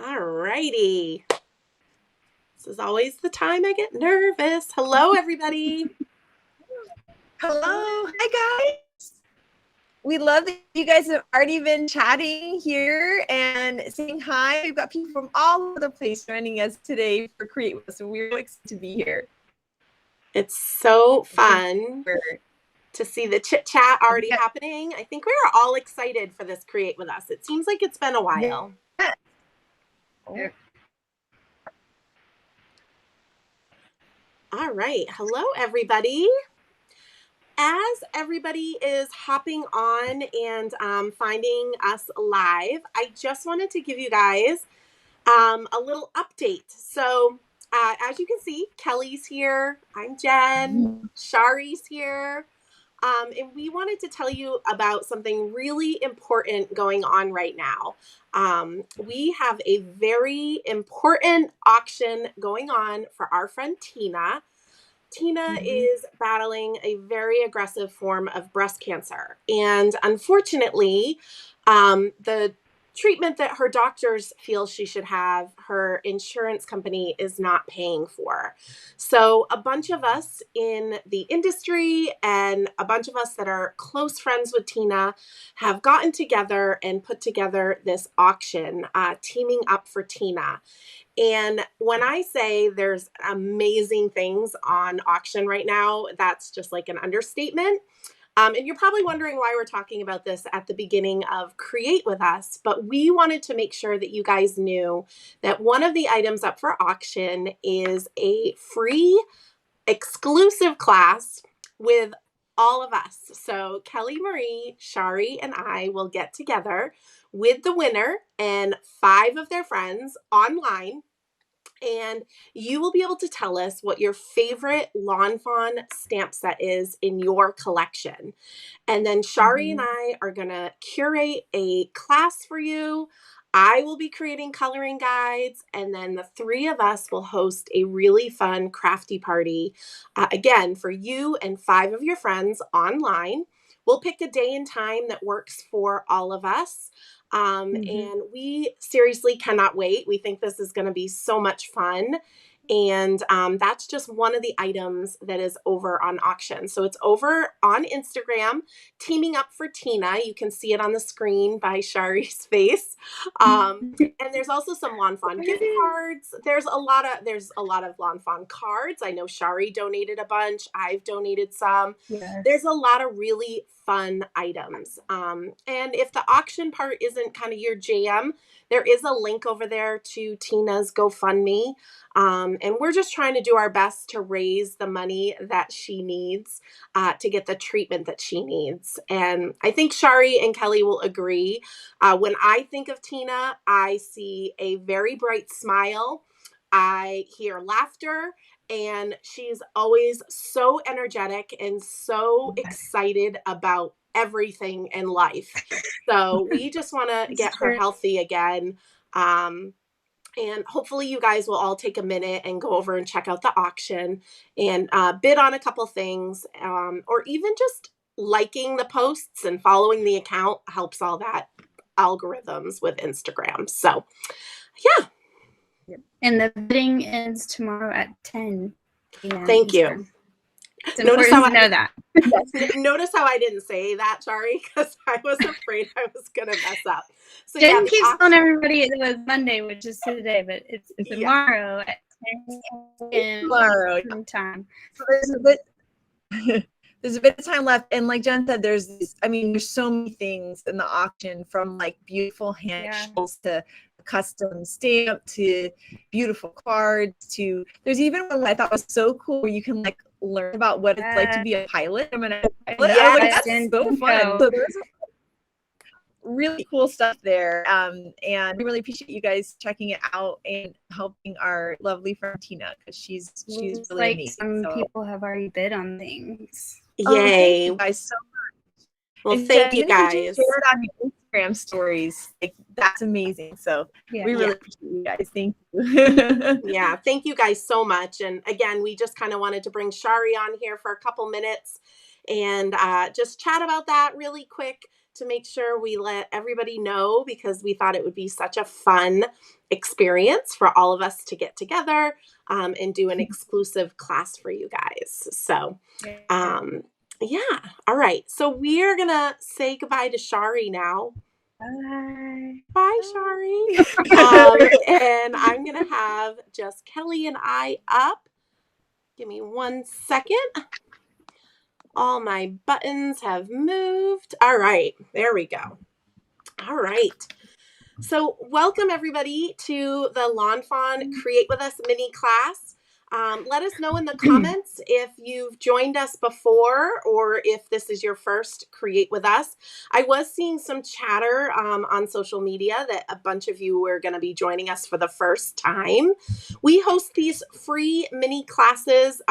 All righty. This is always the time I get nervous. Hello, everybody. Hello. Hi, guys. We love that you guys have already been chatting here and saying hi. We've got people from all over the place joining us today for Create With Us, so we're so excited to be here. It's so fun to see the chit chat already happening. I think we are all excited for this Create With Us. It seems like it's been a while. Yeah. All right. Hello, everybody. As everybody is hopping on and finding us live, I just wanted to give you guys a little update. So as you can see, Kelly's here. I'm Jen. Shari's here. And we wanted to tell you about something really important going on right now. We have a very important auction going on for our friend Tina. Tina is battling a very aggressive form of breast cancer. And unfortunately, the treatment that her doctors feel she should have, her insurance company is not paying for. So a bunch of us in the industry and a bunch of us that are close friends with Tina have gotten together and put together this auction, teaming up for Tina. And when I say there's amazing things on auction right now, that's just like an understatement. And you're probably wondering why we're talking about this at the beginning of Create With Us, but we wanted to make sure that you guys knew that one of the items up for auction is a free exclusive class with all of us. So Kelly Marie, Shari, and I will get together with the winner and 5 of their friends online. And you will be able to tell us what your favorite Lawn Fawn stamp set is in your collection. And then Shari and I are going to curate a class for you. I will be creating coloring guides, and then the 3 of us will host a really fun crafty party, again, for you and 5 of your friends online. We'll pick a day and time that works for all of us. And we seriously cannot wait. We think this is going to be so much fun. And that's just one of the items that is over on auction. So it's over on Instagram, Teaming Up for Tina. You can see it on the screen by Shari's face. And there's also some Lawn Fawn gift cards. There's a lot of Lawn Fawn cards. I know Shari donated a bunch. I've donated some. Yes. There's a lot of really fun items. And if the auction part isn't kind of your jam, there is a link over there to Tina's GoFundMe. And we're just trying to do our best to raise the money that she needs to get the treatment that she needs. And I think Shari and Kelly will agree. When I think of Tina, I see a very bright smile. I hear laughter. And she's always so energetic and so excited about everything in life. So we just want to get her healthy again. And hopefully you guys will all take a minute and go over and check out the auction and bid on a couple things, or even just liking the posts and following the account helps all that algorithms with Instagram. So yeah. And the bidding ends tomorrow at 10 p.m. Thank Eastern. you. It's important to know that. Notice how I didn't say that, Shari, because I was afraid I was going to mess up. So Jen keeps telling everybody it was Monday, which is today, but it's tomorrow at 10 p.m. Tomorrow time. So there's a bit of time left, and like Jen said, there's so many things in the auction, from like beautiful hand shells to custom stamp to beautiful cards to there's even one I thought was so cool where you can like learn about what it's like to be a pilot. I was like, that's so fun. So there's really cool stuff there. And we really appreciate you guys checking it out and helping our lovely friend Tina, because she's really like amazing. Some people have already bid on things. Yay. Thank you guys so much. Well, and thank Jen, you guys. You shared on your Instagram stories. Like, that's amazing. So we really appreciate you guys. Thank you. Yeah, thank you guys so much. And again, we just kind of wanted to bring Shari on here for a couple minutes and just chat about that really quick to make sure we let everybody know, because we thought it would be such a fun experience for all of us to get together and do an exclusive class for you guys. So, yeah. All right. So we're going to say goodbye to Shari now. Bye. Bye, Shari. And I'm going to have just Kelly and I up. Give me 1 second. All my buttons have moved. All right. There we go. All right. So welcome everybody to the Lawn Fawn Create With Us mini class. Let us know in the comments if you've joined us before or if this is your first Create With Us. I was seeing some chatter on social media that a bunch of you were going to be joining us for the first time. We host these free mini classes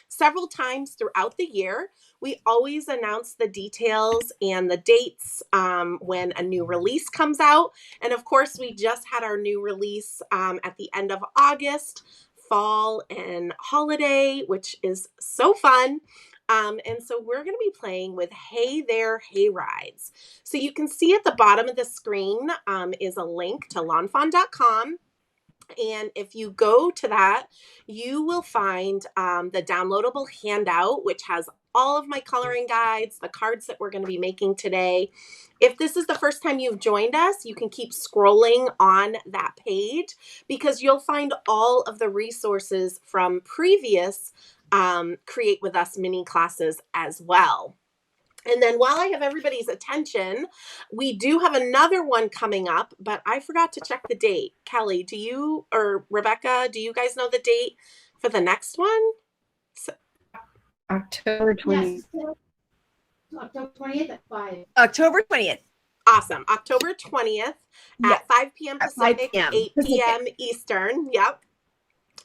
several times throughout the year. We always announce the details and the dates when a new release comes out. And of course, we just had our new release at the end of August, fall and holiday, which is so fun. And so we're going to be playing with Hey There, Hayrides. So you can see at the bottom of the screen is a link to lawnfawn.com. And if you go to that, you will find the downloadable handout, which has all of my coloring guides, the cards that we're going to be making today. If this is the first time you've joined us, you can keep scrolling on that page because you'll find all of the resources from previous Create With Us mini classes as well. And then while I have everybody's attention, we do have another one coming up, but I forgot to check the date. Kelly, do you or Rebecca, do you guys know the date for the next one? October 20th. Yes. October 20th at 5. October 20th. Awesome. October 20th at 5 p.m. Pacific, 5 p.m. 8 p.m. Eastern. Yep.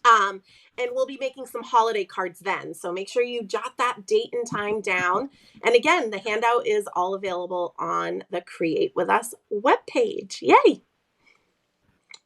And we'll be making some holiday cards then. So make sure you jot that date and time down. And again, the handout is all available on the Create With Us webpage. Yay.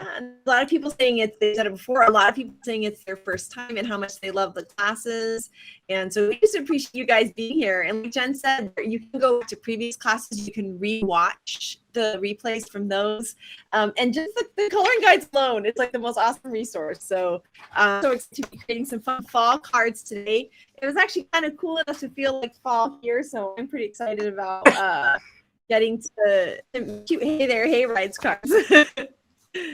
A lot of people saying they said it before, a lot of people saying it's their first time and how much they love the classes. And so we just appreciate you guys being here. And like Jen said, you can go to previous classes, you can re-watch the replays from those. And just the coloring guides alone, it's like the most awesome resource. So excited to be creating some fun fall cards today. It was actually kind of cool enough to feel like fall here. So I'm pretty excited about getting to cute Hey There, Hayrides cards.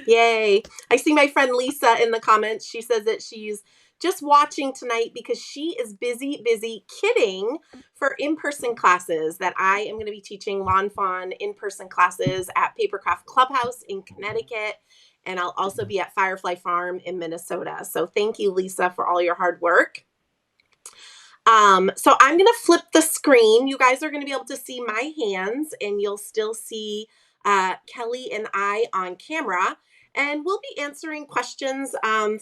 Yay. I see my friend Lisa in the comments. She says that she's just watching tonight because she is busy kitting for in-person classes that I am going to be teaching Lawn Fawn in-person classes at Papercraft Clubhouse in Connecticut. And I'll also be at Firefly Farm in Minnesota. So thank you, Lisa, for all your hard work. So I'm going to flip the screen. You guys are going to be able to see my hands and you'll still see Kelly and I on camera, and we'll be answering questions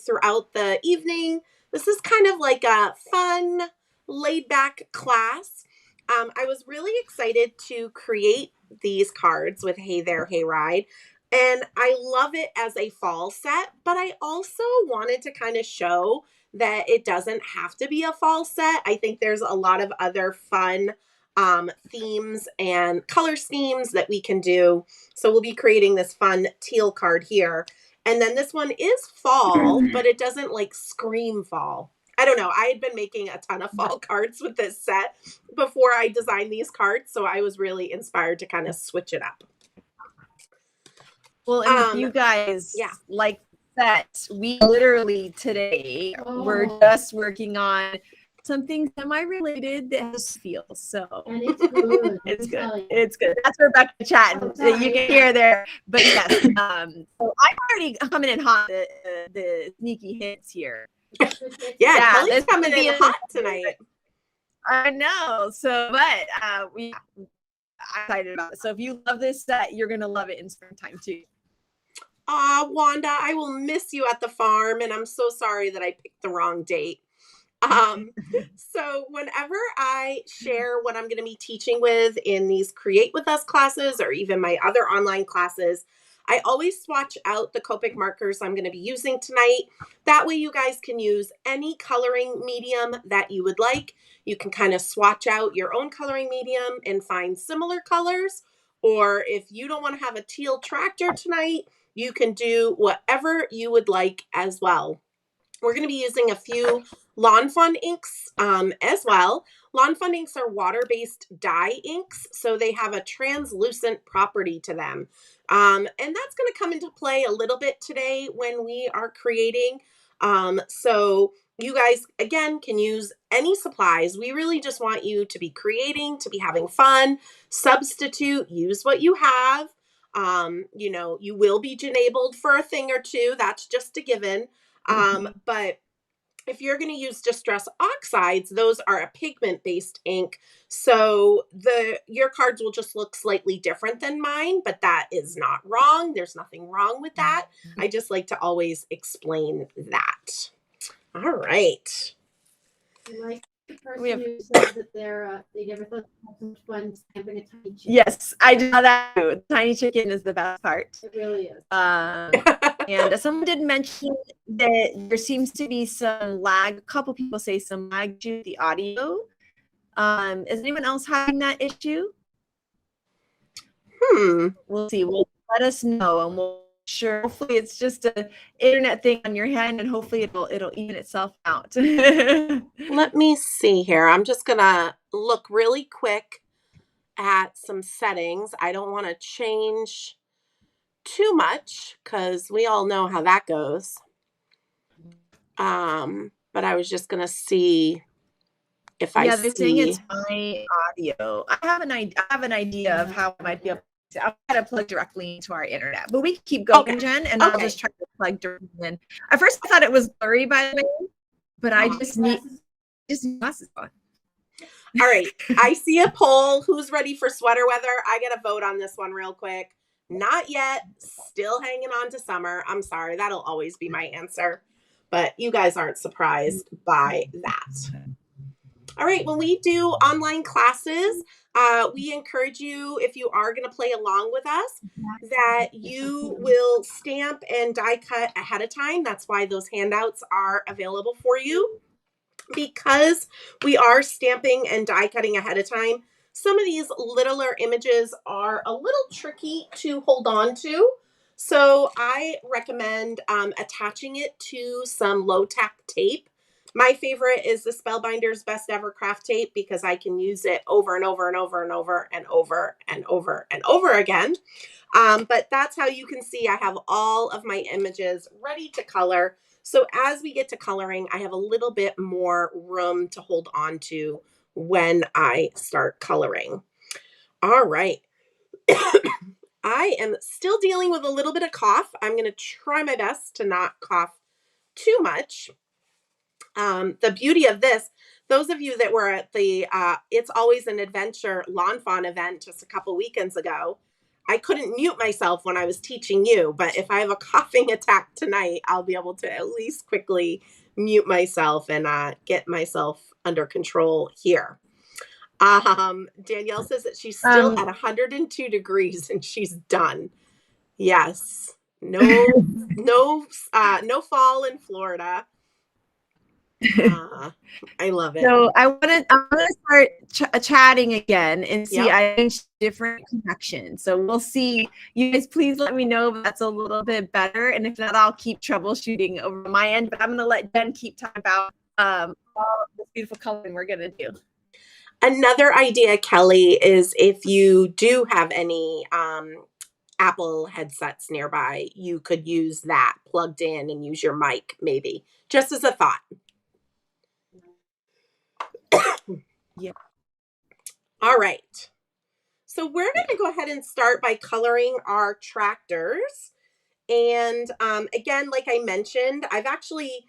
throughout the evening. This is kind of like a fun, laid-back class. I was really excited to create these cards with Hey There, Hayride, and I love it as a fall set, but I also wanted to kind of show that it doesn't have to be a fall set. I think there's a lot of other fun themes and color schemes that we can do. So we'll be creating this fun teal card here. And then this one is fall, but it doesn't like scream fall. I don't know. I had been making a ton of fall cards with this set before I designed these cards. So I was really inspired to kind of switch it up. Well, and if you guys like that, we literally today we're just working on something semi-related that has feels. So and it's good. It's good. It's good. That's Rebecca chatting. You can hear there. But yes, so I'm already coming in hot. The sneaky hints here. Yeah, Kelly's coming in hot tonight. I know. So, but I'm excited about it. So if you love this set, you're gonna love it in springtime too. Wanda, I will miss you at the farm, and I'm so sorry that I picked the wrong date. So whenever I share what I'm going to be teaching with in these Create With Us classes or even my other online classes, I always swatch out the Copic markers I'm going to be using tonight. That way you guys can use any coloring medium that you would like. You can kind of swatch out your own coloring medium and find similar colors. Or if you don't want to have a teal tractor tonight, you can do whatever you would like as well. We're going to be using a few Lawn Fun inks as well. Lawn Fun inks are water-based dye inks, so they have a translucent property to them. And that's going to come into play a little bit today when we are creating. So you guys, again, can use any supplies. We really just want you to be creating, to be having fun. Substitute, use what you have. You know, you will be enabled for a thing or two. That's just a given. But if you're going to use Distress Oxides, those are a pigment-based ink. So your cards will just look slightly different than mine, but that is not wrong. There's nothing wrong with that. I just like to always explain that. All right. Like the person who says that they never thought they had so much fun stamping a tiny chicken. Yes, I do that too. Tiny chicken is the best part. It really is. And someone did mention that there seems to be some lag. A couple people say some lag to the audio. Is anyone else having that issue? We'll see. Well, let us know, and we'll sure. Hopefully, it's just an internet thing on your hand, and hopefully, it'll even itself out. Let me see here. I'm just gonna look really quick at some settings. I don't want to change too much because we all know how that goes. But I was just gonna see if I they're saying it's my audio. I have an idea of how it might be. I'll try to plug directly into our internet, but we keep going, okay. Jen, and I'll just try to plug directly in. At first, I thought it was blurry, by the way, but I just need glasses on. All right, I see a poll. Who's ready for sweater weather? I got to vote on this one real quick. Not yet. Still hanging on to summer. I'm sorry. That'll always be my answer. But you guys aren't surprised by that. All right. When we do online classes, we encourage you, if you are going to play along with us, that you will stamp and die cut ahead of time. That's why those handouts are available for you. Because we are stamping and die cutting ahead of time, some of these littler images are a little tricky to hold on to. So I recommend attaching it to some low tack tape. My favorite is the Spellbinder's Best Ever Craft Tape because I can use it over and over and over and over and over and over and over again. But that's how you can see I have all of my images ready to color. So as we get to coloring, I have a little bit more room to hold on to when I start coloring. All right. I am still dealing with a little bit of cough. I'm going to try my best to not cough too much. The beauty of this, those of you that were at the It's Always an Adventure Lawn Fawn event just a couple weekends ago, I couldn't mute myself when I was teaching you, but if I have a coughing attack tonight, I'll be able to at least quickly mute myself and get myself under control here. Danielle says that she's still at 102 degrees and she's done. Yes. No fall in Florida. I love it. So I want to start chatting again and see. I think different connections. So we'll see. You guys, please let me know if that's a little bit better, and if not, I'll keep troubleshooting over my end. But I'm going to let Jen keep talking about all the beautiful coloring we're going to do. Another idea, Kelly, is if you do have any Apple headsets nearby, you could use that plugged in and use your mic, maybe, just as a thought. Yeah. All right. So we're going to go ahead and start by coloring our tractors. And again, like I mentioned, I've actually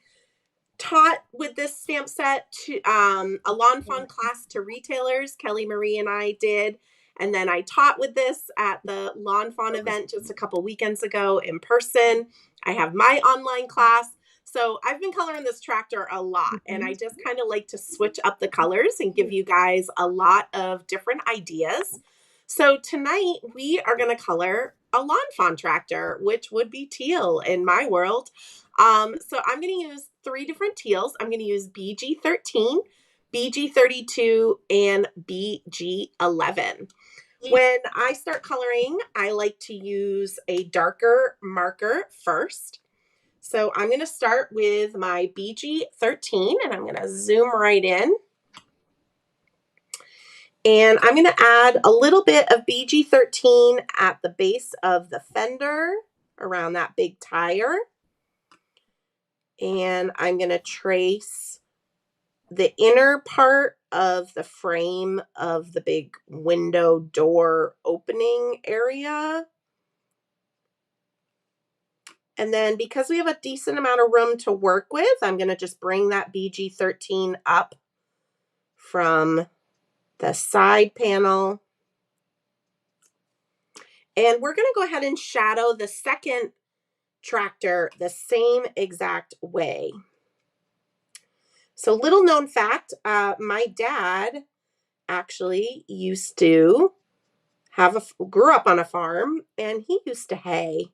taught with this stamp set to a Lawn Fawn class to retailers. Kelly Marie and I did. And then I taught with this at the Lawn Fawn event just a couple weekends ago in person. I have my online class. So I've been coloring this tractor a lot, and I just kind of like to switch up the colors and give you guys a lot of different ideas. So tonight we are going to color a lawn fawn tractor, which would be teal in my world. So I'm going to use 3 different teals. I'm going to use BG13, BG32, and BG11. When I start coloring, I like to use a darker marker first. So I'm going to start with my BG13, and I'm going to zoom right in. And I'm going to add a little bit of BG13 at the base of the fender around that big tire. And I'm going to trace the inner part of the frame of the big window door opening area. And then because we have a decent amount of room to work with, I'm going to just bring that BG13 up from the side panel. And we're going to go ahead and shadow the second tractor the same exact way. So little known fact, my dad actually used to grew up on a farm, and he used to hay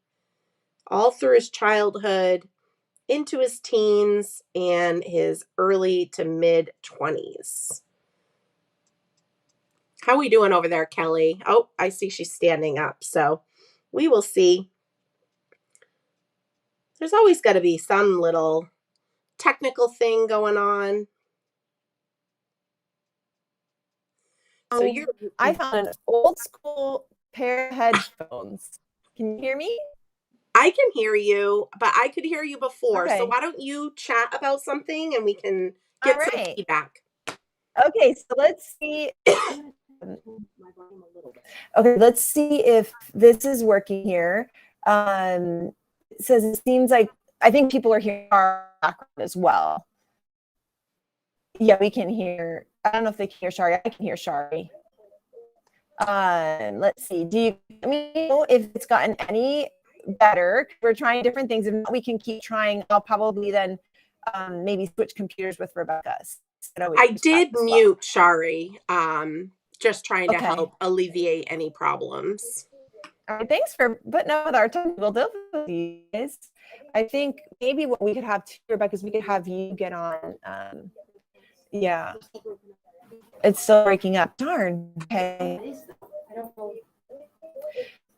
all through his childhood, into his teens, and his early to mid 20s. How are we doing over there, Kelly? Oh, I see she's standing up, so we will see. There's always got to be some little technical thing going on. So I found an old school pair of headphones. Can you hear me? I can hear you, but I could hear you before. Okay. So why don't you chat about something and we can get some feedback. Okay, so let's see. Okay, let's see if this is working here. It says it seems like I think people are hearing our background as well. Yeah, we can hear. I don't know if they can hear Shari. I can hear Shari. Let's see. Do you let me know if it's gotten any better? We're trying different things. If not, we can keep trying. I'll probably then maybe switch computers with Rebecca. I did mute Shari. Just trying to help alleviate any problems. All right, thanks for putting up with our technical difficulties. I think maybe what we could have too, Rebecca, is we could have you get on. Yeah, it's still breaking up. Darn. Okay.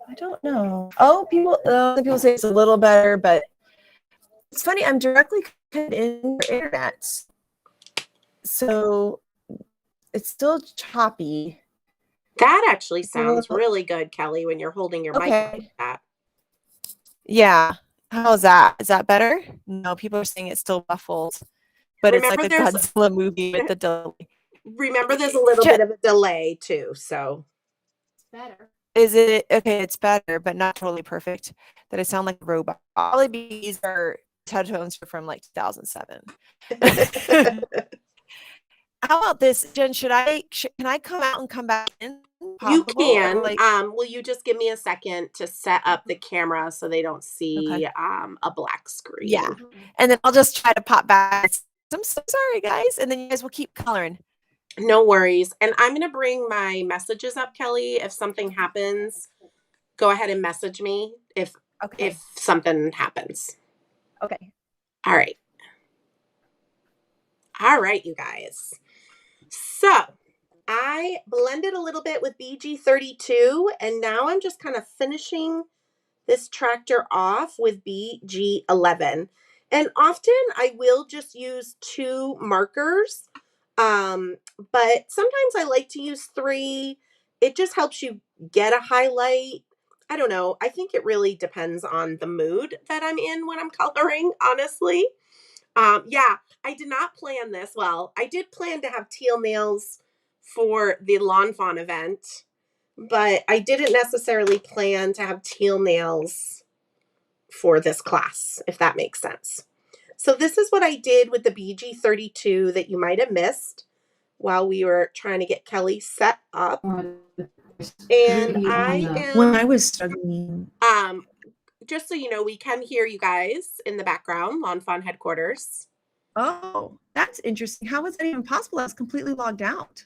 I don't know. Oh, people say it's a little better, but it's funny. I'm directly connected in your internet, so it's still choppy. That actually sounds really good, Kelly, when you're holding your mic like that. Yeah. How's that? Is that better? No, people are saying it's still muffled, but remember, it's like a Godzilla movie with the delay. Remember, there's a little bit of a delay too, so. It's better. Is it okay? It's better, but not totally perfect. That I sound like a robot. All these are headphones from like 2007. How about this, Jen? Can I come out and come back in? You can. Will you just give me a second to set up the camera so they don't see a black screen? Yeah, and then I'll just try to pop back. I'm so sorry, guys, and then you guys will keep coloring. No worries. And I'm going to bring my messages up, Kelly. If something happens, go ahead and message me if something happens. Okay. All right. All right, you guys. So I blended a little bit with BG32, and now I'm just kind of finishing this tractor off with BG11. And often I will just use 2 markers, but sometimes I like to use 3. It just helps you get a highlight. I don't know. I think it really depends on the mood that I'm in when I'm coloring, honestly. Yeah, I did not plan this. Well, I did plan to have teal nails for the Lawn Fawn event, but I didn't necessarily plan to have teal nails for this class, if that makes sense. So this is what I did with the BG32 that you might have missed while we were trying to get Kelly set up. And when I was studying. Just so you know, we can hear you guys in the background, Lawn Fawn headquarters. Oh, that's interesting. How was that even possible? I was completely logged out.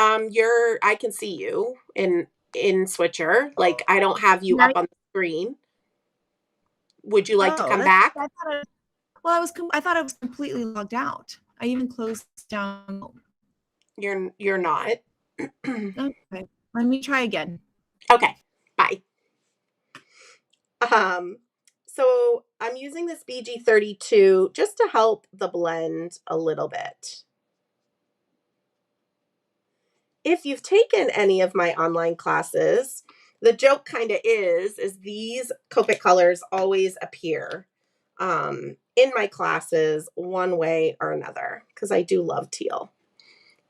I can see you, and in Switcher. Like, I don't have you up on the screen. Would you like to come back? I thought I was completely logged out. I even closed down. You're not. Okay. Let me try again. Okay. Bye. So I'm using this BG32 just to help the blend a little bit. If you've taken any of my online classes, the joke kind of is these Copic colors always appear in my classes one way or another, because I do love teal.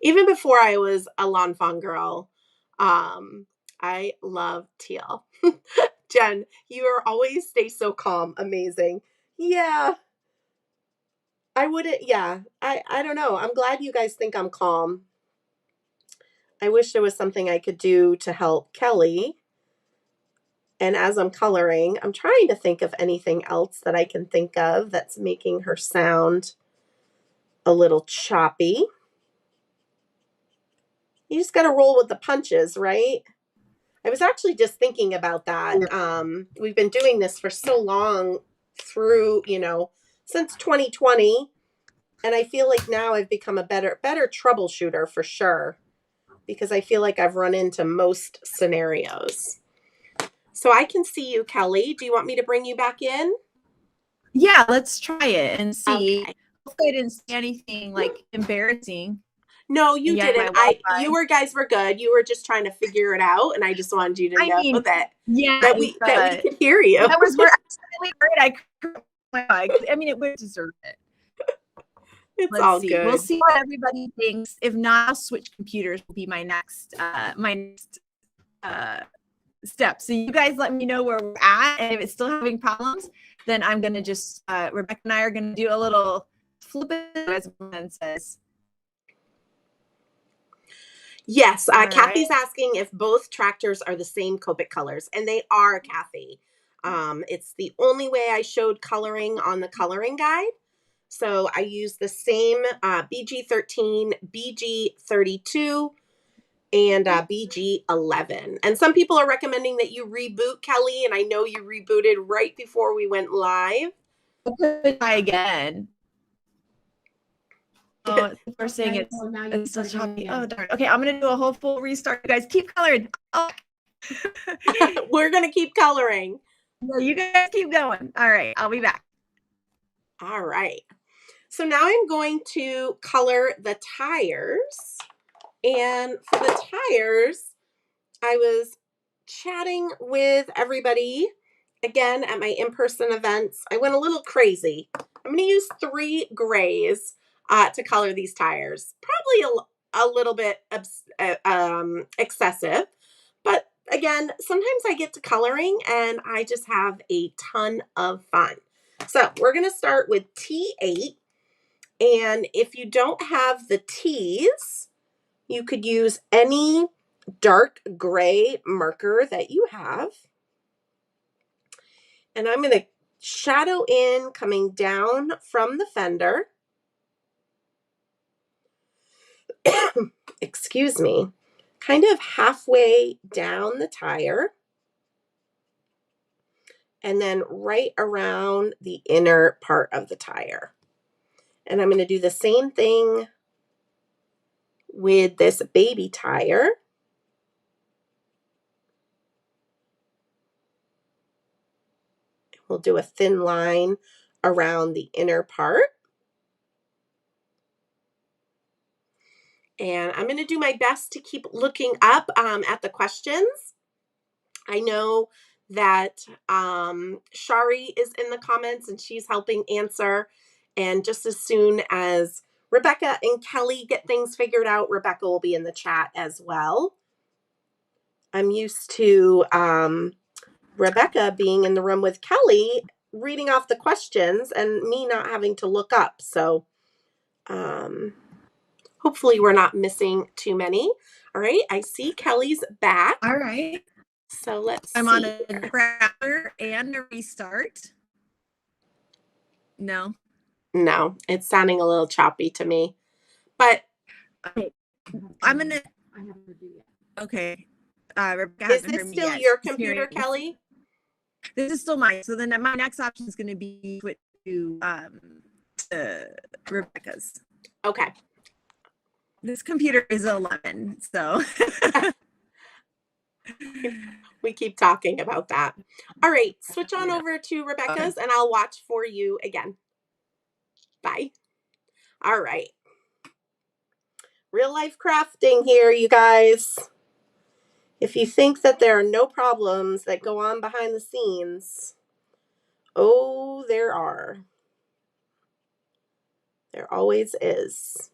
Even before I was a L'Enfant girl, I love teal. Jen, you are always stay so calm. Amazing. Yeah. I wouldn't, yeah. I don't know. I'm glad you guys think I'm calm. I wish there was something I could do to help Kelly. And as I'm coloring, I'm trying to think of anything else that I can think of that's making her sound a little choppy. You just got to roll with the punches, right? I was actually just thinking about that. We've been doing this for so long through, since 2020. And I feel like now I've become a better troubleshooter for sure, because I feel like I've run into most scenarios. So I can see you, Kelly. Do you want me to bring you back in? Yeah, let's try it and see. Okay. Hopefully I didn't see anything like embarrassing. No, you didn't. You guys were good. You were just trying to figure it out, and I just wanted you to know that we could hear you. That was really great. I mean, it would deserve it. Let's all see. Good. We'll see what everybody thinks. If not, I'll switch computers. Will be my next step. So you guys let me know where we're at, and if it's still having problems, then I'm gonna just Rebecca and I are gonna do a little flip it, as Ben says. Yes, Kathy's asking if both tractors are the same Copic colors, and they are, Kathy. It's the only way I showed coloring on the coloring guide. So I use the same BG13, BG32, and BG11. And some people are recommending that you reboot, Kelly, and I know you rebooted right before we went live. I'll try again. Oh, we're saying it's so choppy. Oh, darn. Okay, I'm going to do a whole full restart. You guys keep coloring. Oh. We're going to keep coloring. Yeah, you guys keep going. All right, I'll be back. All right. So now I'm going to color the tires. And for the tires, I was chatting with everybody again at my in-person events. I went a little crazy. I'm going to use 3 grays to color these tires. Probably a little bit excessive, but again, sometimes I get to coloring and I just have a ton of fun. So we're going to start with T8, and if you don't have the T's, you could use any dark gray marker that you have. And I'm going to shadow in coming down from the fender. Excuse me. Kind of halfway down the tire. And then right around the inner part of the tire. And I'm going to do the same thing with this baby tire. We'll do a thin line around the inner part. And I'm going to do my best to keep looking up at the questions. I know that Shari is in the comments and she's helping answer. And just as soon as Rebecca and Kelly get things figured out, Rebecca will be in the chat as well. I'm used to Rebecca being in the room with Kelly, reading off the questions and me not having to look up. So hopefully we're not missing too many. All right, I see Kelly's back. All right. So let's I'm see. on a grabber and a restart. No, it's sounding a little choppy to me. But okay. I'm gonna. Okay. Rebecca Is hasn't this heard me still yet. your She's computer, hearing me. Kelly? This is still mine. So then my next option is going to be switch to Rebecca's. Okay. This computer is a lemon, so. We keep talking about that. All right, switch on over to Rebecca's and I'll watch for you again. Bye. All right. Real life crafting here, you guys. If you think that there are no problems that go on behind the scenes, oh, there are. There always is.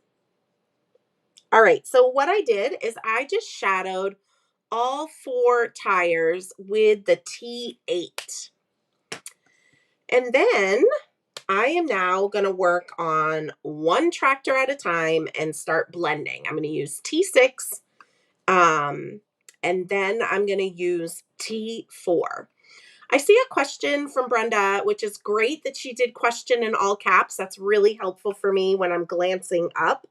All right, so what I did is I just shadowed all 4 tires with the T8. And then I am now going to work on one tractor at a time and start blending. I'm going to use T6, and then I'm going to use T4. I see a question from Brenda, which is great that she did question in all caps. That's really helpful for me when I'm glancing up.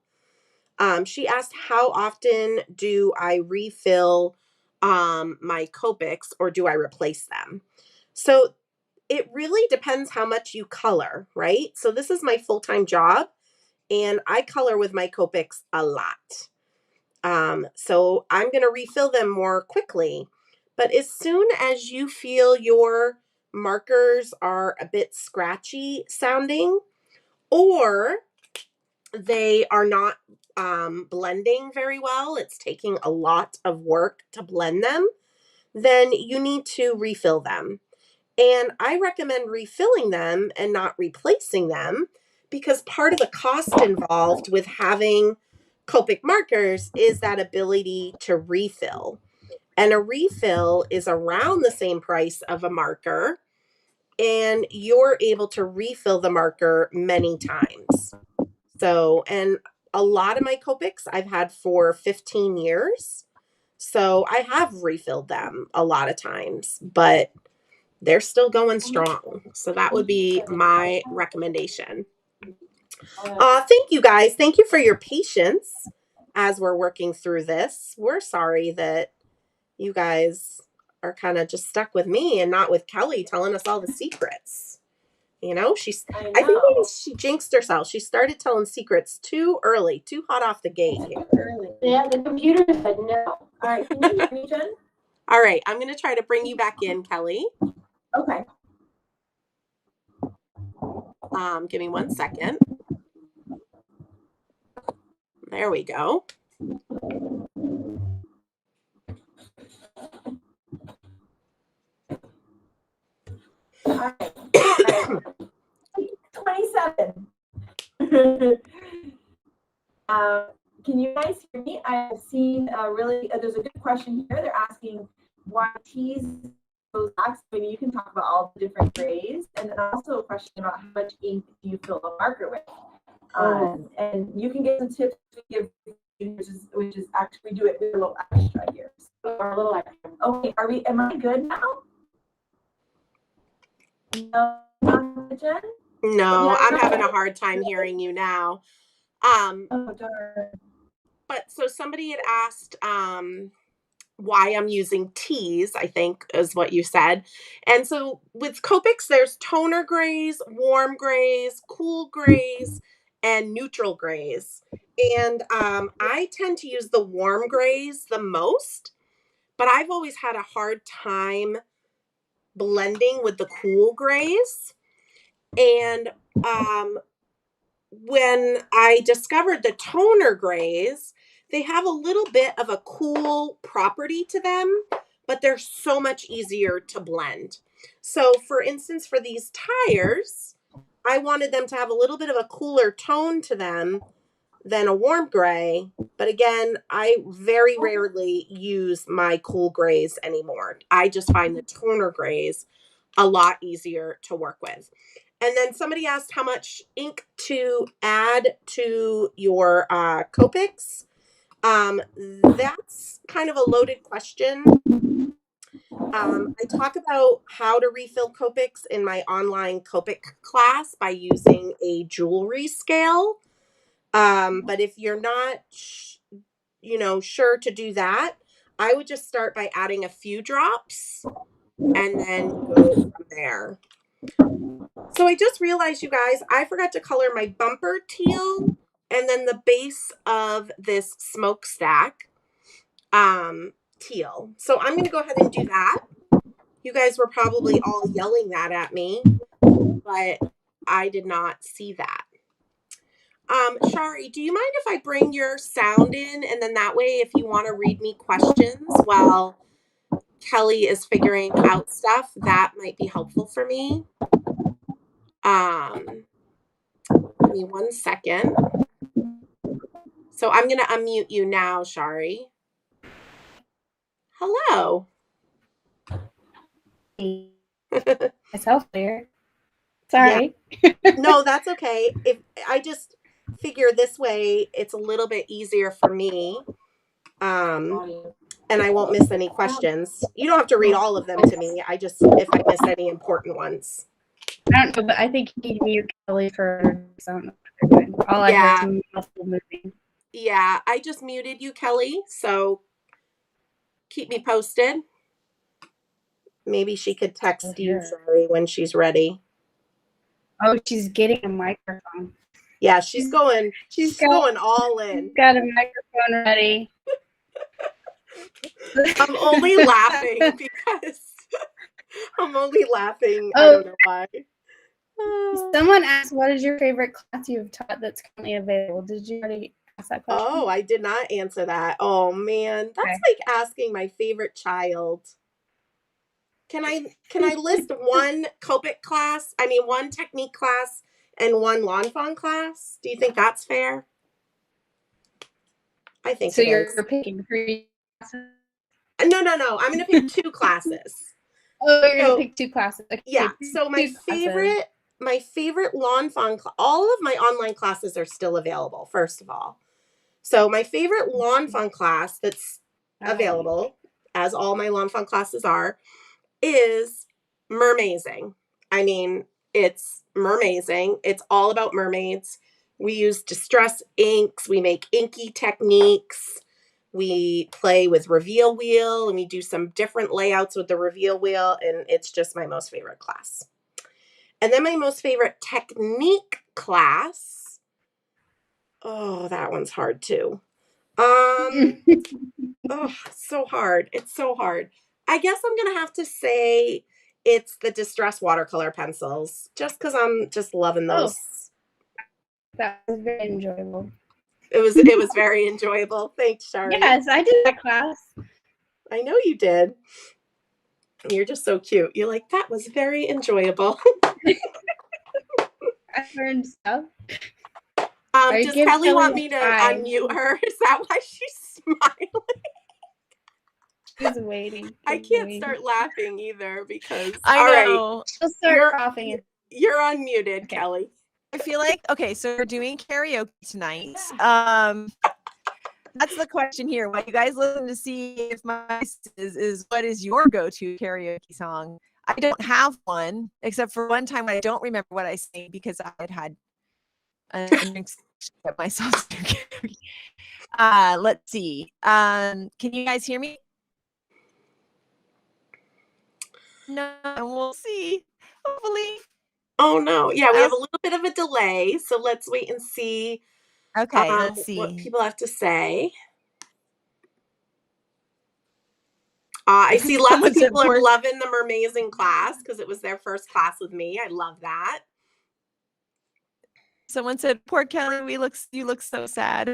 She asked, how often do I refill my Copics or do I replace them? So it really depends how much you color, right? So this is my full-time job and I color with my Copics a lot. So I'm going to refill them more quickly. But as soon as you feel your markers are a bit scratchy sounding, or they are not blending very well, it's taking a lot of work to blend them, then you need to refill them. And I recommend refilling them and not replacing them because part of the cost involved with having Copic markers is that ability to refill. And a refill is around the same price of a marker, and you're able to refill the marker many times. So, and a lot of my Copics I've had for 15 years. So I have refilled them a lot of times, but they're still going strong. So that would be my recommendation. Thank you guys. Thank you for your patience as we're working through this. We're sorry that you guys are kind of just stuck with me and not with Kelly telling us all the secrets. You know, I think maybe she jinxed herself. She started telling secrets too early, too hot off the gate here. Yeah, the computer said no. All right, can you hear me, Jen? All right, I'm going to try to bring you back in, Kelly. Okay. Give me 1 second. There we go. All right. 27. Can you guys hear me? I have seen there's a good question here. They're asking why teas goes back. Maybe you can talk about all the different grays. And then also a question about how much ink do you fill a marker with? And you can get some tips we give, which is actually we do it with a little extra here. So a little extra. Okay, am I good now? No, not Jen? No, Yeah, I'm having a hard time hearing you now. Oh, darn. But so somebody had asked why I'm using teas, I think is what you said. And so with Copics, there's toner grays, warm grays, cool grays, and neutral grays. And I tend to use the warm grays the most, but I've always had a hard time blending with the cool grays. And when I discovered the toner grays, they have a little bit of a cool property to them, but they're so much easier to blend. So for instance, for these tires, I wanted them to have a little bit of a cooler tone to them than a warm gray. But again, I very rarely use my cool grays anymore. I just find the toner grays a lot easier to work with. And then somebody asked how much ink to add to your Copics. That's kind of a loaded question. I talk about how to refill Copics in my online Copic class by using a jewelry scale. But if you're not, sure to do that, I would just start by adding a few drops and then go from there. So I just realized, you guys, I forgot to color my bumper teal and then the base of this smokestack teal. So I'm going to go ahead and do that. You guys were probably all yelling that at me, but I did not see that. Shari, do you mind if I bring your sound in, and then that way if you want to read me questions while Kelly is figuring out stuff, that might be helpful for me. Give me 1 second. So I'm going to unmute you now, Shari. Hello. Myself there. Sorry. Yeah. No, that's okay. If I just figure this way, it's a little bit easier for me. And I won't miss any questions. You don't have to read all of them to me. I just, if I miss any important ones. I don't know, but I think you need to mute Kelly for some. All I heard is multiple moving. Yeah, I just muted you, Kelly. So keep me posted. Maybe she could text you, Shari, when she's ready. Oh, she's getting a microphone. Yeah, she's going all in. She's got a microphone ready. I'm only laughing because I don't know why. Someone asked, what is your favorite class you've taught that's currently available? Did you already ask that question? Oh, I did not answer that. Oh, man. That's like asking my favorite child. Can I list one Copic class? I mean, one technique class and one lawn fawn class? Do you think that's fair? I think so. You're picking 3 classes? No. I'm going to pick 2 classes. Oh, you're going to pick 2 classes. Okay, yeah. So my favorite lawn fawn, all of my online classes are still available, first of all. So my favorite lawn fawn class that's available, as all my lawn fawn classes are, is mermaising. I mean, it's mermaising. It's all about mermaids. We use distress inks. We make inky techniques. We play with reveal wheel, and we do some different layouts with the reveal wheel, and it's just my most favorite class. And then my most favorite technique class. Oh, that one's hard too. Oh, so hard. It's so hard. I guess I'm going to have to say it's the distress watercolor pencils, just because I'm just loving those. Oh, that was very enjoyable. It was very enjoyable. Thanks, Shari. Yes, I did that class. I know you did. You're just so cute. You're like, that was very enjoyable. I learned stuff. Does Kelly want me to unmute her? Is that why she's smiling? She's waiting. I can't start laughing either because I know. Right, she'll start coughing. You're unmuted, Kelly. I feel like, okay, so we're doing karaoke tonight. That's the question here. What you guys listen to see if my is what is your go-to karaoke song? I don't have one, except for one time when I don't remember what I sang because I had myself. Let's see. Can you guys hear me? No, we'll see. Hopefully. Oh no. Yeah, we have a little bit of a delay, so let's wait and see. Okay, let's see what people have to say. I see lots of people are loving the mermaising class because it was their first class with me. I love that. Someone said, "Poor Kelly, you look so sad."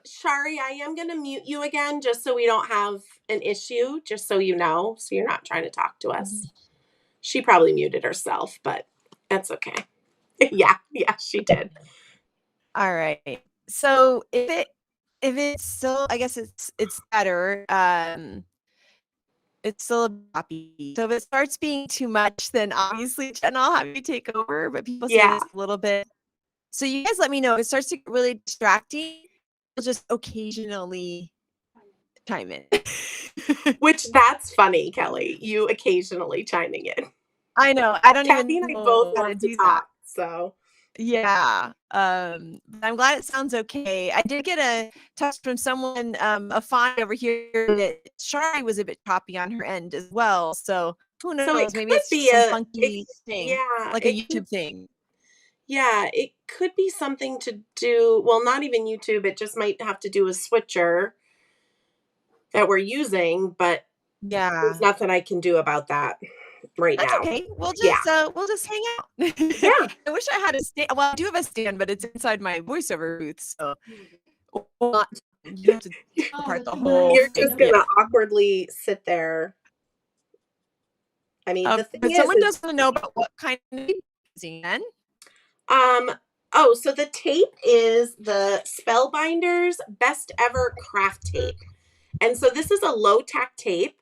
Shari, I am going to mute you again just so we don't have an issue, just so you know, so you're not trying to talk to us. She probably muted herself, but that's okay. yeah, she did. All right. So if it's still, I guess it's better. It's still a copy. So if it starts being too much, then obviously Jen, I'll have you take over. But people say this a little bit. So you guys let me know if it starts to get really distracting. I'll just occasionally chime in. Which that's funny, Kelly. You occasionally chiming in. I know. I don't Kathy even and I know both how to love do to talk, so Yeah. But I'm glad it sounds okay. I did get a text from someone, a fine over here, that Shari was a bit choppy on her end as well. So who So it knows? Maybe could it's just be some funky thing, yeah, like a YouTube thing. yeah, it could be something to do. Well, not even YouTube. It just might have to do with switcher that we're using, but Yeah. there's nothing I can do about that right That's now. okay. Yeah. We'll just hang out. Yeah. I wish I had a stand. Well, I do have a stand, but it's inside my voiceover booth, so you have to take apart the whole You're thing. just gonna awkwardly sit there. I mean, the thing But is someone does want to know about what kind of tape you're using then. Oh, so the tape is the Spellbinders Best Ever Craft Tape. And so this is a low tack tape,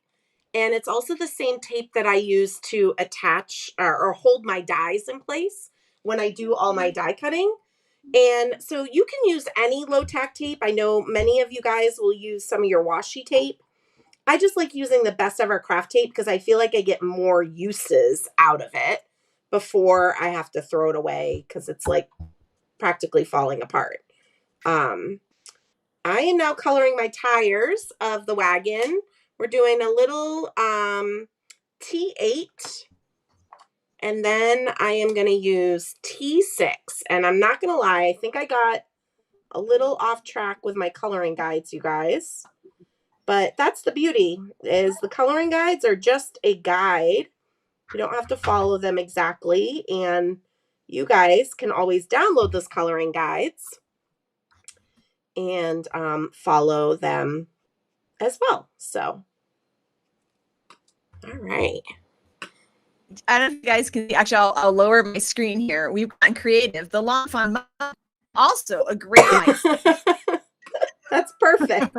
and it's also the same tape that I use to attach or hold my dies in place when I do all my die cutting. And so you can use any low tack tape. I know many of you guys will use some of your washi tape. I just like using the Best Ever Craft Tape because I feel like I get more uses out of it before I have to throw it away because it's like practically falling apart. I am now coloring my tires of the wagon. We're doing a little T8, and then I am going to use T6. And I'm not going to lie, I think I got a little off track with my coloring guides, you guys. But that's the beauty, is the coloring guides are just a guide. You don't have to follow them exactly, and you guys can always download those coloring guides and follow them as well. So, all right. I don't know if you guys can see. Actually, I'll lower my screen here. We've gotten creative. The Long Fun Mom, also a great mic. That's perfect.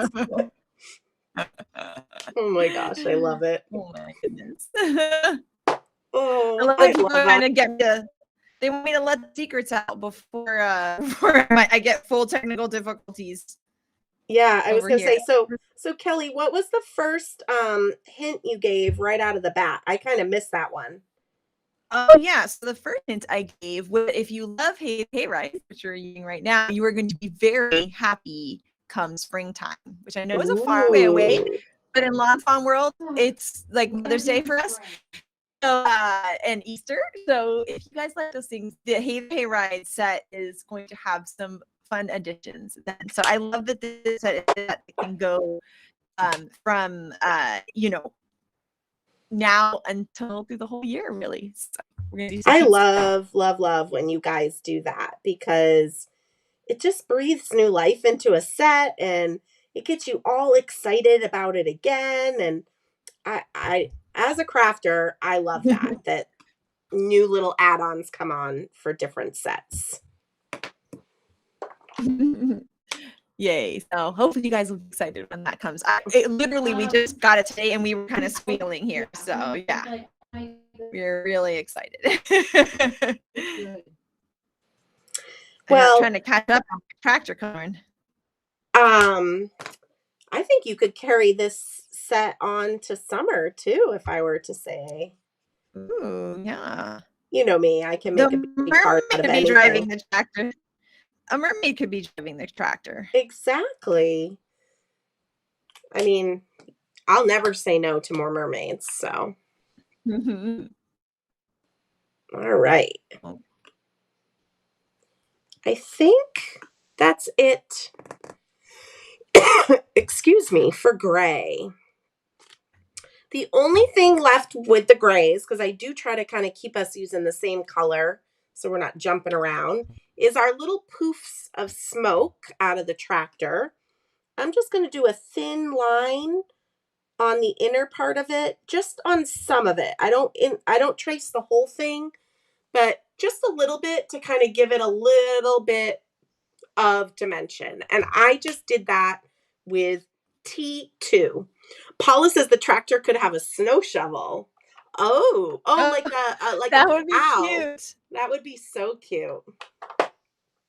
Oh my gosh, I love it. Oh my goodness. Oh, I love that people are trying to get me to, they want me to let the secrets out before I get full technical difficulties. Yeah, I was over gonna here. say, so Kelly, what was the first hint you gave right out of the bat? I kind of missed that one. Oh yeah, so the first hint I gave was, if you love Hayrides, which you're eating right now, you are going to be very happy come springtime, which I know is a far way away, but in L'Enfant world, it's like Mother's Day for us. So, and Easter. So if you guys like those things, the Hayrides set is going to have some fun additions then. So I love that this set can go from now until through the whole year, really. So we're gonna do some I cute love when you guys do that, because it just breathes new life into a set and it gets you all excited about it again. And I as a crafter, I love that new little add-ons come on for different sets. Yay. So hopefully you guys will be excited when that comes. Literally, we just got it today and we were kind of squealing here. So yeah, we're really excited. Well, I'm trying to catch up on my tractor coloring. I think you could carry this set on to summer too, if I were to say. Ooh, yeah. You know me, I can make a big part out of anything. Driving the tractor. A mermaid could be driving the tractor. Exactly. I mean, I'll never say no to more mermaids, so. Mm-hmm. All right. I think that's it. Excuse me, for gray. The only thing left with the grays, because I do try to kind of keep us using the same color so we're not jumping around, is our little poofs of smoke out of the tractor. I'm just going to do a thin line on the inner part of it, just on some of it. I don't trace the whole thing, but just a little bit to kind of give it a little bit of dimension. And I just did that with T2. Paula says the tractor could have a snow shovel. Oh, like that a would be cow. cute. That would be so cute.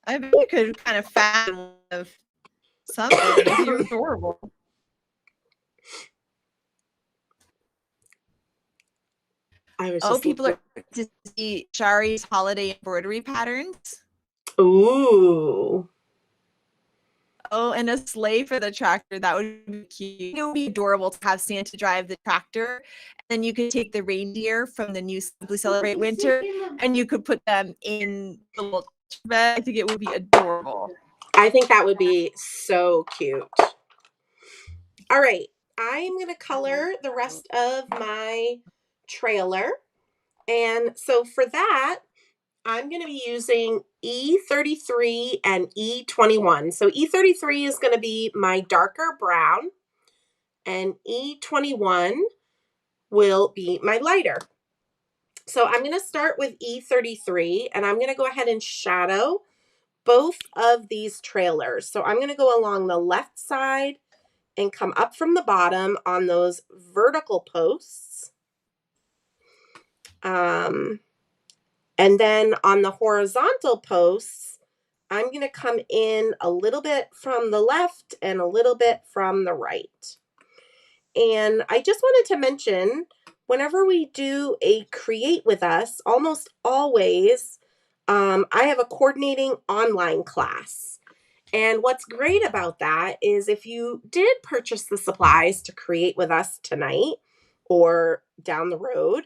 I bet you could kind of fathom of something. It'd be adorable. People are to see Shari's holiday embroidery patterns. Ooh. Oh, and a sleigh for the tractor. That would be cute. It would be adorable to have Santa drive the tractor. And then you could take the reindeer from the new Simply Celebrate Winter and you could put them in the little bed. I think it would be adorable. I think that would be so cute. All right. I'm going to color the rest of my trailer. And so for that, I'm going to be using E33 and E21. So E33 is going to be my darker brown, and E21 will be my lighter. So I'm going to start with E33, and I'm going to go ahead and shadow both of these trailers. So I'm going to go along the left side and come up from the bottom on those vertical posts. And then on the horizontal posts, I'm going to come in a little bit from the left and a little bit from the right. And I just wanted to mention, whenever we do a Create with Us, almost always, I have a coordinating online class. And what's great about that is if you did purchase the supplies to create with us tonight or down the road,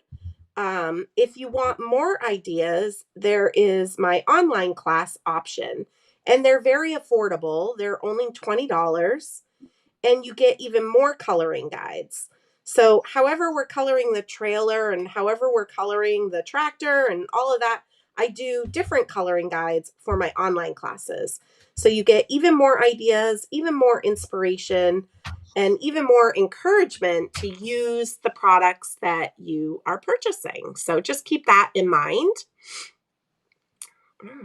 if you want more ideas, there is my online class option. And they're very affordable. They're only $20. And you get even more coloring guides. So however we're coloring the trailer and however we're coloring the tractor and all of that, I do different coloring guides for my online classes. So you get even more ideas, even more inspiration, and even more encouragement to use the products that you are purchasing. So just keep that in mind.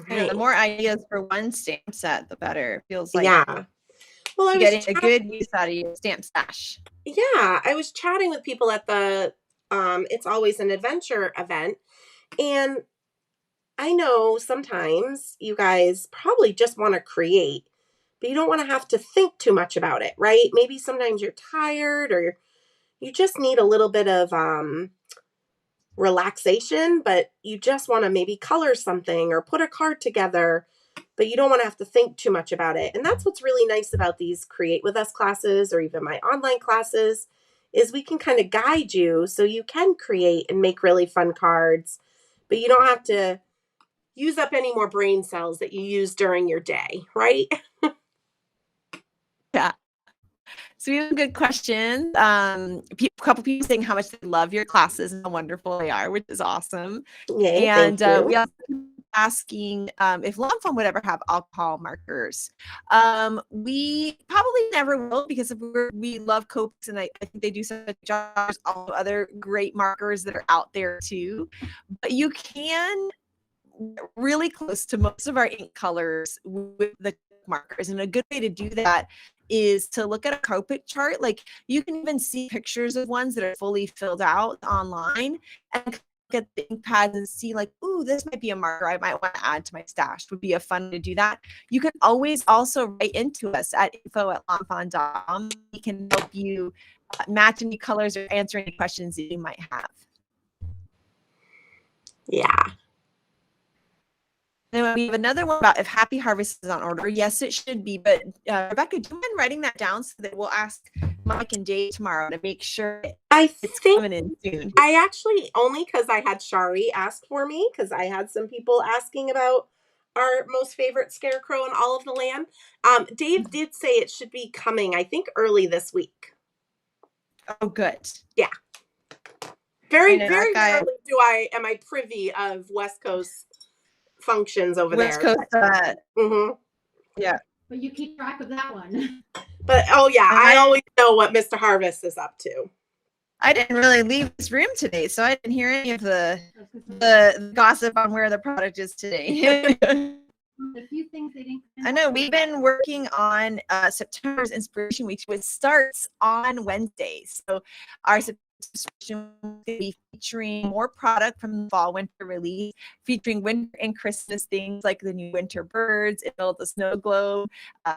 The more ideas for one stamp set, the better. It feels like yeah. Well, I was getting a good use out of your stamp stash. Yeah, I was chatting with people at the It's Always an Adventure event, and I know sometimes you guys probably just want to create, but you don't want to have to think too much about it, right? Maybe sometimes you're tired or you just need a little bit of relaxation, but you just want to maybe color something or put a card together, but you don't want to have to think too much about it. And that's what's really nice about these Create with Us classes or even my online classes is we can kind of guide you so you can create and make really fun cards, but you don't have to use up any more brain cells that you use during your day, right? Yeah. So we have good questions. A couple people saying how much they love your classes and how wonderful they are, which is awesome. Yay, and thank you. we also asking if Long Foam would ever have alcohol markers. We probably never will because we love Copics and I think they do such a job. There's also other great markers that are out there too. But you can get really close to most of our ink colors with the markers. And a good way to do that is to look at a Copic chart. Like you can even see pictures of ones that are fully filled out online and look at the ink pads and see like, ooh, this might be a marker I might want to add to my stash. Would be a fun to do that. You can always also write into us at info@longfawn.com. We can help you match any colors or answer any questions that you might have. Yeah. Then we have another one about if Happy Harvest is on order. Yes, it should be. But Rebecca, do you mind writing that down so that we'll ask Mike and Dave tomorrow to make sure it's coming in soon? I actually, only because I had Shari ask for me, because I had some people asking about our most favorite scarecrow in all of the land. Dave did say it should be coming, I think, early this week. Oh, good. Yeah. Very rarely am I privy of West Coast functions over West there. Coast. Yeah. But you keep track of that one. But oh yeah, I always know what Mr. Harvest is up to. I didn't really leave this room today, so I didn't hear any of the gossip on where the product is today. A few things they didn't. I know we've been working on September's Inspiration Week, which starts on Wednesday. So our Inspiration Week will be featuring more product from the fall winter release, featuring winter and Christmas things like the new winter birds, the snow globe.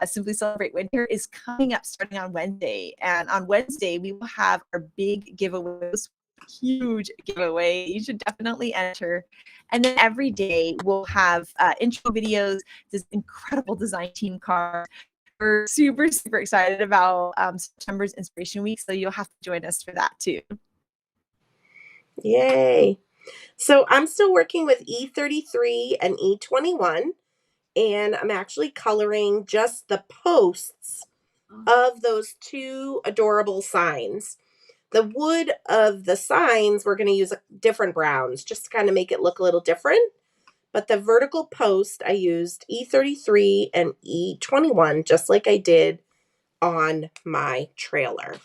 Simply Celebrate Winter is coming up starting on Wednesday, and on Wednesday we will have our big giveaways huge giveaway. You should definitely enter. And then every day we'll have intro videos, this incredible design team card. We're super, super excited about September's Inspiration Week, so you'll have to join us for that too. Yay. So I'm still working with E33 and E21, and I'm actually coloring just the posts of those two adorable signs. The wood of the signs, we're going to use different browns just to kind of make it look a little different. But the vertical post, I used E33 and E21, just like I did on my trailer.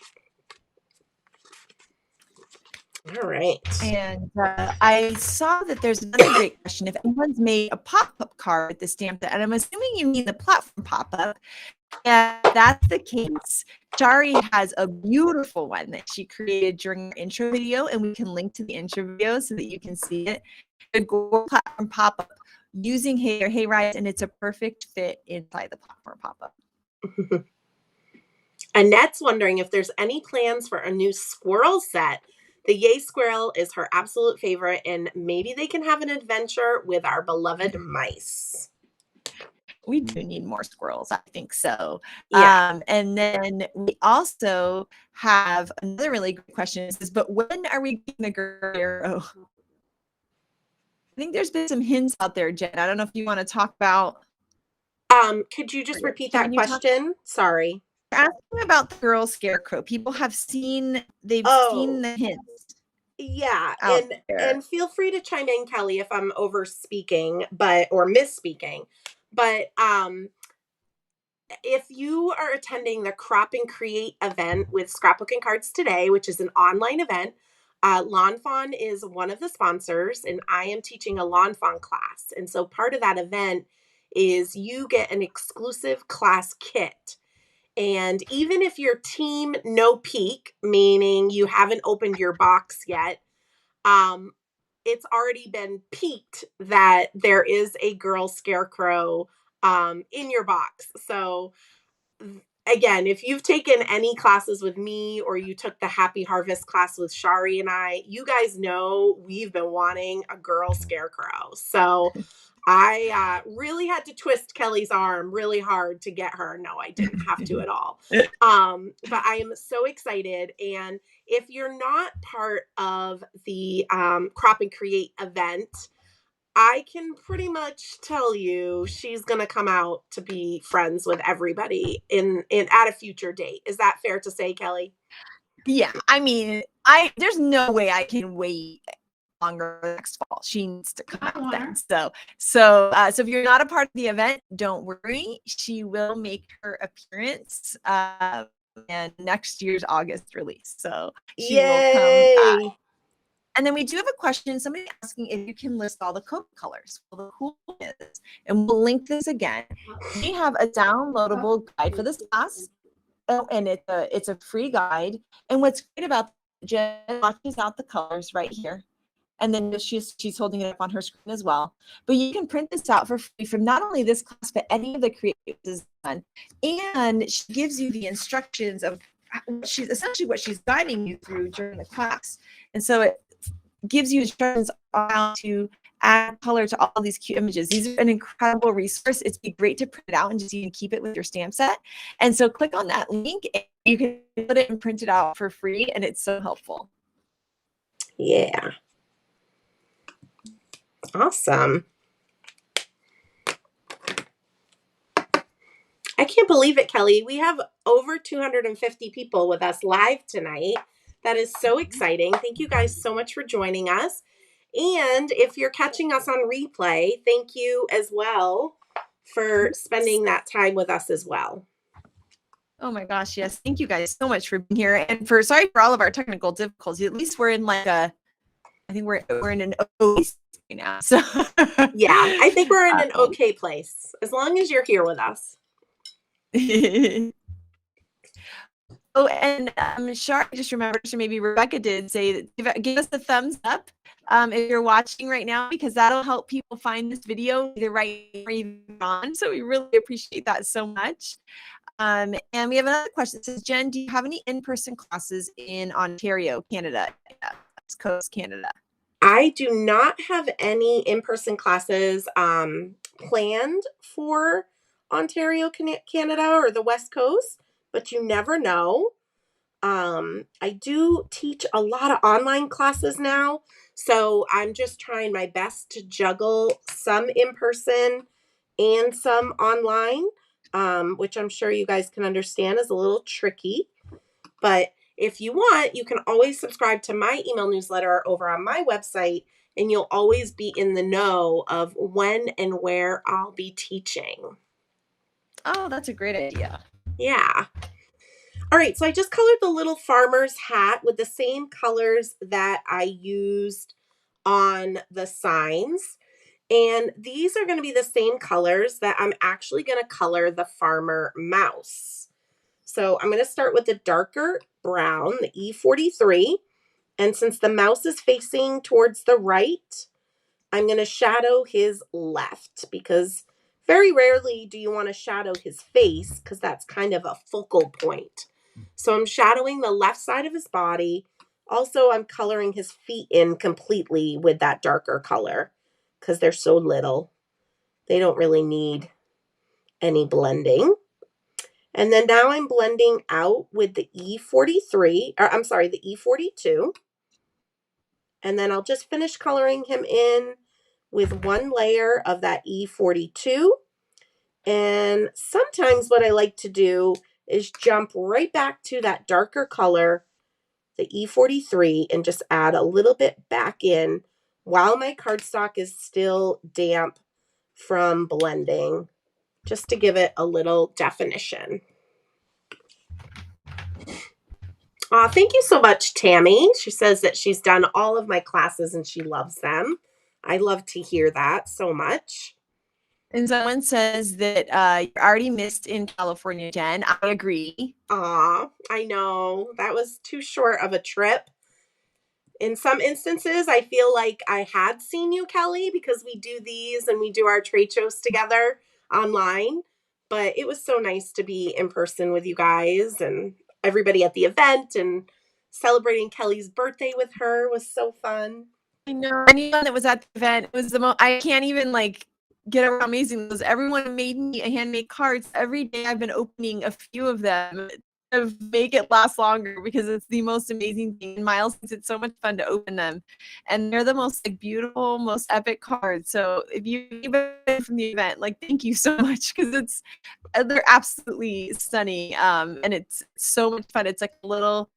All right. And I saw that there's another great question. If anyone's made a pop-up card with the stamp, and I'm assuming you mean the platform pop-up, and that's the case. Shari has a beautiful one that she created during her intro video, and we can link to the intro video so that you can see it. The gold platform pop-up using Hayrides, and it's a perfect fit inside the platform pop-up. Annette's wondering if there's any plans for a new squirrel set. The Yay Squirrel is her absolute favorite, and maybe they can have an adventure with our beloved mice. We do need more squirrels, I think so. Yeah. And then we also have another really good question. It says, but when are we getting the girl? I think there's been some hints out there, Jen. I don't know if you want to talk about. Could you just repeat that question? Sorry. Asking about the girl scarecrow. People have seen, they've seen the hints. Yeah, and feel free to chime in, Kelly, if I'm over speaking, or misspeaking. But if you are attending the Crop and Create event with Scrapbooking Cards Today, which is an online event, Lawn Fawn is one of the sponsors, and I am teaching a Lawn Fawn class. And so part of that event is you get an exclusive class kit. And even if your team no peek, meaning you haven't opened your box yet, it's already been peaked that there is a girl scarecrow in your box. So again, if you've taken any classes with me or you took the Happy Harvest class with Shari and I, you guys know we've been wanting a girl scarecrow. So I really had to twist Kelly's arm really hard to get her. No, I didn't have to at all. But I am so excited. And if you're not part of the Crop and Create event, I can pretty much tell you she's going to come out to be friends with everybody in at a future date. Is that fair to say, Kelly? Yeah. I mean, there's no way I can wait longer next fall. She needs to come out then. So if you're not a part of the event, don't worry. She will make her appearance and next year's August release. So she will come. And then we do have a question. Somebody asking if you can list all the code colors. Well, the cool thing is, and we'll link this again. We have a downloadable guide for this class. Oh, and it's a free guide. And what's great about Jen watches out the colors right here. And then she's holding it up on her screen as well. But you can print this out for free from not only this class, but any of the creatives done. And she gives you the instructions of what she's guiding you through during the class. And so it gives you instructions on how to add color to all these cute images. These are an incredible resource. It's be great to print it out and just even keep it with your stamp set. And so click on that link and you can put it and print it out for free. And it's so helpful. Yeah. Awesome. I can't believe it, Kelly. We have over 250 people with us live tonight. That is so exciting. Thank you guys so much for joining us. And if you're catching us on replay, thank you as well for spending that time with us as well. Oh my gosh, yes. Thank you guys so much for being here. And sorry for all of our technical difficulties. At least we're in I think we're in an okay right now. So yeah, I think we're in an okay place as long as you're here with us. Oh, and Shari just remembered, so maybe Rebecca did say, give us a thumbs up if you're watching right now, because that'll help people find this video either right or even on. So we really appreciate that so much. And we have another question. It says, Jen, do you have any in-person classes in Ontario, Canada? West Coast Canada? I do not have any in-person classes planned for Ontario, Canada, or the West Coast, but you never know. I do teach a lot of online classes now, so I'm just trying my best to juggle some in-person and some online, which I'm sure you guys can understand is a little tricky. But if you want, you can always subscribe to my email newsletter over on my website, and you'll always be in the know of when and where I'll be teaching. Oh, that's a great idea. Yeah. All right, so I just colored the little farmer's hat with the same colors that I used on the signs. And these are going to be the same colors that I'm actually going to color the farmer mouse. So I'm going to start with the darker brown, the E43. And since the mouse is facing towards the right, I'm going to shadow his left, because very rarely do you want to shadow his face, because that's kind of a focal point. So I'm shadowing the left side of his body. Also, I'm coloring his feet in completely with that darker color because they're so little. They don't really need any blending. And then now I'm blending out with the E43, or I'm sorry, the E42. And then I'll just finish coloring him in with one layer of that E42. And sometimes what I like to do is jump right back to that darker color, the E43, and just add a little bit back in while my cardstock is still damp from blending, just to give it a little definition. Thank you so much, Tammy. She says that she's done all of my classes and she loves them. I love to hear that so much. And someone says that you're already missed in California, Jen. I agree. I know. That was too short of a trip. In some instances, I feel like I had seen you, Kelly, because we do these and we do our trade shows together online. But it was so nice to be in person with you guys and everybody at the event, and celebrating Kelly's birthday with her was so fun. I know. Anyone that was at the event, it was the most, I can't even get over how amazing it was. Everyone made me a handmade cards. Every day I've been opening a few of them to make it last longer, because it's the most amazing thing. And Miles thinks it's so much fun to open them. And they're the most beautiful, most epic cards. So if you anybody from the event, thank you so much, because they're absolutely stunning. And it's so much fun. It's like a little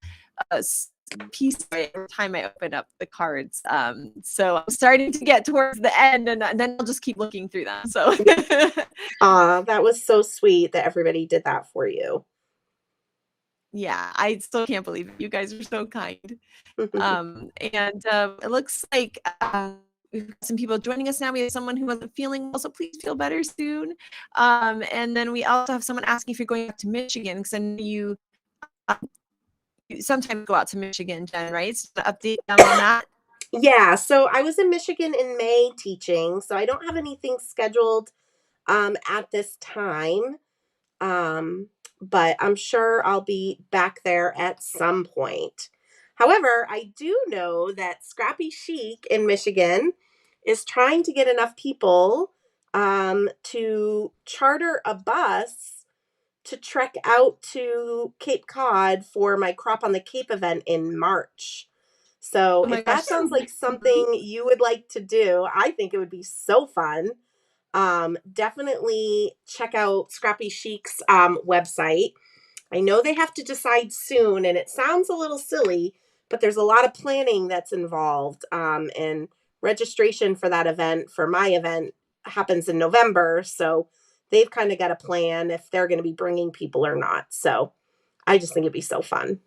piece of it every time I open up the cards. So I'm starting to get towards the end, and then I'll just keep looking through them. So that was so sweet that everybody did that for you. Yeah, I still can't believe it. You guys are so kind. And it looks like we've got some people joining us now. We have someone who wasn't feeling well, so please feel better soon. And then we also have someone asking if you're going back to Michigan, because I know you sometimes go out to Michigan, Jen, right? So update them on that. Yeah, so I was in Michigan in May teaching, so I don't have anything scheduled at this time. But I'm sure I'll be back there at some point. However, I do know that Scrappy Chic in Michigan is trying to get enough people to charter a bus to trek out to Cape Cod for my Crop on the Cape event in March. So if that sounds like something you would like to do, I think it would be so fun. Definitely check out Scrappy Chic's website. I know they have to decide soon, and it sounds a little silly, but there's a lot of planning that's involved. And registration for that event, for my event, happens in November. So they've kind of got a plan if they're going to be bringing people or not. So I just think it'd be so fun.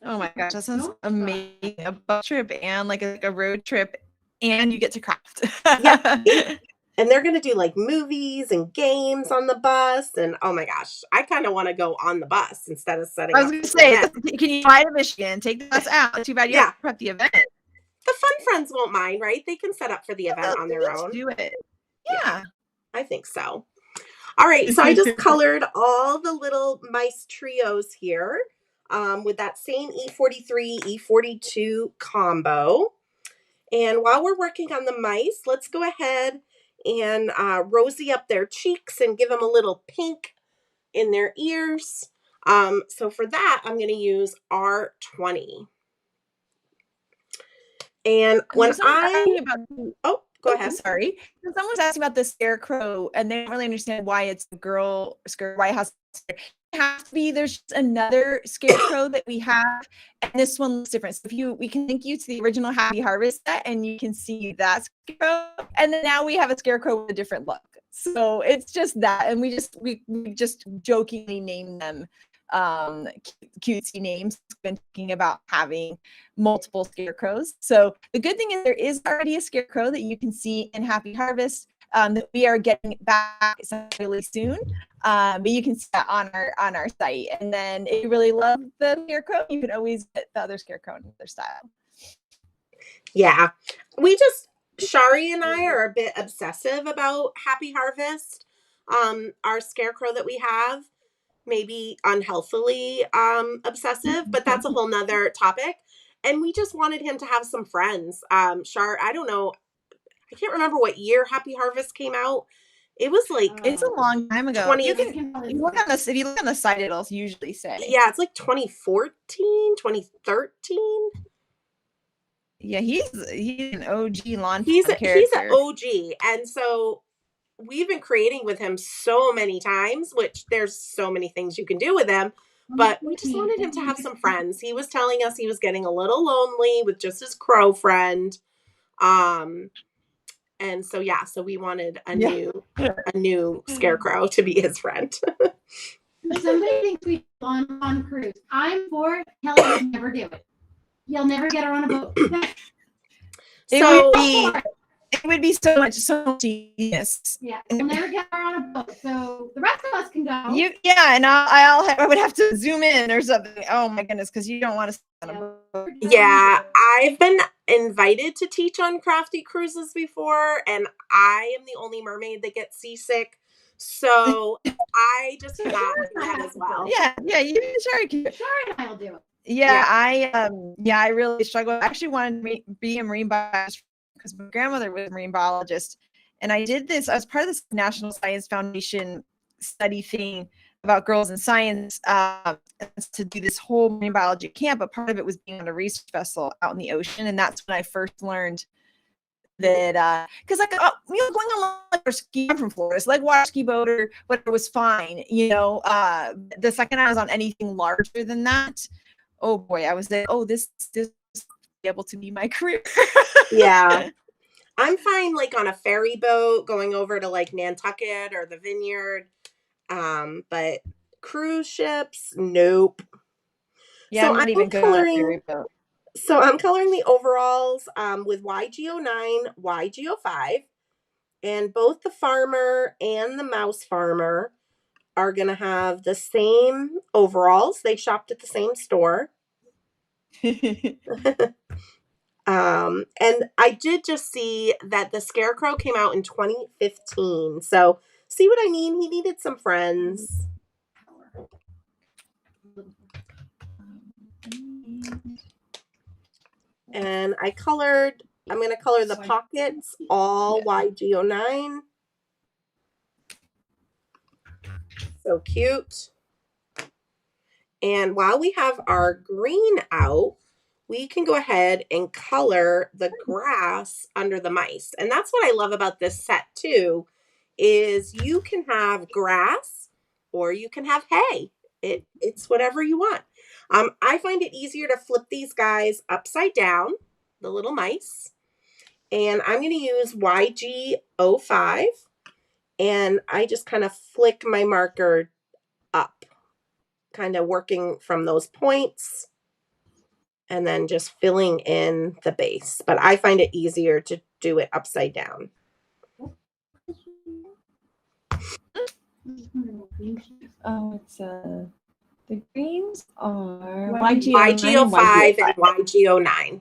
Oh my gosh, that sounds amazing. A bus trip and a road trip, and you get to craft. Yeah. And they're going to do movies and games on the bus. And oh my gosh, I kind of want to go on the bus instead of setting up. I was going to say, can you fly to Michigan, take the bus out? Too bad you have to prep the event. The fun friends won't mind, right? They can set up for the event on their own. Do it. Yeah. I think so. All right, so I just colored all the little mice trios here with that same E43, E42 combo. And while we're working on the mice, let's go ahead and rosy up their cheeks and give them a little pink in their ears. So for that, I'm going to use R20. And when oh, go ahead. Sorry. Someone's asking about the scarecrow and they don't really understand why it's a girl scarecrow, why it has to be. There's just another scarecrow that we have, and this one looks different. So we can link you to the original Happy Harvest set, and you can see that scarecrow. And then now we have a scarecrow with a different look. So it's just that, and we just jokingly name them cutesy names. Been thinking about having multiple scarecrows. So the good thing is there is already a scarecrow that you can see in Happy Harvest that we are getting back really soon. But you can see that on our site. And then if you really love the scarecrow, you can always get the other scarecrow in their style. Yeah, Shari and I are a bit obsessive about Happy Harvest. Our scarecrow that we have, maybe unhealthily obsessive, but that's a whole nother topic. And we just wanted him to have some friends. I don't know, I can't remember what year Happy Harvest came out. It was like it's a long time ago. You look on this, if you look on the site, it'll usually say. Yeah, it's like 2014, 2013. Yeah, he's an OG lawn character. He's an OG, and so we've been creating with him so many times, which there's so many things you can do with him, but we just wanted him to have some friends. He was telling us he was getting a little lonely with just his crow friend. And so, so we wanted a new scarecrow to be his friend. Somebody thinks we on cruise. I'm for it. Kelly would never do it. You'll never get her on a boat. It would be so much genius. Yeah, we'll never get her on a boat. So the rest of us can go. And I would have to zoom in or something. Oh my goodness, because you don't want to sit on a boat. Yeah, I've been invited to teach on crafty cruises before, and I am the only mermaid that gets seasick. So I just cannot do that as well. Yeah, you Shari and I'll do it. Yeah, I really struggle. I actually wanted to be a marine biologist because my grandmother was a marine biologist, and I did this. I was part of this National Science Foundation study thing about girls in science to do this whole marine biology camp. But part of it was being on a research vessel out in the ocean, and that's when I first learned that because going on like a ski from Florida, it's like water ski boat or whatever was fine. The second I was on anything larger than that, oh boy, I was like, oh, this be able to be my career. Yeah. I'm fine like on a ferry boat going over to like Nantucket or the Vineyard. But cruise ships, nope. Yeah, so I'm not even good on a ferry boat. So I'm coloring the overalls with YG09, YG05. And both the farmer and the mouse farmer are going to have the same overalls. They shopped at the same store. And I did just see that the scarecrow came out in 2015. So see what I mean? He needed some friends. And I'm going to color the pockets all YG09. So cute. And while we have our green out, we can go ahead and color the grass under the mice. And that's what I love about this set too, is you can have grass or you can have hay. It's whatever you want. I find it easier to flip these guys upside down, the little mice. And I'm going to use YG05. And I just kind of flick my marker up, kind of working from those points. And then just filling in the base. But I find it easier to do it upside down. Oh, it's the greens are YG05 and YG09.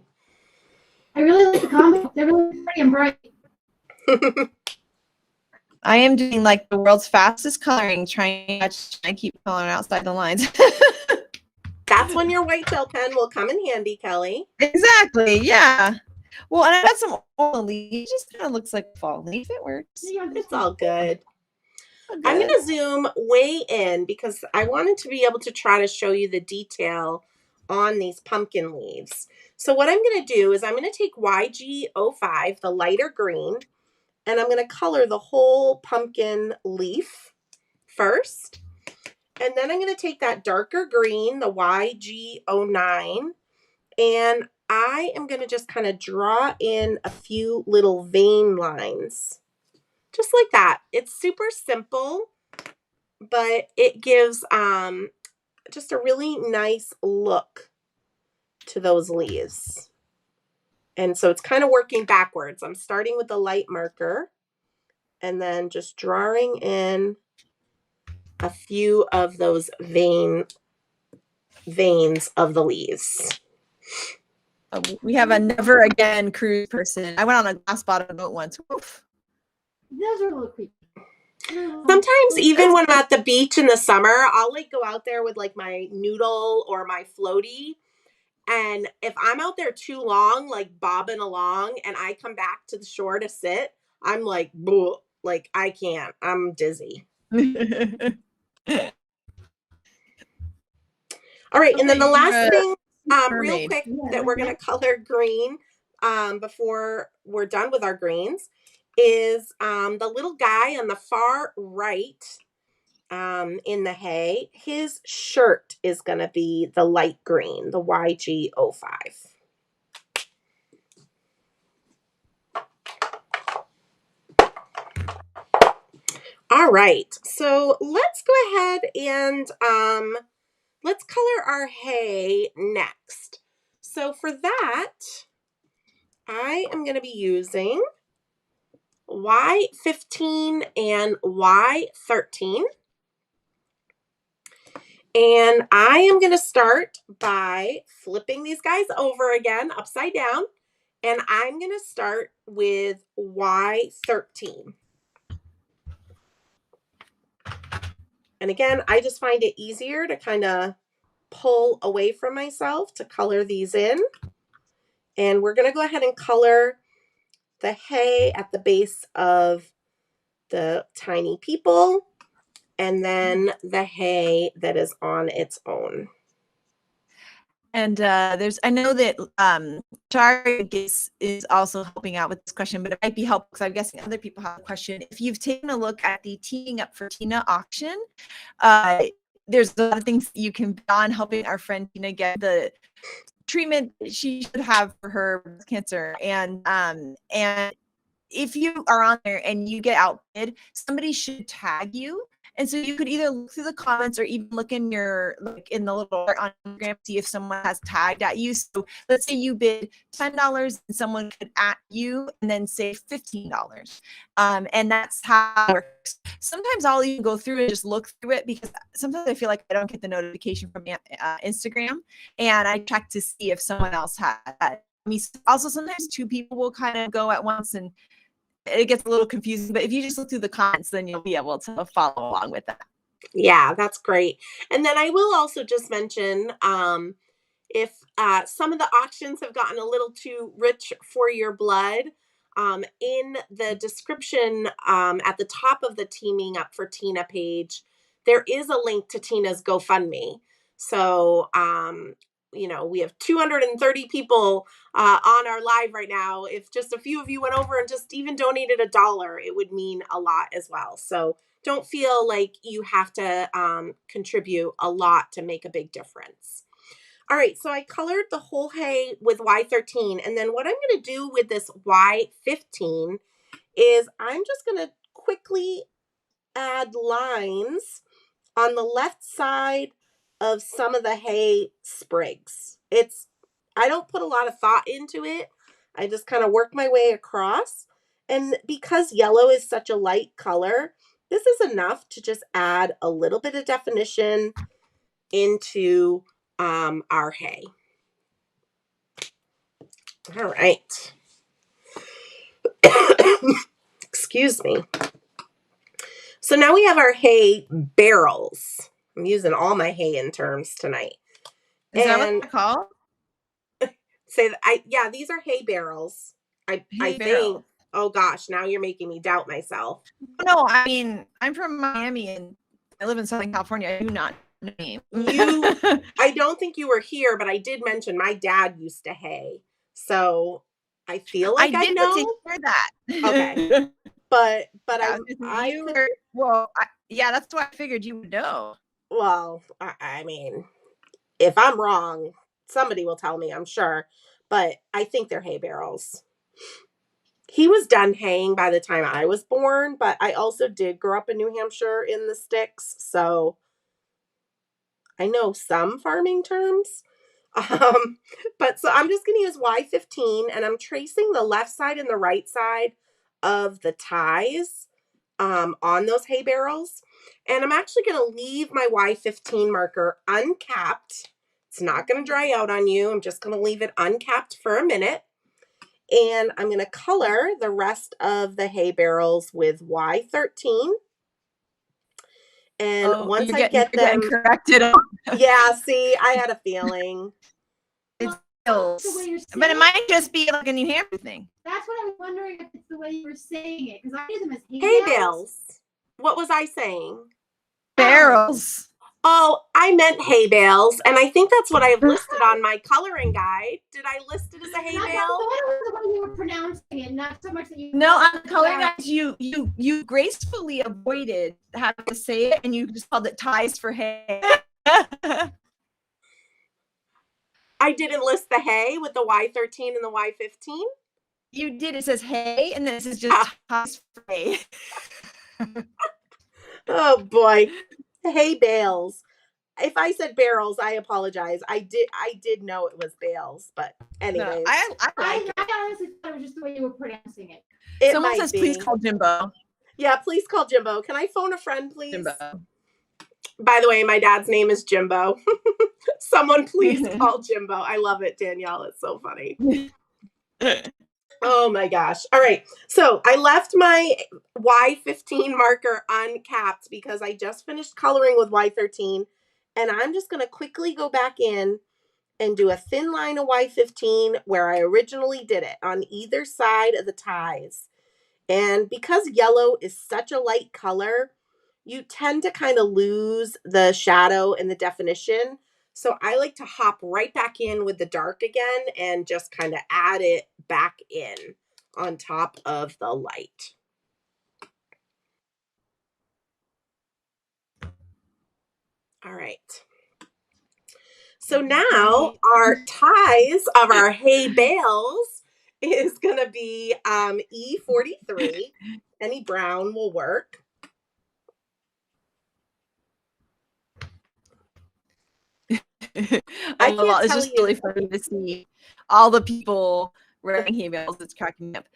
I really like the combo. They're really pretty and bright. I am doing like the world's fastest coloring, trying to keep coloring outside the lines. That's when your white gel pen will come in handy, Kelly. Exactly. Yeah. Well, and I got some old leaf. It just kind of looks like fall leaf. It works. It's all good. Good. I'm going to zoom way in because I wanted to be able to try to show you the detail on these pumpkin leaves. So what I'm going to do is I'm going to take YG05, the lighter green, and I'm going to color the whole pumpkin leaf first. And then I'm going to take that darker green, the YG09, and I am going to just kind of draw in a few little vein lines. Just like that. It's super simple, but it gives just a really nice look to those leaves. And so it's kind of working backwards. I'm starting with the light marker and then just drawing in a few of those veins of the leaves. We have a never again cruise person. I went on a glass bottom boat once. Oof. Those are a little creepy. Sometimes even when I'm at the beach in the summer, I'll like go out there with like my noodle or my floaty. And if I'm out there too long, like bobbing along, and I come back to the shore to sit, I'm like, like I can't. I'm dizzy. All right, and then the last thing, real quick, that we're gonna color green before we're done with our greens is the little guy on the far right in the hay. His shirt is gonna be the light green, the YG05. All right, so let's go ahead and let's color our hay next. So for that, I am going to be using Y15 and Y13. And I am going to start by flipping these guys over again, upside down. And I'm going to start with Y13. And again, I just find it easier to kind of pull away from myself to color these in. And we're going to go ahead and color the hay at the base of the tiny people, and then the hay that is on its own. And I know that Shari is also helping out with this question, but it might be helpful because I'm guessing other people have a question. If you've taken a look at the Teeing Up for Tina auction, there's a lot of things you can be on helping our friend Tina get the treatment she should have for her breast cancer. And if you are on there and you get outbid, somebody should tag you. And so you could either look through the comments or even look in your, like in the little on Instagram, see if someone has tagged at you. So let's say you bid $10 and someone could at you and then say $15. And that's how it works. Sometimes I'll even go through and just look through it because sometimes I feel like I don't get the notification from Instagram, and I check to see if someone else had. I mean, also sometimes two people will kind of go at once and it gets a little confusing, but if you just look through the comments, then you'll be able to follow along with that. Yeah, that's great. And then I will also just mention if some of the auctions have gotten a little too rich for your blood, in the description at the top of the Teaming Up for Tina page, there is a link to Tina's GoFundMe. So, you know, we have 230 people on our live right now. If just a few of you went over and just even donated $1, it would mean a lot as well. So don't feel like you have to contribute a lot to make a big difference. All right, so I colored the whole hay with Y13. And then what I'm going to do with this Y15 is I'm just going to quickly add lines on the left side of some of the hay sprigs. I don't put a lot of thought into it. I just kind of work my way across. And because yellow is such a light color, this is enough to just add a little bit of definition into our hay. All right. Excuse me. So now we have our hay barrels. I'm using all my hay in terms tonight. Is that what And they're called? say that yeah, these are hay barrels. I Hay think. barrels. Oh gosh, now you're making me doubt myself. No, I mean, I'm from Miami and I live in Southern California. I do not know the name. I don't think you were here, but I did mention my dad used to hay. So I feel like I did know. get to hear that. Okay. But Yeah, I you could, were, well, yeah, that's why I figured you would know. well, I mean, if I'm wrong, somebody will tell me, I'm sure. But I think they're hay barrels. He was done haying by the time I was born, but I also did grow up in New Hampshire in the sticks, so I know some farming terms. But so I'm just going to use Y15, and I'm tracing the left side and the right side of the ties on those hay barrels. And I'm actually going to leave my Y15 marker uncapped. It's not going to dry out on you. I'm just going to leave it uncapped for a minute. And I'm going to color the rest of the hay barrels with Y13. And once I get them corrected. Yeah, see, I had a feeling. It's That's the way you're but it saying might just be like a New Hampshire thing. That's what I was wondering if it's the way you were saying it, because I knew them as hay Hay bales. bales. What was I saying? Barrels. Oh, I meant hay bales, and I think that's what I've listed on my coloring guide. Did I list it as a hay I bale? thought it was the way you were pronouncing it, not so much that you. No, on the coloring guides, you gracefully avoided having to say it, and you just called it ties for hay. I didn't list the hay with the Y13 and the Y15. You did. It says hay, and then it says just ties for hay. Oh boy, hay bales. If I said barrels, I apologize. I did know it was bales, but anyways, No, I like it. I honestly thought it was just the way you were pronouncing it. Someone says, please call Jimbo. Yeah, please call Jimbo. Can I phone a friend, please? Jimbo. By the way, my dad's name is Jimbo. Someone please call Jimbo. I love it, Danielle. It's so funny. Oh my gosh. All right. So I left my Y15 marker uncapped because I just finished coloring with Y13. And I'm just going to quickly go back in and do a thin line of Y15 where I originally did it on either side of the ties. And because yellow is such a light color, you tend to kind of lose the shadow and the definition. So I like to hop right back in with the dark again and just kind of add it back in on top of the light. All right. So now our ties of our hay bales is going to be E43. Any brown will work. It's just really funny to see all the people wearing hay bales. It's cracking me up.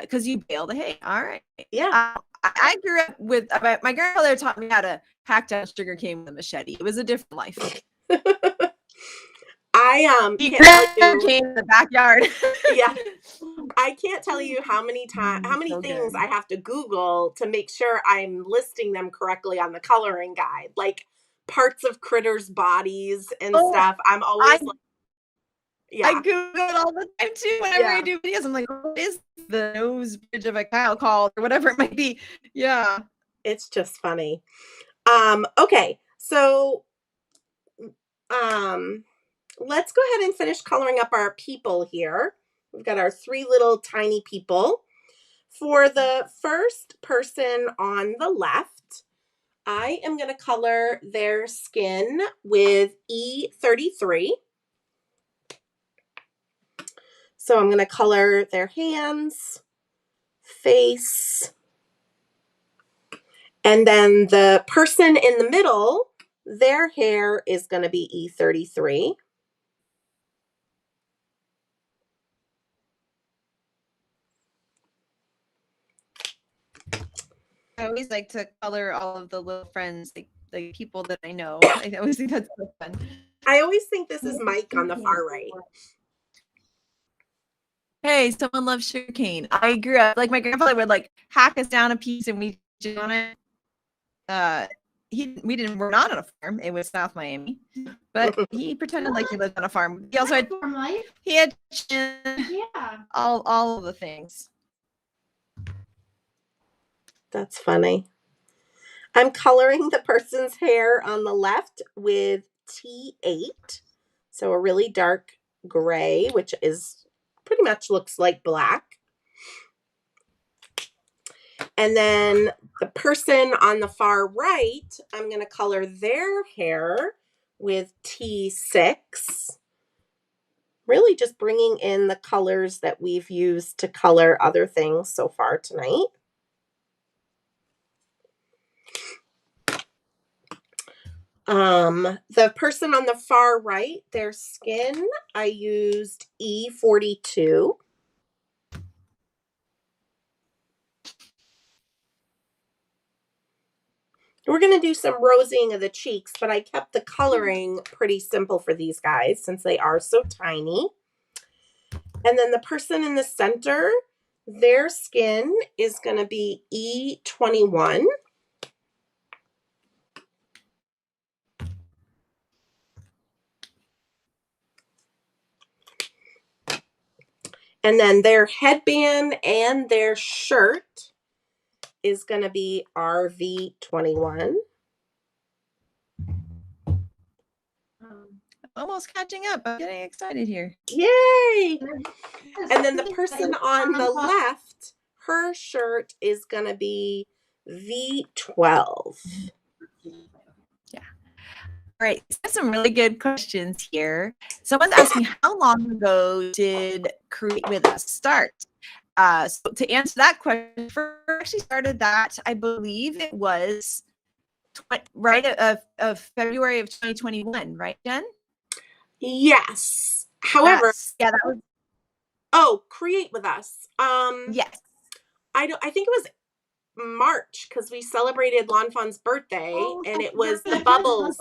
Because you bale the hay. All right. Yeah. I grew up with my grandfather taught me how to hack down sugar cane with a machete. It was a different life. I can't tell you in the backyard. Yeah. I can't tell you how many things I have to Google to make sure I'm listing them correctly on the coloring guide. Like parts of critters' bodies and stuff. I'm always I Google it all the time too. Whenever I do videos, I'm like, what is the nose bridge of a cow called, or whatever it might be? Yeah. It's just funny. Okay. So let's go ahead and finish coloring up our people here. We've got our 3 little tiny people. For the first person on the left, I am going to color their skin with E33. So I'm going to color their hands, face, and then the person in the middle, their hair is going to be E33. I always like to color all of the little friends, like people that I know. I always think that's so fun. I always think this is Mike on the far right. Hey, someone loves sugarcane. I grew up, like my grandfather would like hack us down a piece and we on it. we're not on a farm. It was South Miami, but he pretended like he lived on a farm. He also had Farm life. he had Yeah. all of the things. That's funny. I'm coloring the person's hair on the left with T8. So a really dark gray, which is pretty much looks like black. And then the person on the far right, I'm going to color their hair with T6. Really just bringing in the colors that we've used to color other things so far tonight. The person on the far right, their skin, I used E42. We're going to do some rosying of the cheeks, but I kept the coloring pretty simple for these guys since they are so tiny. And then the person in the center, their skin is going to be E21. And then their headband and their shirt is going to be RV21. Almost catching up. I'm getting excited here. Yay! And then the person on the left, her shirt is going to be V12. Yeah. All right. Some really good questions here. Someone's asking, how long ago did Create With Us start? So to answer that question, first actually started that, I believe it was of February of 2021, right, Jen? Yes. However, yeah, that was. Oh, Create With Us. Yes. I think it was March because we celebrated Lon Fon's birthday, and it was the bubbles.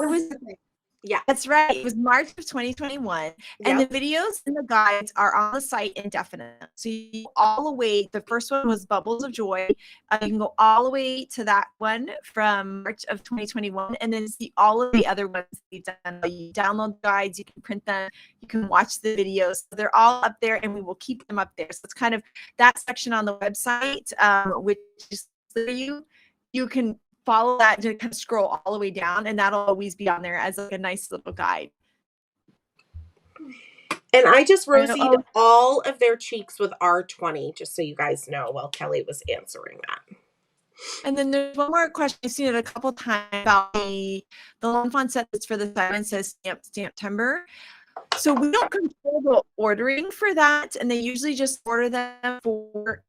Yeah, that's right. It was March of 2021, and yep. The videos and the guides are on the site indefinitely. So you go all the way. The first one was Bubbles of Joy. You can go all the way to that one from March of 2021, and then see all of the other ones we've done. You download the guides, you can print them, you can watch the videos. So they're all up there, and we will keep them up there. So it's kind of that section on the website, which is you can follow that to kind of scroll all the way down, and that'll always be on there as like a nice little guide. And I just rosied all of their cheeks with R20, just so you guys know, while Kelly was answering that. And then there's one more question I've seen it a couple times about the Lon Fon set that's for the Simon Says Stamp Timber. So we don't control the ordering for that, and they usually just order them for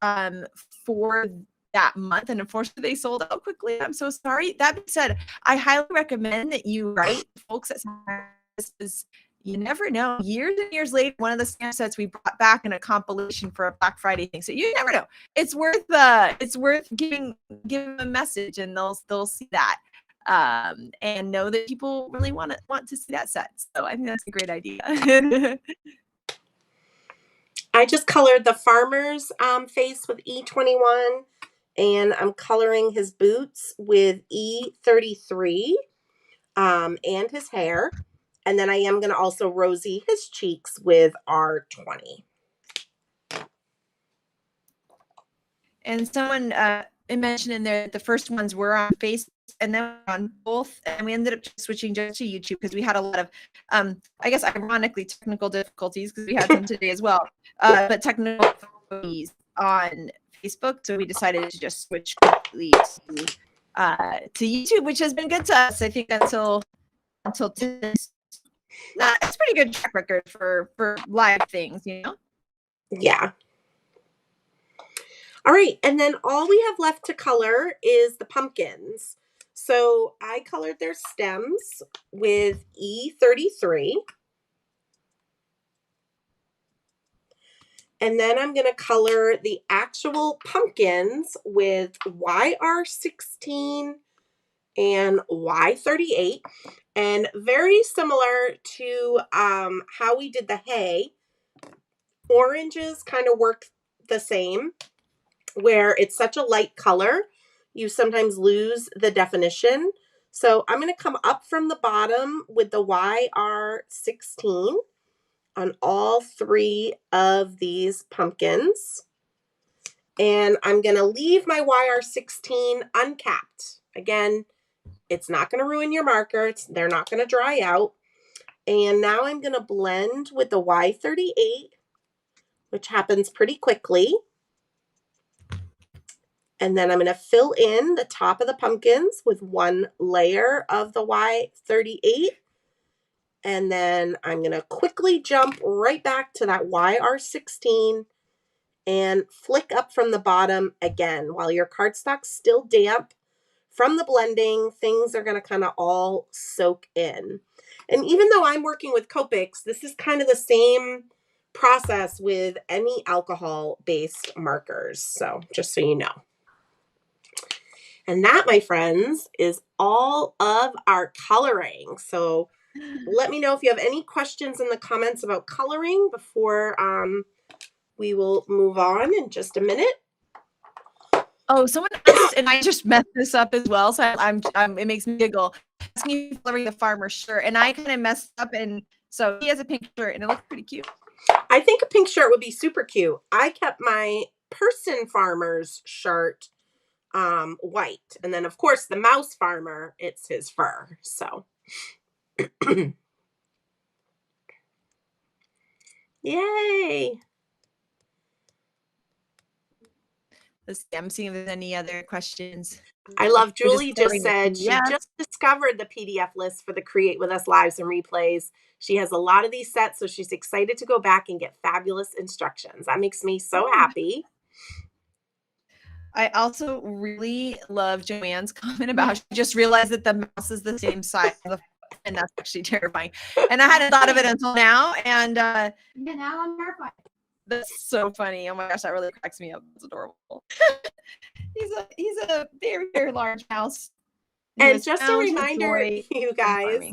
that month, and unfortunately they sold out quickly. I'm so sorry. That being said, I highly recommend that you write folks at this. You never know. Years and years later, one of the stamp sets we brought back in a compilation for a Black Friday thing. So you never know. It's worth giving a message, and they'll see that and know that people really want to see that set. So I think that's a great idea. I just colored the farmer's face with E21. And I'm coloring his boots with E33 and his hair. And then I am going to also rosy his cheeks with R20. And someone mentioned in there that the first ones were on Facebook and then on both. And we ended up switching just to YouTube because we had a lot of, I guess, ironically, technical difficulties because we had them today as well. But technical difficulties on Facebook, so we decided to just switch completely to YouTube, which has been good to us. I think until today. It's pretty good track record for live things, you know. Yeah. All right, and then all we have left to color is the pumpkins. So I colored their stems with E33. And then I'm going to color the actual pumpkins with YR16 and Y38. And very similar to how we did the hay, oranges kind of work the same, where it's such a light color, you sometimes lose the definition. So I'm going to come up from the bottom with the YR16 on all 3 of these pumpkins. And I'm going to leave my YR16 uncapped. Again, it's not going to ruin your marker. They're not going to dry out. And now I'm going to blend with the Y38, which happens pretty quickly. And then I'm going to fill in the top of the pumpkins with 1 layer of the Y38. And then I'm going to quickly jump right back to that YR16 and flick up from the bottom again. While your cardstock's still damp from the blending, things are going to kind of all soak in. And even though I'm working with Copics, this is kind of the same process with any alcohol-based markers. So just so you know. And that, my friends, is all of our coloring. So let me know if you have any questions in the comments about coloring before we will move on in just a minute. Oh, someone asked, and I just messed this up as well, so I'm it makes me giggle. Asking you coloring the farmer's shirt, and I kind of messed up, and so he has a pink shirt, and it looks pretty cute. I think a pink shirt would be super cute. I kept my person farmer's shirt white, and then of course the mouse farmer, it's his fur. So yay. Let's see, I'm seeing if there's any other questions. I love Julie just coloring said the she PDFs. just discovered the PDF list for the Create With Us lives and replays. She has a lot of these sets, so she's excited to go back and get fabulous instructions. That makes me so happy. I also really love Joanne's comment about how she just realized that the mouse is the same size, and that's actually terrifying. And I hadn't thought of it until now, and Yeah, now I'm terrified. that's so funny. Oh my gosh, that really cracks me up. It's adorable. he's a very, very large mouse. And just a reminder, you guys,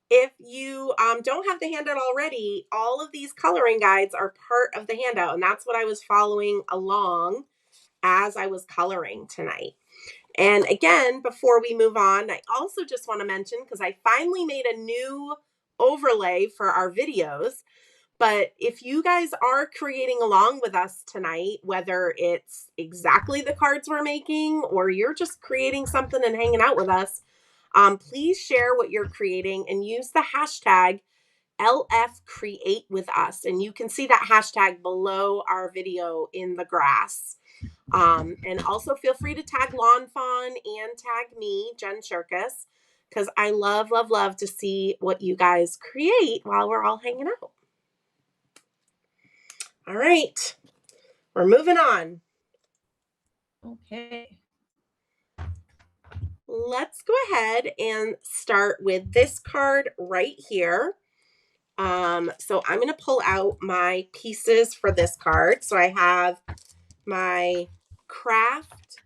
if you don't have the handout already, all of these coloring guides are part of the handout, and that's what I was following along as I was coloring tonight. And again, before we move on, I also just want to mention, because I finally made a new overlay for our videos, but if you guys are creating along with us tonight, whether it's exactly the cards we're making or you're just creating something and hanging out with us, please share what you're creating and use the hashtag LFCreateWithUs. And you can see that hashtag below our video in the grass. And also feel free to tag Lawn Fawn and tag me, Jen Shirkus, because I love, love, love to see what you guys create while we're all hanging out. All right, we're moving on. Okay. Let's go ahead and start with this card right here. So I'm going to pull out my pieces for this card. So I have my craft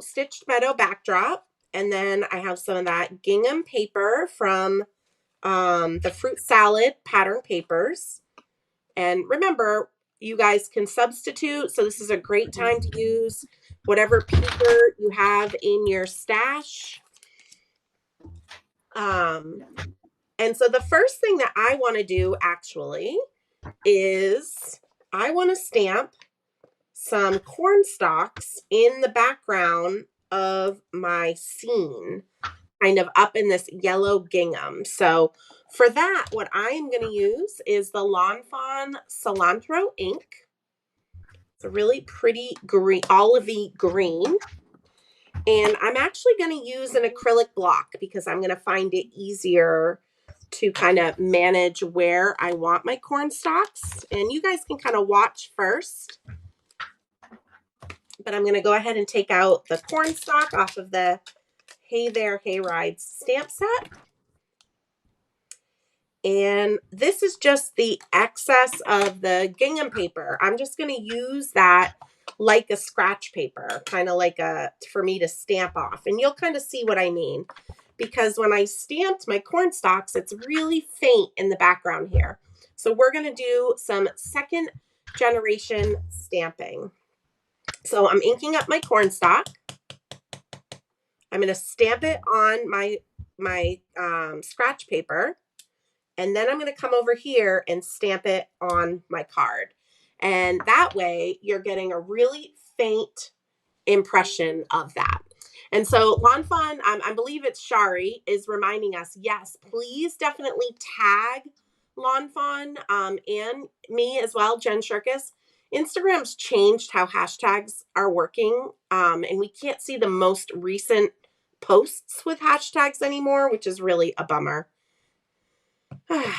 stitched meadow backdrop, and then I have some of that gingham paper from the fruit salad pattern papers. And remember, you guys can substitute, so this is a great time to use whatever paper you have in your stash. And so the first thing that I want to do actually is I want to stamp some corn stalks in the background of my scene, kind of up in this yellow gingham. So for that, what I am going to use is the Lawn Fawn Cilantro ink. It's a really pretty green, olivey green. And I'm actually going to use an acrylic block because I'm going to find it easier to kind of manage where I want my corn stalks. And you guys can kind of watch first. But I'm going to go ahead and take out the corn stalk off of the Hey There Hayrides stamp set. And this is just the excess of the gingham paper. I'm just going to use that like a scratch paper, kind of like for me to stamp off. And you'll kind of see what I mean. Because when I stamped my corn stalks, it's really faint in the background here. So we're going to do some second generation stamping. So I'm inking up my corn stalk. I'm going to stamp it on my scratch paper. And then I'm going to come over here and stamp it on my card. And that way you're getting a really faint impression of that. And so Lawn Fun, I believe it's Shari, is reminding us, yes, please definitely tag Lawn Fun and me as well, Jen Shirkus. Instagram's changed how hashtags are working, and we can't see the most recent posts with hashtags anymore, which is really a bummer.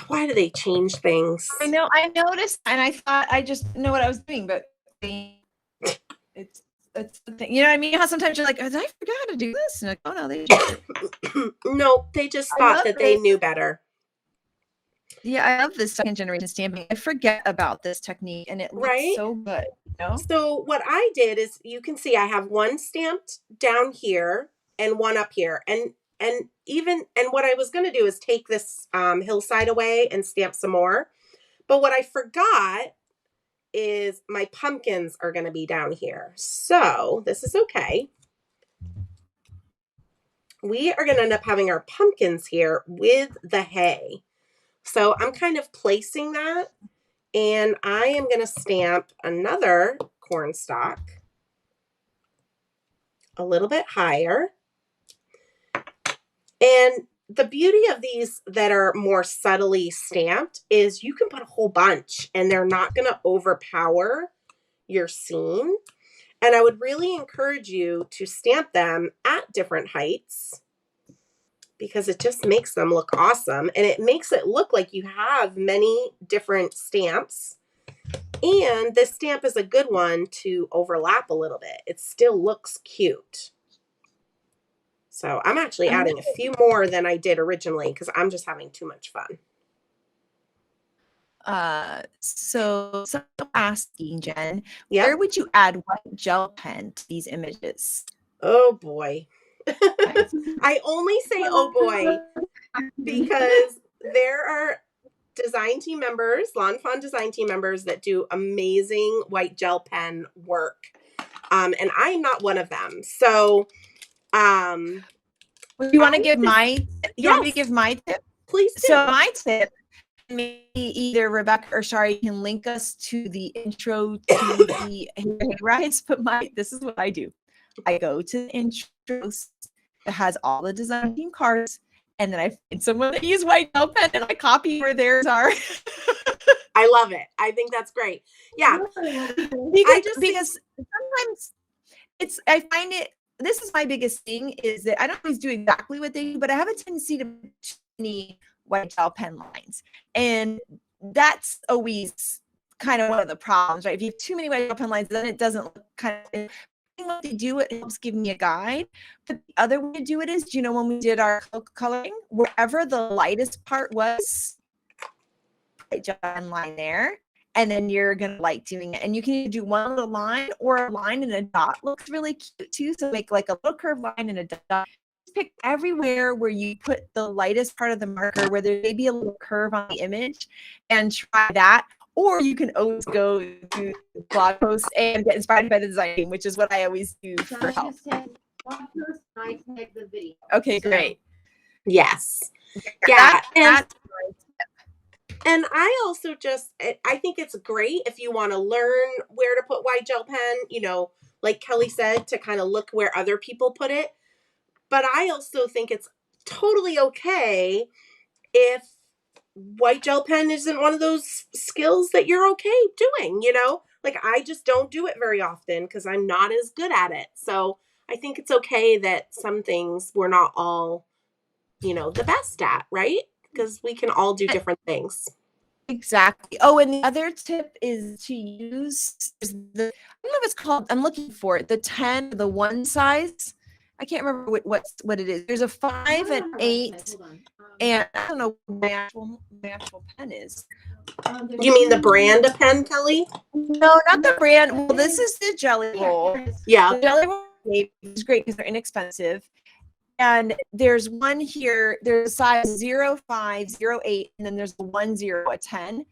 Why do they change things? I know. I noticed, and I thought I just know what I was doing, but it's the thing. You know what I mean? How sometimes you're like, I forgot how to do this, and like, oh no, they no, they just thought that they knew better. Yeah, I love this second generation stamping. I forget about this technique, and it looks so good. You know? So what I did is, you can see I have one stamped down here and one up here, and what I was going to do is take this hillside away and stamp some more. But what I forgot is my pumpkins are going to be down here. So this is okay. We are going to end up having our pumpkins here with the hay. So I'm kind of placing that, and I am going to stamp another corn stalk a little bit higher. And the beauty of these that are more subtly stamped is you can put a whole bunch and they're not going to overpower your scene. And I would really encourage you to stamp them at different heights, because it just makes them look awesome. And it makes it look like you have many different stamps. And this stamp is a good one to overlap a little bit. It still looks cute. So I'm actually adding a few more than I did originally because I'm just having too much fun. So asking, Jen, where would you add white gel pen to these images? Oh boy. I only say oh boy because there are design team members, Lawn Fawn design team members that do amazing white gel pen work. And I'm not one of them. So you want to give my want me to give my tip? Please do. So my tip, maybe either Rebecca or Shari can link us to the intro to the Hayrides, but this is what I do. I go to the intros that has all the design team cards, and then I find someone that uses white gel pen and I copy where theirs are. I love it. I think that's great. Yeah. Because sometimes I find it, this is my biggest thing, is that I don't always do exactly what they do, but I have a tendency to put too many white gel pen lines. And that's always kind of one of the problems, right? If you have too many white gel pen lines, then it doesn't look kind of, what they do, it helps give me a guide. But the other way to do it is, when we did our coloring, wherever the lightest part was, white gel pen line there. And then you're going to like doing it. And you can do one little line or a line and a dot. Looks really cute too. So make like a little curved line and a dot. Just pick everywhere where you put the lightest part of the marker, where there may be a little curve on the image, and try that. Or you can always go to blog posts and get inspired by the design team, which is what I always do for help. Okay, great. Yes. Yeah. And I also I think it's great if you want to learn where to put white gel pen, like Kelly said, to kind of look where other people put it. But I also think it's totally okay if white gel pen isn't one of those skills that you're okay doing, like I just don't do it very often because I'm not as good at it. So I think it's okay that some things we're not all, the best at, right? Because we can all do different things. Exactly. Oh, and the other tip is to use I don't know if it's called, I'm looking for it, the 1 size. I can't remember what it is. There's a 5 and 8, and I don't know what my actual pen is. You mean the brand of pen, Kelly? No, not the brand. Well, this is the Jelly Roll. Yeah. The Jelly Roll is great because they're inexpensive. And there's one here, there's a size 0, 5, 0, 8, and then there's the 1, 0, a 10.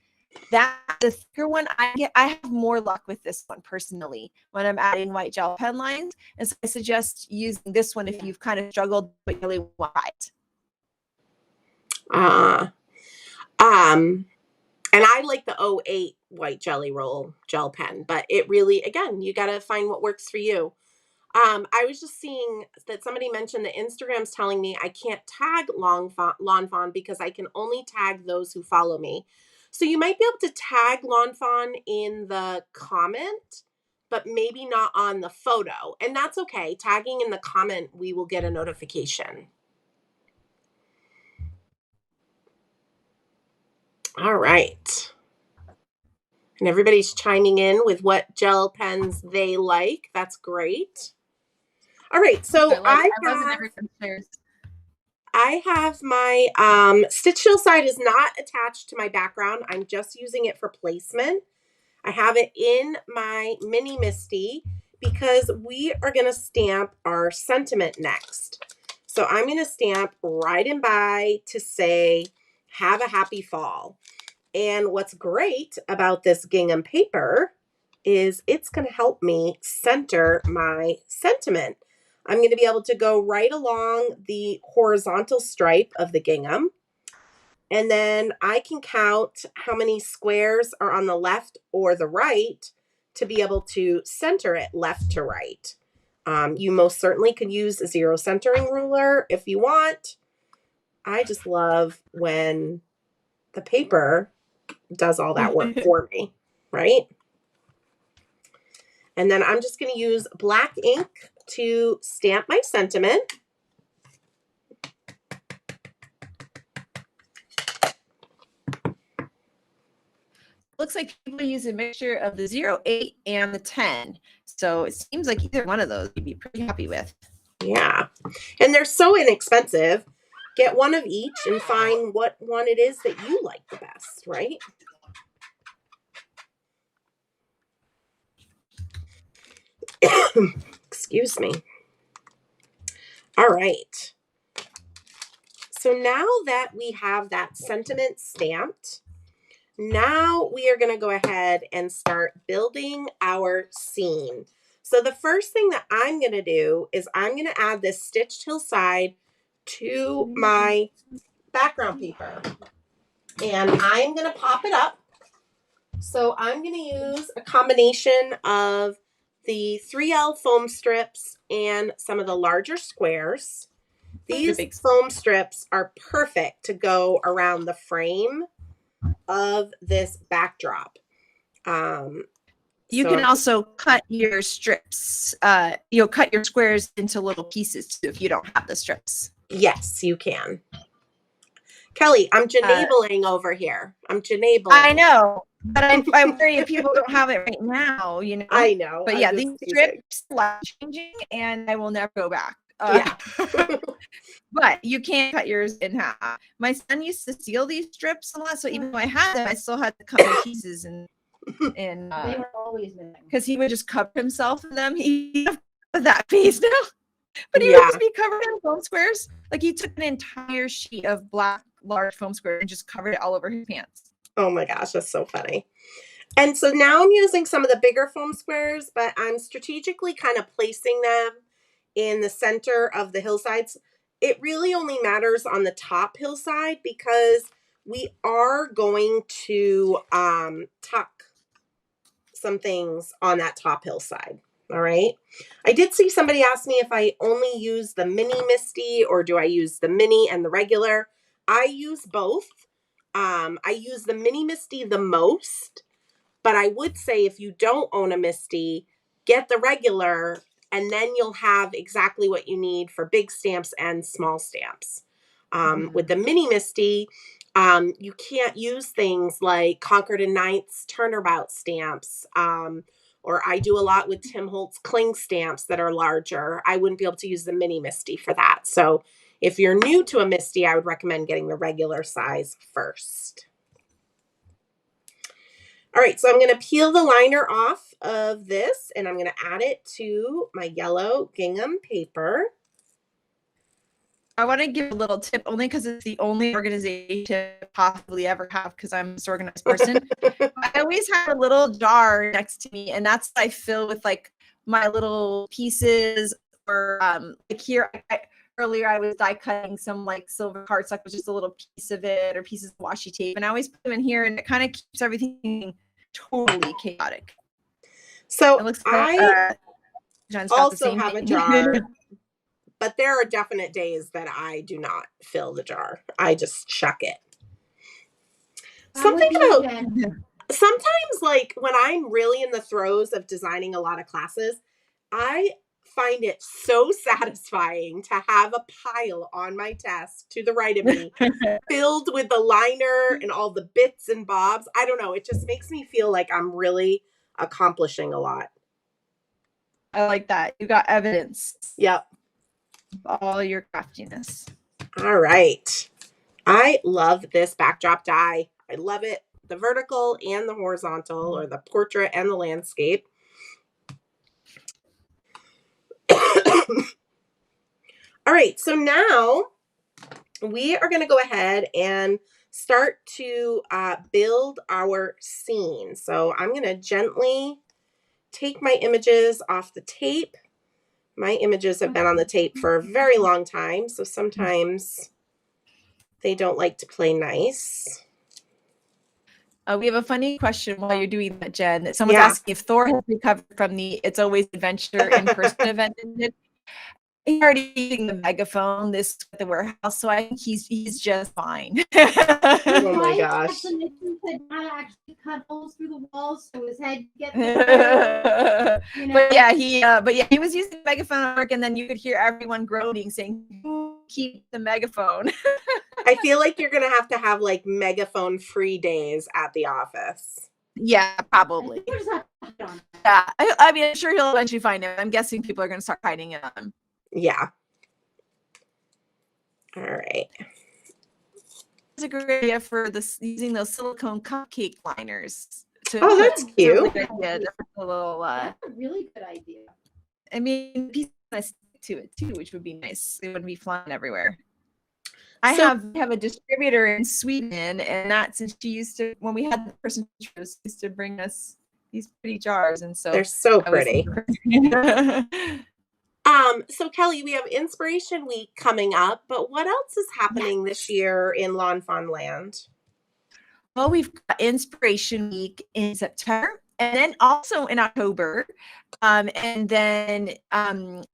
That the thicker one, I have more luck with this one personally when I'm adding white gel pen lines. And so I suggest using this one if you've kind of struggled but really want it. And I like the 08 white jelly roll gel pen, but it really, again, you got to find what works for you. I was just seeing that somebody mentioned that Instagram's telling me I can't tag lawn fawn because I can only tag those who follow me. So you might be able to tag lawn fawn in the comment, but maybe not on the photo. And that's okay. Tagging in the comment, we will get a notification. All right. And everybody's chiming in with what gel pens they like. That's great. All right, so I have my stitch hill side is not attached to my background. I'm just using it for placement. I have it in my mini Misty because we are going to stamp our sentiment next. So I'm going to stamp right and by to say, have a happy fall. And what's great about this gingham paper is it's going to help me center my sentiment. I'm going to be able to go right along the horizontal stripe of the gingham. And then I can count how many squares are on the left or the right to be able to center it left to right. You most certainly could use a zero centering ruler if you want. I just love when the paper does all that work for me, right? And then I'm just going to use black ink to stamp my sentiment. Looks like people use a mixture of the 08 and the 10. So it seems like either one of those you'd be pretty happy with. Yeah. And they're so inexpensive. Get one of each and find what one it is that you like the best, right? Excuse me. All right. So now that we have that sentiment stamped, now we are going to go ahead and start building our scene. So the first thing that I'm going to do is I'm going to add this stitched hillside to my background paper. And I'm going to pop it up. So I'm going to use a combination of the 3L foam strips and some of the larger squares. These foam strips are perfect to go around the frame of this backdrop. You can also cut your strips. You'll cut your squares into little pieces too if you don't have the strips. Yes, you can. Kelly, I'm janabling over here. I'm janabling. I know, but I worry if people don't have it right now, you know. I know. But yeah, these strips are life changing, and I will never go back. Yeah. But you can't cut yours in half. My son used to steal these strips a lot, so even though I had them, I still had to cut my pieces and they were always because he would just cover himself in them. He that piece now, but he would just be covered in foam squares. Like he took an entire sheet of black large foam square and just covered it all over his pants. Oh my gosh, that's so funny. And so now I'm using some of the bigger foam squares, but I'm strategically kind of placing them in the center of the hillsides. It really only matters on the top hillside because we are going to tuck some things on that top hillside. All right. I did see somebody ask me if I only use the mini Misty or do I use the mini and the regular. I use both. I use the mini Misty the most, but I would say if you don't own a Misty, get the regular and then you'll have exactly what you need for big stamps and small stamps. With the mini Misty, you can't use things like Concord and Ninth's turnabout stamps, or I do a lot with Tim Holtz cling stamps that are larger. I wouldn't be able to use the mini Misty for that. So if you're new to a Misty, I would recommend getting the regular size first. All right, so I'm going to peel the liner off of this and I'm going to add it to my yellow gingham paper. I want to give a little tip only because it's the only organization I possibly ever have because I'm this organized person. I always have a little jar next to me, and that's what I fill with like my little pieces or like here earlier I was die cutting some like silver cardstock with just a little piece of it or pieces of washi tape, and I always put them in here, and it kind of keeps everything totally chaotic. So It looks I John's got the also same have a thing. jar, but there are definite days that I do not fill the jar. I just chuck it. Something about sometimes, like when I'm really in the throes of designing a lot of classes, I find it so satisfying to have a pile on my desk to the right of me filled with the liner and all the bits and bobs. I don't know. It just makes me feel like I'm really accomplishing a lot. I like that. You got evidence. Yep. Of all your craftiness. All right. I love this backdrop die. I love it. The vertical and the horizontal, or the portrait and the landscape. All right, so now we are going to go ahead and start to build our scene. So I'm going to gently take my images off the tape. My images have been on the tape for a very long time, so sometimes they don't like to play nice. We have a funny question while you're doing that, Jen. Someone's asking if Thor has recovered from the It's Always Adventure in-person event. He's already using the megaphone this at the warehouse, so I think he's just fine. Oh my gosh. Actually cut holes through the walls so his head gets you know? But yeah, he was using the megaphone at work, and then you could hear everyone groaning, saying, "Keep the megaphone." I feel like you're gonna have to have like megaphone free days at the office. Yeah, probably. Yeah, I mean, I'm sure he'll eventually find it. I'm guessing people are gonna start hiding it on him. Yeah. All right. It's a great idea for this using those silicone cupcake liners. Oh, that's cute. That's a really good idea. I mean, piece of stick to it too, which would be nice. It wouldn't be flying everywhere. I have a distributor in Sweden, and that since she used to, when we had the person used to bring us these pretty jars, and so they're so pretty. So Kelly, we have Inspiration Week coming up, but what else is happening this year in Lawn Fawn Land? Well, we've got Inspiration Week in September, and then also in October. And then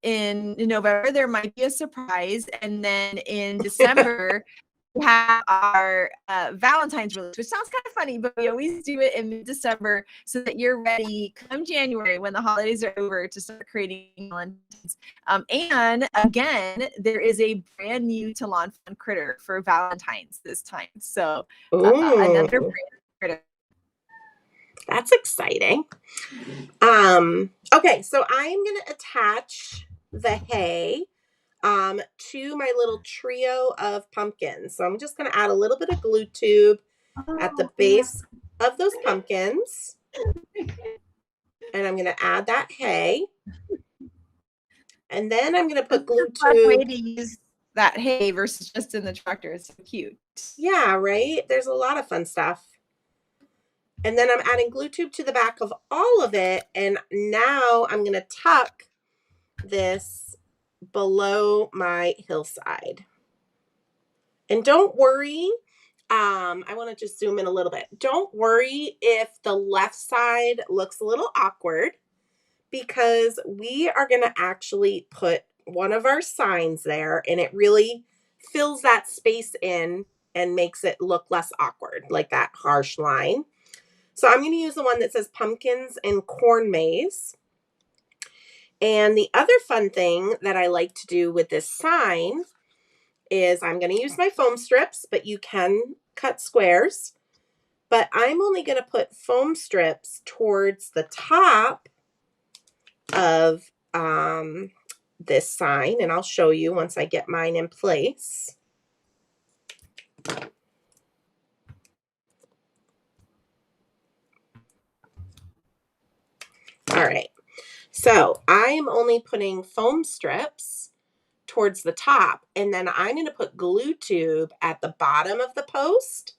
in November, there might be a surprise. And then in December, we have our Valentine's release, which sounds kind of funny, but we always do it in mid-December so that you're ready come January when the holidays are over to start creating Valentine's. And again, there is a brand new to Lawn Fawn critter for Valentine's this time. So another brand new critter. That's exciting. Okay, so I'm going to attach the hay to my little trio of pumpkins. So I'm just going to add a little bit of glue tube at the base of those pumpkins. And I'm going to add that hay. And then I'm going to put glue tube. Way to use that hay versus just in the tractor. It's so cute. Yeah, right? There's a lot of fun stuff. And then I'm adding glue tube to the back of all of it. And now I'm going to tuck this below my hillside. And don't worry. I want to just zoom in a little bit. Don't worry if the left side looks a little awkward, because we are going to actually put one of our signs there, and it really fills that space in and makes it look less awkward, like that harsh line. So I'm going to use the one that says pumpkins and corn maze. And the other fun thing that I like to do with this sign is I'm going to use my foam strips, but you can cut squares. But I'm only going to put foam strips towards the top of this sign. And I'll show you once I get mine in place. All right, so I'm only putting foam strips towards the top. And then I'm going to put glue tube at the bottom of the post.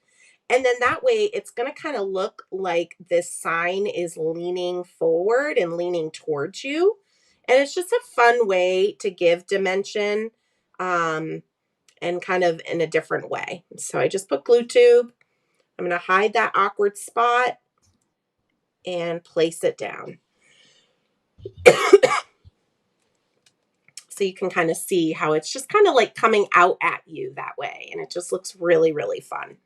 And then that way it's going to kind of look like this sign is leaning forward and leaning towards you. And it's just a fun way to give dimension and kind of in a different way. So I just put glue tube. I'm going to hide that awkward spot and place it down. So you can kind of see how it's just kind of like coming out at you that way. And it just looks really, really fun.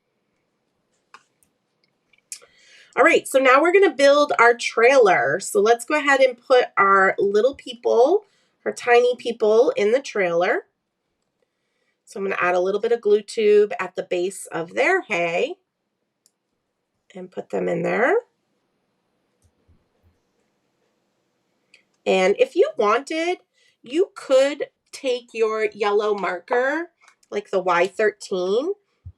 All right, so now we're going to build our trailer. So let's go ahead and put our little people, our tiny people in the trailer. So I'm going to add a little bit of glue tube at the base of their hay and put them in there. And if you wanted, you could take your yellow marker, like the Y13,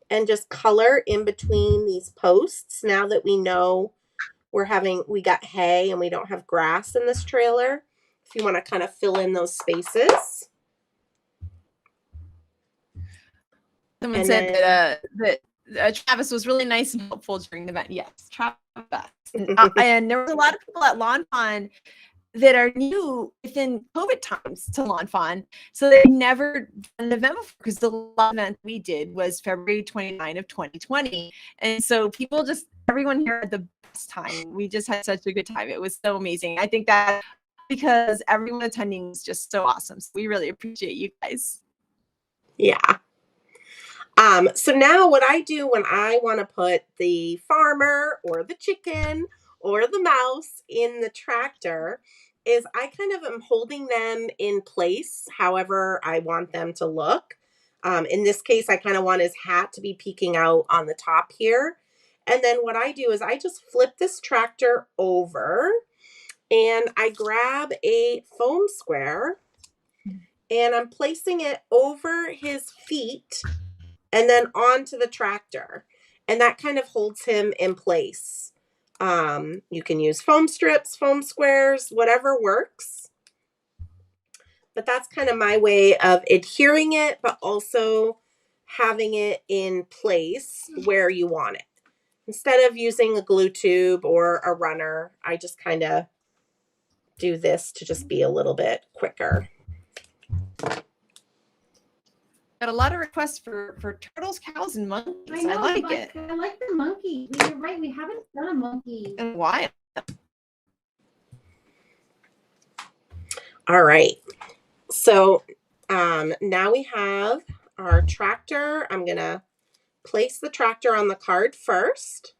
and just color in between these posts now that we know we got hay and we don't have grass in this trailer. If you want to kind of fill in those spaces. Someone said that Travis was really nice and helpful during the event. Yes, Travis. And there was a lot of people at Lawn Fawn that are new within COVID times to Lawn Fawn. So they've never done an event before, because the last event we did was February 29 of 2020. And so everyone here had the best time. We just had such a good time. It was so amazing. I think that because everyone attending was just so awesome. So we really appreciate you guys. Yeah. So now what I do when I want to put the farmer or the chicken or the mouse in the tractor is I kind of am holding them in place however I want them to look. In this case, I kind of want his hat to be peeking out on the top here. And then what I do is I just flip this tractor over and I grab a foam square and I'm placing it over his feet and then onto the tractor. And that kind of holds him in place. You can use foam strips, foam squares, whatever works. But that's kind of my way of adhering it, but also having it in place where you want it. Instead of using a glue tube or a runner, I just kind of do this to just be a little bit quicker. Got a lot of requests for turtles, cows, and monkeys. I like it. I like the monkey. You're right. We haven't done a monkey. And why? All right. So now we have our tractor. I'm going to place the tractor on the card first.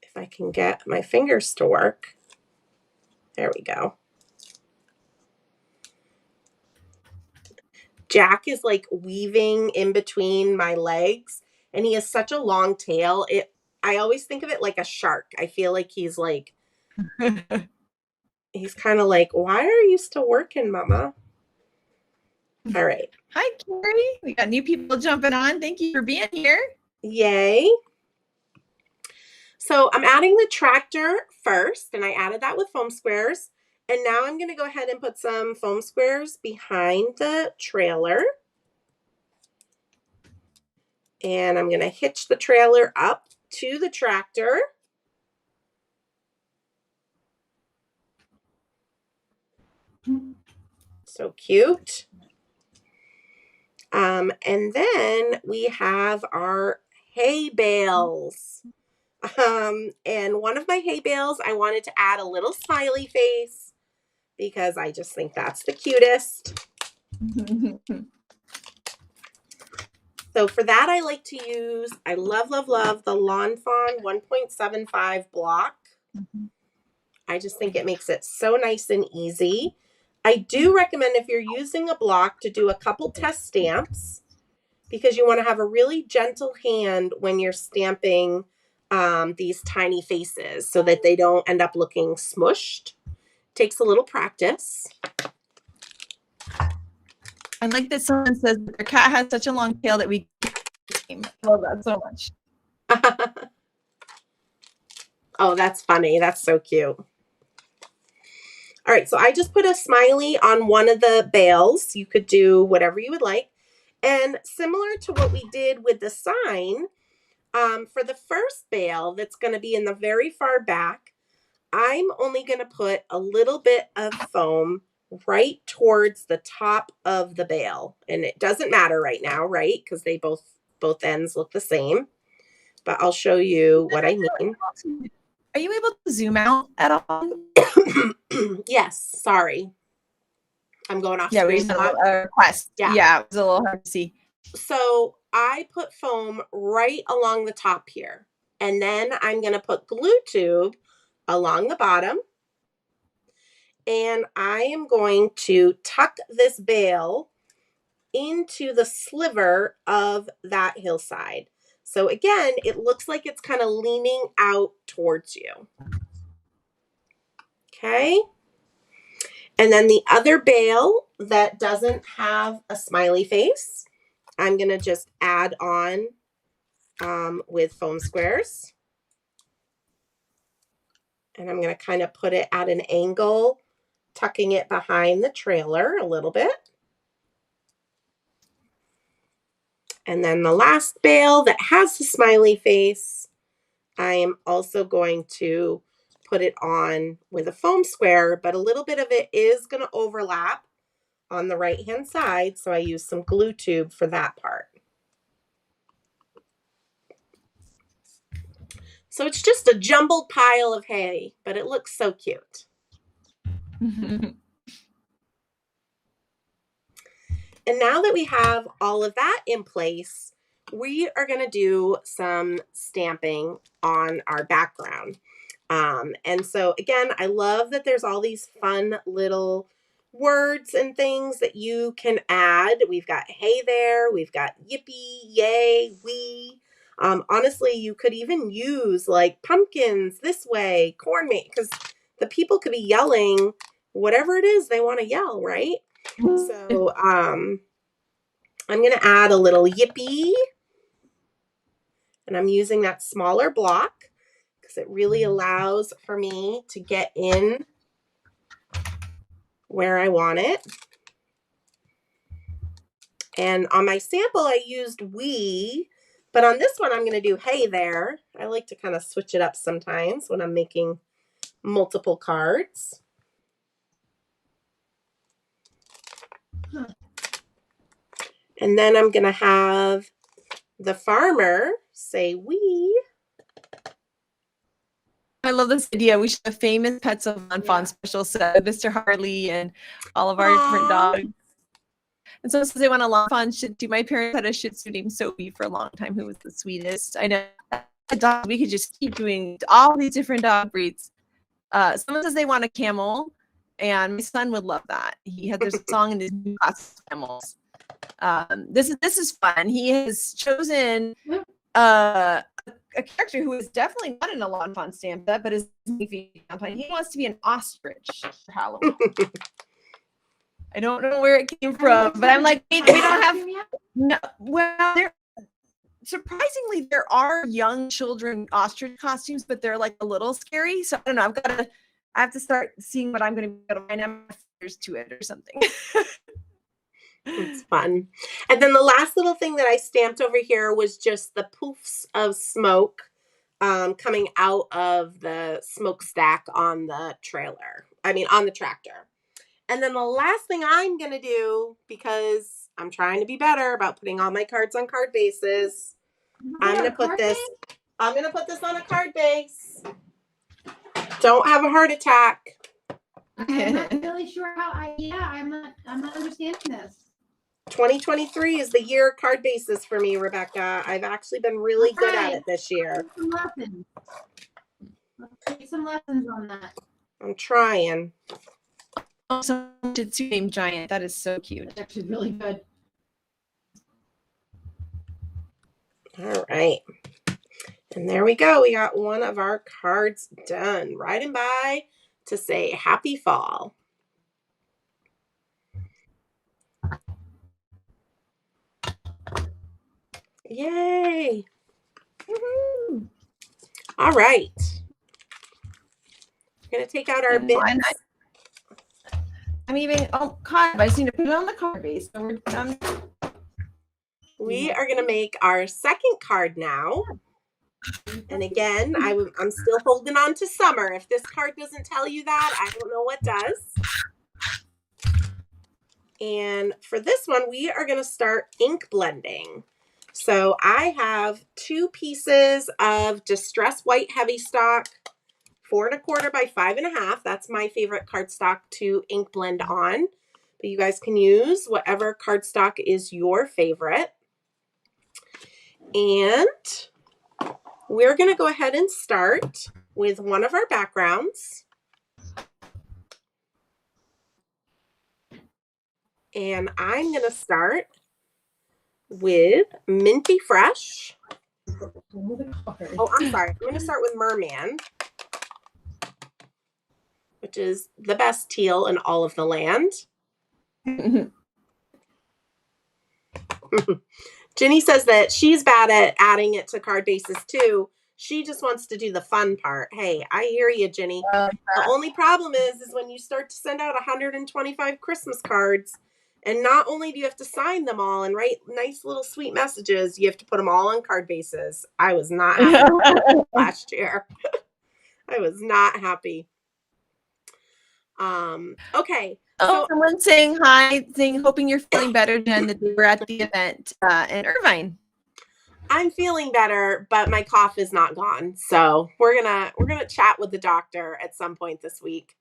If I can get my fingers to work. There we go. Jack is like weaving in between my legs and he has such a long tail. I always think of it like a shark. I feel like he's like, he's kind of like, why are you still working, Mama? All right. Hi, Carrie. We got new people jumping on. Thank you for being here. Yay. So I'm adding the tractor first, and I added that with foam squares. And now I'm going to go ahead and put some foam squares behind the trailer. And I'm going to hitch the trailer up to the tractor. So cute. And then we have our hay bales. And one of my hay bales, I wanted to add a little smiley face because I just think that's the cutest. So for that, I like to use, I love the Lawn Fawn 1.75 block. I just think it makes it so nice and easy. I do recommend if you're using a block to do a couple test stamps because you want to have a really gentle hand when you're stamping these tiny faces so that they don't end up looking smushed. Takes a little practice. I like that someone says that their cat has such a long tail that we love that so much. Oh, that's funny. That's so cute. All right, so I just put a smiley on one of the bales. You could do whatever you would like. And similar to what we did with the sign, for the first bale that's going to be in the very far back, I'm only going to put a little bit of foam right towards the top of the bale. And it doesn't matter right now, right? Because they both ends look the same. But I'll show you what I mean. Are you able to zoom out at all? Yes, sorry. I'm going off Yeah, we screen. just had a request. Yeah, it was a little hard to see. So I put foam right along the top here. And then I'm going to put glue tube along the bottom. And I am going to tuck this bale into the sliver of that hillside. So again, it looks like it's kind of leaning out towards you. Okay. And then the other bale that doesn't have a smiley face, I'm going to just add on with foam squares. And I'm going to kind of put it at an angle, tucking it behind the trailer a little bit. And then the last bale that has the smiley face, I am also going to put it on with a foam square, but a little bit of it is going to overlap on the right-hand side. So I use some glue tube for that part. So it's just a jumbled pile of hay, but it looks so cute. And now that we have all of that in place, we are going to do some stamping on our background. And so again, I love that there's all these fun little words and things that you can add. We've got hey there, we've got yippee, yay, wee. Honestly, you could even use like pumpkins this way, corn meat, because the people could be yelling whatever it is they want to yell, right? So I'm going to add a little yippee, and I'm using that smaller block because it really allows for me to get in where I want it. And on my sample, I used we, but on this one, I'm going to do hey there. I like to kind of switch it up sometimes when I'm making multiple cards. And then I'm going to have the farmer say we. I love this idea. We should have famous Pets of Fawn special set, Mr. Harley and all of our different dogs. And so they want a long fawn Shih Tzu. My parents had a Shih Tzu named Sophie for a long time, who was the sweetest. I know a dog. We could just keep doing all these different dog breeds. Someone says they want a camel, and my son would love that. He had this song in his new class of camels. This is fun. He has chosen a character who is definitely not in a lawn fawn stamp set, but is he wants to be an ostrich for Halloween. I don't know where it came from, but I'm like, we don't have no. Well, surprisingly there are young children ostrich costumes, but they're like a little scary. So I don't know. I have to start seeing what I'm going to be able to find answers to it or something. It's fun. And then the last little thing that I stamped over here was just the poofs of smoke coming out of the smokestack on the trailer. I mean, on the tractor. And then the last thing I'm going to do, because I'm trying to be better about putting all my cards on card bases, I'm going to put this on a card base. Don't have a heart attack. I'm not really sure how I'm not understanding this. 2023 is the year card bases for me, Rebecca. I've actually been really good at it this year. Some lessons. Let's take some lessons on that. I'm trying. Also, Shih Tzu named Giant. That is so cute. That's actually really good. All right. And there we go. We got one of our cards done. Riding by to say happy fall. Yay. Woohoo. All right. We're going to take out our bits. I'm even, oh, God, I just need to put it on the card base. So we're done. We are going to make our second card now. And again, I'm still holding on to summer. If this card doesn't tell you that, I don't know what does. And for this one, we are going to start ink blending. So I have 2 pieces of Distress White Heavy Stock, 4 1/4 by 5 1/2. That's my favorite cardstock to ink blend on. But you guys can use whatever cardstock is your favorite. And we're going to go ahead and start with one of our backgrounds. And I'm going to start with Minty Fresh. Oh, I'm sorry. I'm going to start with Merman, which is the best teal in all of the land. Ginny says that she's bad at adding it to card bases too. She just wants to do the fun part. Hey, I hear you, Ginny. The only problem is when you start to send out 125 Christmas cards, and not only do you have to sign them all and write nice little sweet messages, you have to put them all on card bases. I was not happy last year. I was not happy. Okay. Oh, someone's saying hi, hoping you're feeling better, Jen, that they were at the event in Irvine. I'm feeling better, but my cough is not gone. So we're gonna chat with the doctor at some point this week.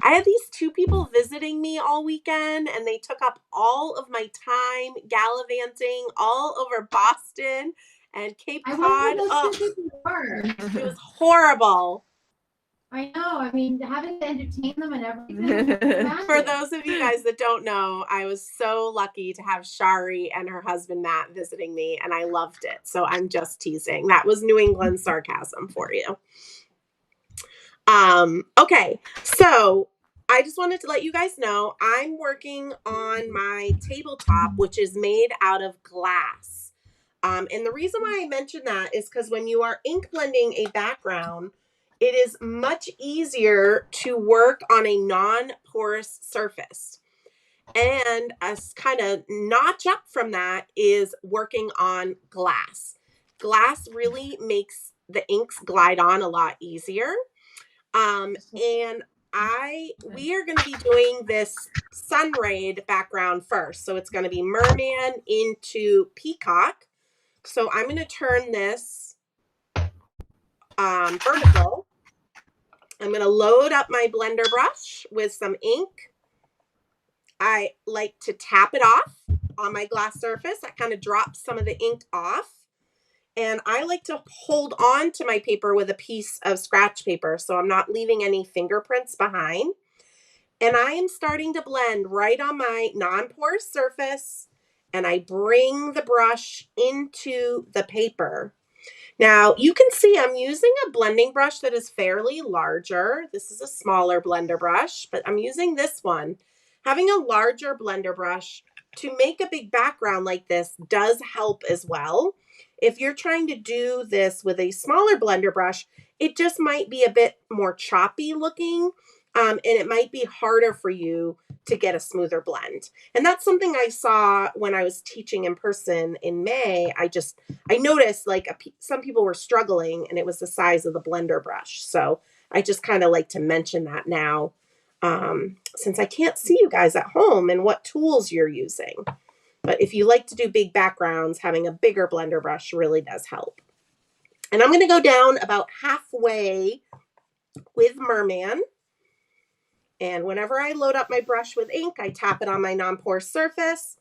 I had these 2 people visiting me all weekend, and they took up all of my time gallivanting all over Boston and Cape Cod. It was horrible. I know. I mean, having to entertain them and everything. For those of you guys that don't know, I was so lucky to have Shari and her husband Matt visiting me, and I loved it. So I'm just teasing. That was New England sarcasm for you. Okay, so I just wanted to let you guys know I'm working on my tabletop, which is made out of glass. And the reason why I mentioned that is because when you are ink blending a background, it is much easier to work on a non-porous surface. And a kind of notch up from that is working on glass. Glass really makes the inks glide on a lot easier. And we are going to be doing this Sunraid background first. So it's going to be Merman into Peacock. So I'm going to turn this vertical. I'm going to load up my blender brush with some ink. I like to tap it off on my glass surface. That kind of drops some of the ink off. And I like to hold on to my paper with a piece of scratch paper so I'm not leaving any fingerprints behind. And I am starting to blend right on my non-porous surface, and I bring the brush into the paper. Now, you can see I'm using a blending brush that is fairly larger. This is a smaller blender brush, but I'm using this one. Having a larger blender brush to make a big background like this does help as well. If you're trying to do this with a smaller blender brush, it just might be a bit more choppy looking, and it might be harder for you to get a smoother blend. And that's something I saw when I was teaching in person in May. I noticed some people were struggling, and it was the size of the blender brush. So I just kind of like to mention that now, since I can't see you guys at home and what tools you're using. But if you like to do big backgrounds, having a bigger blender brush really does help. And I'm going to go down about halfway with Merman. And whenever I load up my brush with ink, I tap it on my non-porous surface,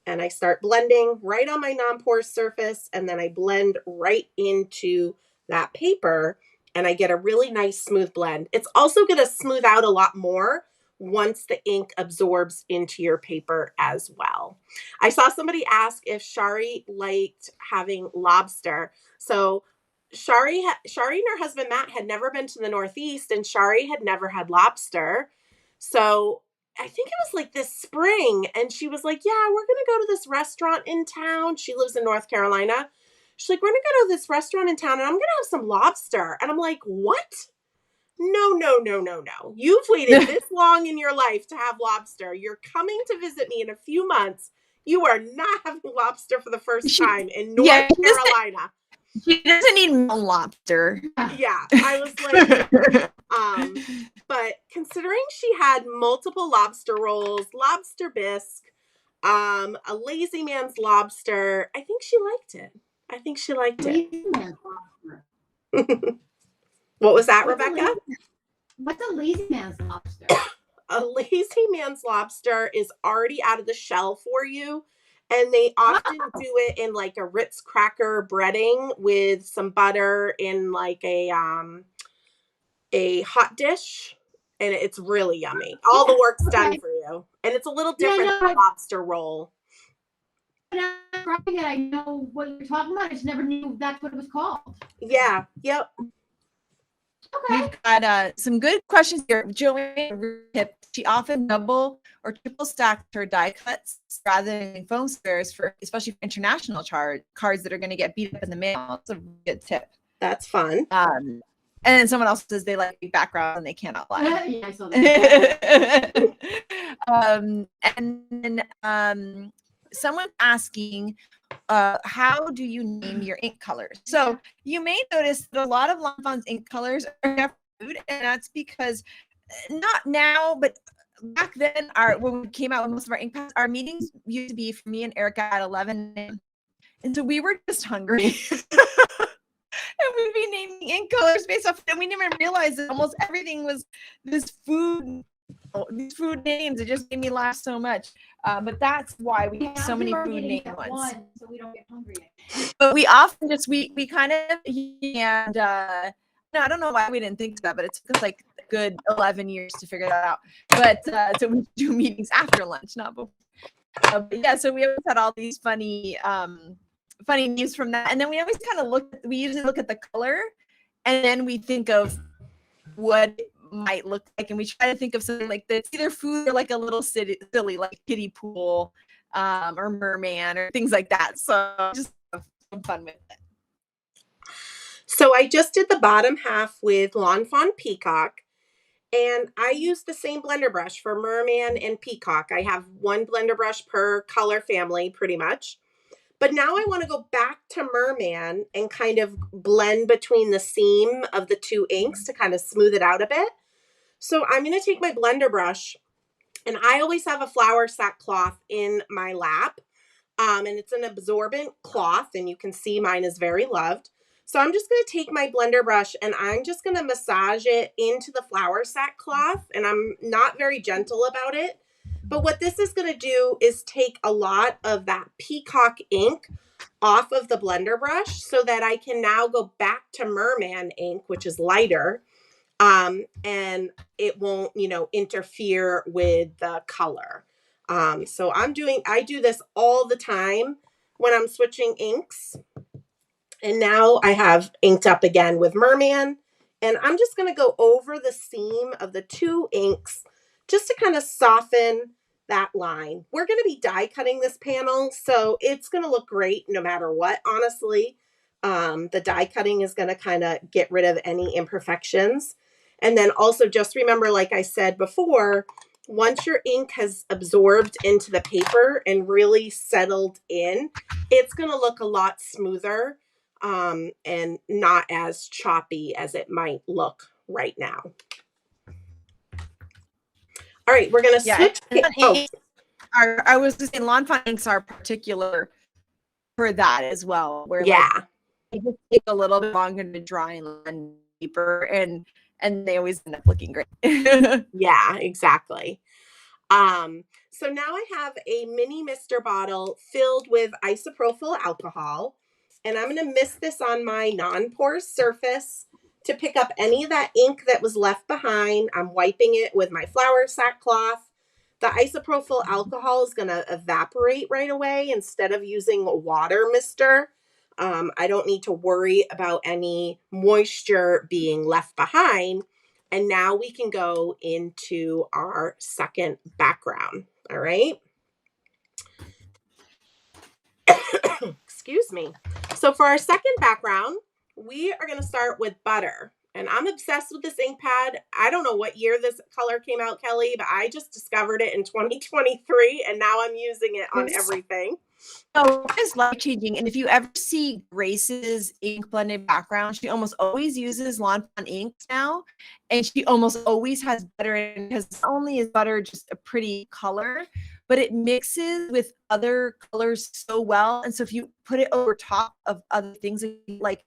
and I start blending right on my non-porous surface, and then I blend right into that paper, and I get a really nice smooth blend. It's also going to smooth out a lot more once the ink absorbs into your paper as well. I saw somebody ask if Shari liked having lobster. So Shari and her husband Matt had never been to the Northeast, and Shari had never had lobster. So I think it was like this spring, and she was like, yeah, we're going to go to this restaurant in town. She lives in North Carolina. She's like, we're going to go to this restaurant in town, and I'm going to have some lobster. And I'm like, what? No. You've waited this long in your life to have lobster. You're coming to visit me in a few months. You are not having lobster for the first time in North Carolina. She doesn't need mountain lobster. Yeah, I was like, but considering she had multiple lobster rolls, lobster bisque, a lazy man's lobster, I think she liked it. What was that, Rebecca? What's a lazy man's lobster? A lazy man's lobster is already out of the shell for you. And they often do it in like a Ritz cracker breading with some butter in like a hot dish. And it's really yummy. All the work's done for you. And it's a little different than a lobster roll. I know what you're talking about. I just never knew that's what it was called. Yeah. Yep. Okay. We've got some good questions here. Joanne, she often double or triple stacked her die cuts rather than foam squares for, especially for international cards that are going to get beat up in the mail. That's a good tip. That's fun. And then someone else says they like background and they cannot lie. Yeah, I saw that. And then someone asking, how do you name your ink colors? So you may notice that a lot of Lawn Fawn's ink colors are food, and that's because not now, but back then, when we came out with most of our ink packs, our meetings used to be for me and Erica at 11 a.m. And so we were just hungry. And we'd be naming ink colors based off, and we didn't even realize that almost everything was these food names. It just made me laugh so much. But that's why we have so many food name ones. So we don't get hungry. But we often just we kind of, and I don't know why we didn't think of that, but it took us like a good 11 years to figure that out. But so we do meetings after lunch, not before. But yeah, so we always had all these funny news from that, and then we always kind of we usually look at the color, and then we think of what it might look like, and we try to think of something like that's either food or like a little silly like kiddie pool or merman or things like that. So just have some fun with it. So I just did the bottom half with Lawn Fawn Peacock, and I used the same blender brush for merman and peacock. I have one blender brush per color family pretty much. But now I want to go back to merman and kind of blend between the seam of the two inks to kind of smooth it out a bit. So I'm going to take my blender brush, and I always have a flour sackcloth in my lap. And it's an absorbent cloth, and you can see mine is very loved. So I'm just going to take my blender brush, and I'm just going to massage it into the flour sackcloth, and I'm not very gentle about it. But what this is going to do is take a lot of that peacock ink off of the blender brush so that I can now go back to merman ink, which is lighter, and it won't, interfere with the color. So I do this all the time when I'm switching inks. And now I have inked up again with merman, and I'm just going to go over the seam of the two inks just to kind of soften that line. We're going to be die cutting this panel, so it's going to look great no matter what, honestly. The die cutting is going to kind of get rid of any imperfections. And then also just remember, like I said before, once your ink has absorbed into the paper and really settled in, it's going to look a lot smoother and not as choppy as it might look right now. All right, we're going to switch. I was just saying, Lawn Fawn inks are particular for that as well. Where they just take a little bit longer to dry and blend deeper, and they always end up looking great. Yeah, exactly. So now I have a mini mister bottle filled with isopropyl alcohol, and I'm going to mist this on my non-porous surface to pick up any of that ink that was left behind. I'm wiping it with my flour sackcloth. The isopropyl alcohol is going to evaporate right away instead of using a water mister. I don't need to worry about any moisture being left behind. And now we can go into our second background. All right. Excuse me. So for our second background, we are going to start with butter. And I'm obsessed with this ink pad. I don't know what year this color came out, Kelly, but I just discovered it in 2023, and now I'm using it on everything. Oh, it's life changing. And if you ever see Grace's ink blended background, she almost always uses Lawn Fawn inks now. And she almost always has butter in, because not only is butter just a pretty color, but it mixes with other colors so well. And so if you put it over top of other things, like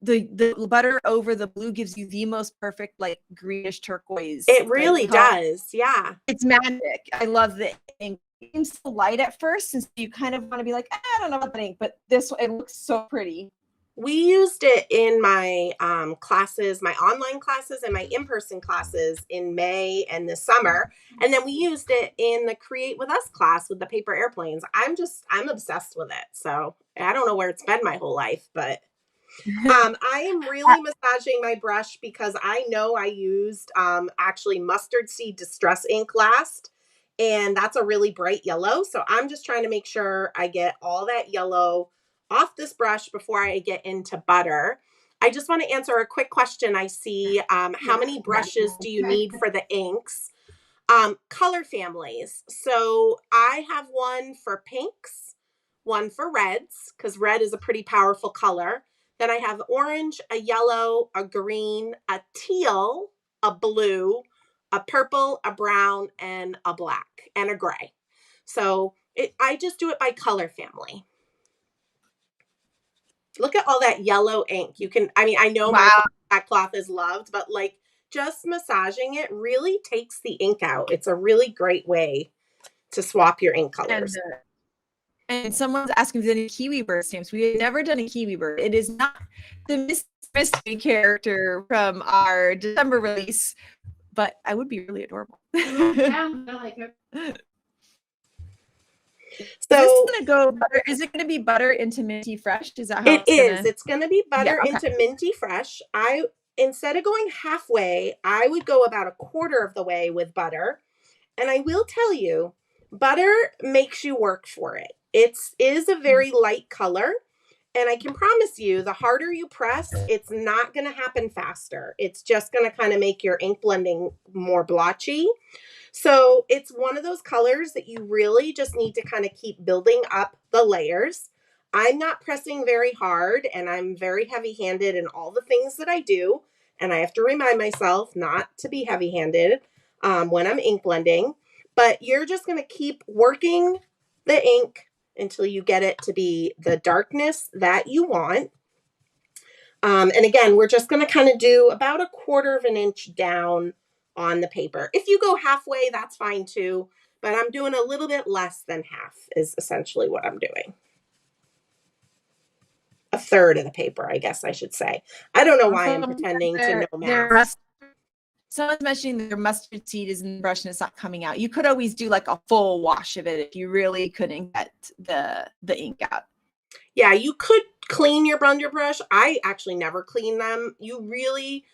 the butter over the blue gives you the most perfect, like greenish turquoise. It really does. Yeah. It's magic. I love the ink. It seems so light at first, and so you kind of want to be like, I don't know about the ink, but this, it looks so pretty. We used it in my classes, my online classes and my in-person classes in May and this summer. And then we used it in the Create With Us class with the paper airplanes. I'm obsessed with it. So I don't know where it's been my whole life, but I am really massaging my brush because I know I used actually mustard seed distress ink last. And that's a really bright yellow. So I'm just trying to make sure I get all that yellow off this brush before I get into butter. I just want to answer a quick question. I see how many brushes do you need for the inks? Color families. So I have one for pinks, one for reds, because red is a pretty powerful color. Then I have orange, a yellow, a green, a teal, a blue, a purple, a brown, and a black, and a gray. So I just do it by color family. Look at all that yellow ink. You can, I mean, I know my cloth is loved, but like just massaging it really takes the ink out. It's a really great way to swap your ink colors. And someone's asking if there's any Kiwi bird stamps. We have never done a Kiwi bird. It is not the mystery character from our December release, but I would be really adorable. I like it. So is it going to be butter into minty fresh? Is that how it is? It's going to be butter into minty fresh. Instead of going halfway, I would go about a quarter of the way with butter. And I will tell you, butter makes you work for it. It is a very light color. And I can promise you, the harder you press, it's not going to happen faster. It's just going to kind of make your ink blending more blotchy. So it's one of those colors that you really just need to kind of keep building up the layers. I'm not pressing very hard, and I'm very heavy-handed in all the things that I do. And I have to remind myself not to be heavy-handed when I'm ink blending. But you're just going to keep working the ink until you get it to be the darkness that you want. And again, we're just going to kind of do about a quarter of an inch down on the paper. If you go halfway, that's fine too. But I'm doing a little bit less than half is essentially what I'm doing. A third of the paper, I guess I should say. I don't know why I'm pretending to know math. Someone's mentioning their mustard seed is in the brush and it's not coming out. You could always do like a full wash of it if you really couldn't get the ink out. Yeah, you could clean your blender brush. I actually never clean them. You really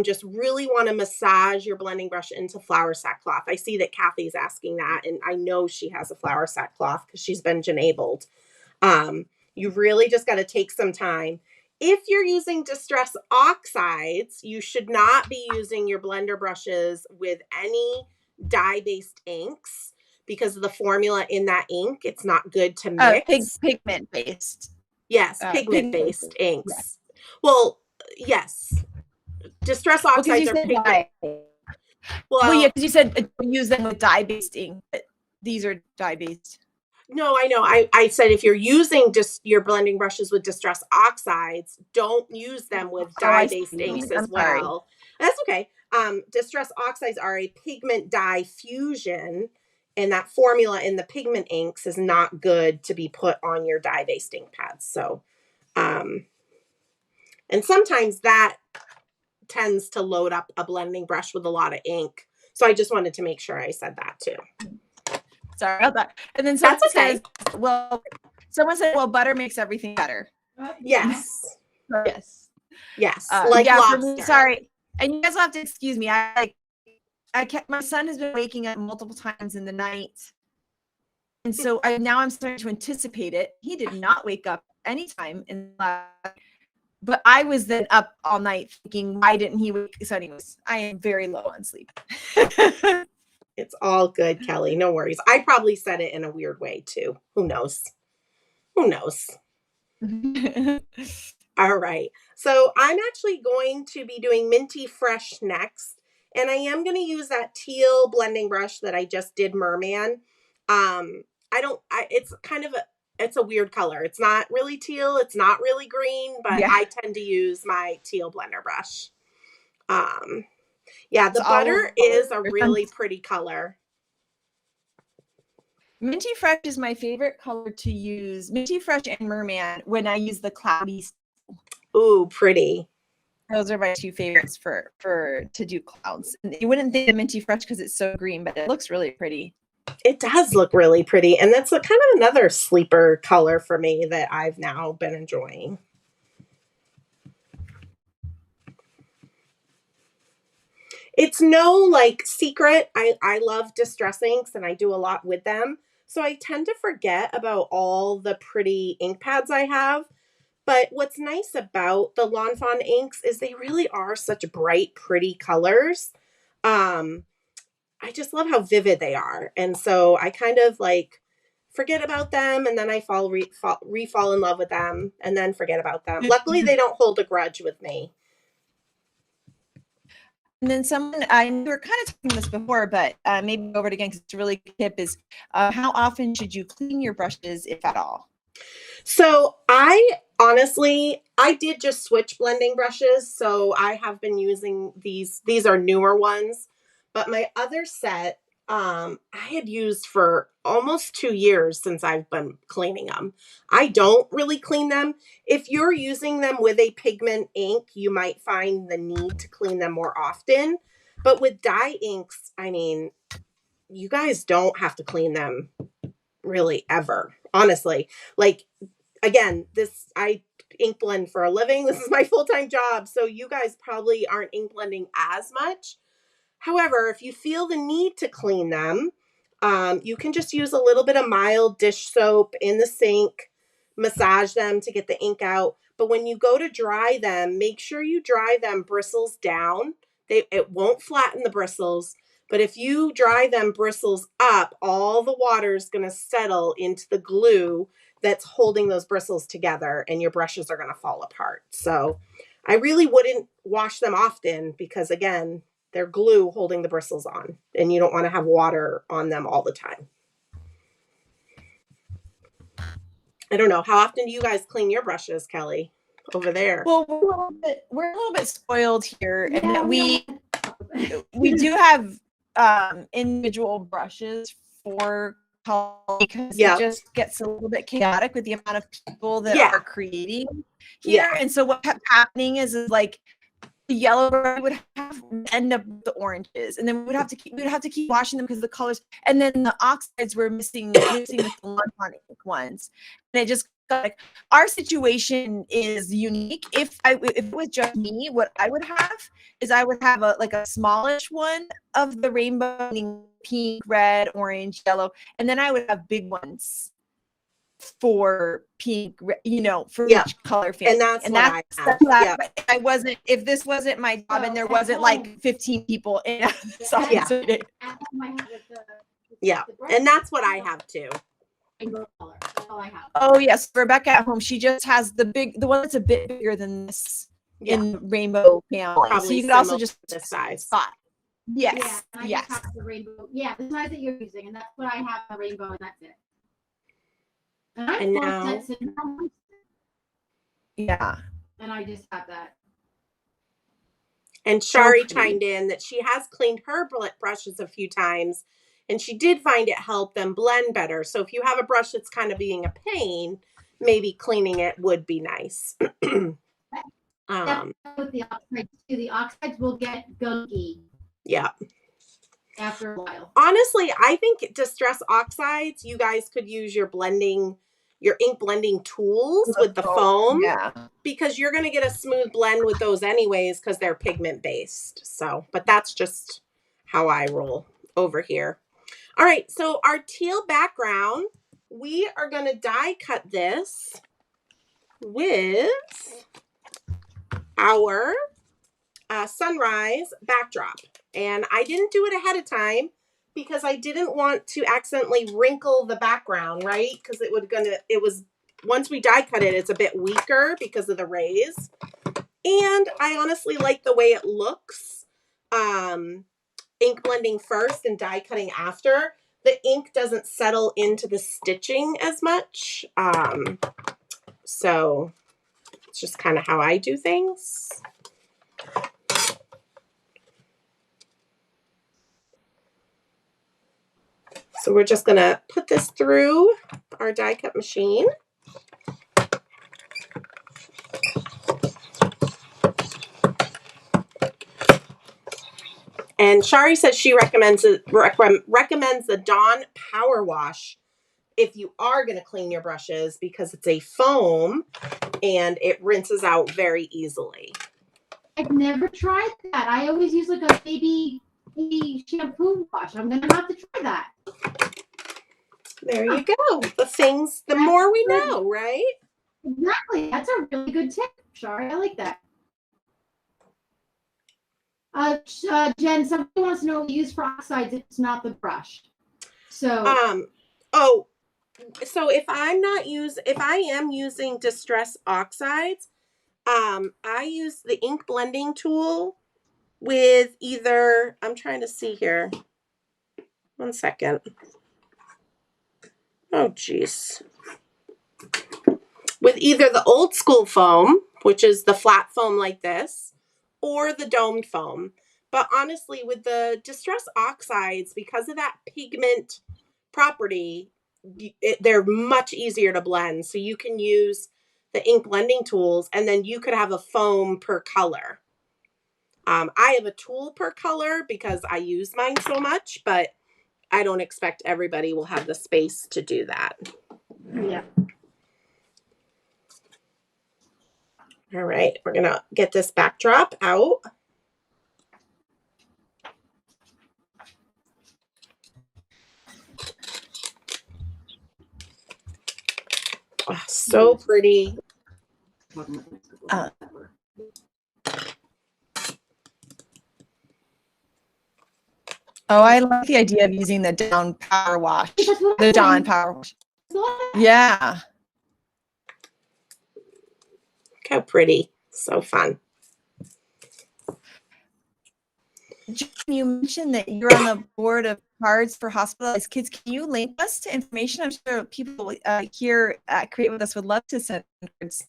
just really want to massage your blending brush into flour sackcloth. I see that Kathy's asking that, and I know she has a flour sackcloth because she's been enabled. You really just got to take some time. If you're using distress oxides, you should not be using your blender brushes with any dye-based inks because of the formula in that ink. It's not good to mix. Pigment-based. Yes, pigment-based inks. Yes. Well, yes. Distress oxides are pigment. Well, yeah, because you said use them with dye-based ink, but these are dye-based. No, I know. I said if you're using just your blending brushes with distress oxides, don't use them with dye-based inks as well. That's okay. Distress oxides are a pigment dye fusion, and that formula in the pigment inks is not good to be put on your dye-based ink pads. So, and sometimes that tends to load up a blending brush with a lot of ink. So I just wanted to make sure I said that too. Sorry about that. And then someone says, butter makes everything better. Yes. Yes. Yes. Like lobster. Sorry. And you guys will have to excuse me. My son has been waking up multiple times in the night. And so now I'm starting to anticipate it. He did not wake up anytime in the but I was then up all night thinking, why didn't he wake? So anyways, I am very low on sleep. It's all good, Kelly. No worries. I probably said it in a weird way too. Who knows? Who knows? All right. So I'm actually going to be doing Minty Fresh next. And I am going to use that teal blending brush that I just did Merman. It's kind of it's a weird color. It's not really teal. It's not really green, but Yeah. I tend to use my teal blender brush. Yeah, the It's butter all is a really pretty color. Minty Fresh is my favorite color to use. Minty Fresh and Merman when I use the cloudy. Ooh, pretty. Those are my two favorites for to do clouds. And you wouldn't think of Minty Fresh because it's so green, but it looks really pretty. It does look really pretty. And that's kind of another sleeper color for me that I've now been enjoying. It's no like secret. I love distress inks and I do a lot with them. So I tend to forget about all the pretty ink pads I have. But what's nice about the Lawn Fawn inks is they really are such bright, pretty colors. I just love how vivid they are. And so I kind of like forget about them and then I fall in love with them and then forget about them. Luckily, they don't hold a grudge with me. And then I we were kind of talking this before, but maybe over it again because it's a really good tip is how often should you clean your brushes, if at all? So I did just switch blending brushes. So I have been using these are newer ones, but my other set, I had used for almost 2 years since I've been cleaning them. I don't really clean them. If you're using them with a pigment ink, you might find the need to clean them more often. But with dye inks, I mean, you guys don't have to clean them really ever, honestly. Like, again, I ink blend for a living. This is my full-time job. So you guys probably aren't ink blending as much. However, if you feel the need to clean them, you can just use a little bit of mild dish soap in the sink, massage them to get the ink out. But when you go to dry them, make sure you dry them bristles down. It won't flatten the bristles. But if you dry them bristles up, all the water is going to settle into the glue that's holding those bristles together and your brushes are going to fall apart. So I really wouldn't wash them often because, again, they're glue holding the bristles on and you don't want to have water on them all the time. I don't know. How often do you guys clean your brushes, Kelly, over there? Well, we're a little bit spoiled here, and that we do have individual brushes for color because it just gets a little bit chaotic with the amount of people that are creating here. And so what kept happening is like the yellow brush would end up with the oranges, and then we would have to keep washing them because the colors, and then the oxides were missing with the Lawn Fawn ink ones, and it just got like our situation is unique. If it was just me, what I would have is I would have a smallish one of the rainbow, pink, red, orange, yellow, and then I would have big ones for pink, for each color family. And that's I wasn't, if this wasn't my job and there wasn't like 15 people in and that's what I have too. That's all I have. Oh yes, Rebecca at home, she just has the one that's a bit bigger than this in rainbow family. Probably so you could also just this size. spot. Yes. Yeah, and I just have the rainbow. Yeah, the size that you're using, and that's what I have, the rainbow, and that's it. And now, yeah. And I just have that. And Shari chimed in that she has cleaned her brushes a few times, and she did find it helped them blend better. So if you have a brush that's kind of being a pain, maybe cleaning it would be nice. With the oxides too. The oxides will get gunky. Yeah. After a while. Honestly, I think Distress Oxides, you guys could use your ink blending tools with the foam. Yeah. Because you're going to get a smooth blend with those anyways because they're pigment based. So, but that's just how I roll over here. All right, so our teal background, we are going to die cut this with our sunrise backdrop. And I didn't do it ahead of time because I didn't want to accidentally wrinkle the background, right? Because once we die cut it, it's a bit weaker because of the rays. And I honestly like the way it looks. Ink blending first and die cutting after. The ink doesn't settle into the stitching as much. So it's just kind of how I do things. So we're just going to put this through our die cut machine. And Shari says she recommends the Dawn Power Wash if you are going to clean your brushes because it's a foam and it rinses out very easily. I've never tried that. I always use like a baby shampoo wash. I'm gonna have to try that. There you go. The more we know, right? Exactly. That's a really good tip, Shari. I like that. Jen, somebody wants to know what you use for oxides if it's not the brush. So so if I am using Distress Oxides, I use the ink blending tool with either, I'm trying to see here. 1 second. Oh, geez. With either the old school foam, which is the flat foam like this, or the domed foam. But honestly, with the Distress Oxides, because of that pigment property, they're much easier to blend. So you can use the ink blending tools, and then you could have a foam per color. I have a tool per color because I use mine so much, but I don't expect everybody will have the space to do that. yeah. All right, we're going to get this backdrop out. Oh, so pretty. I like the idea of using the Dawn Power Wash. The Dawn Power Wash. Yeah. Look how pretty. So fun. Jen, you mentioned that you're on the board of cards for hospitalized kids. Can you link us to information? I'm sure people here at Create With Us would love to send cards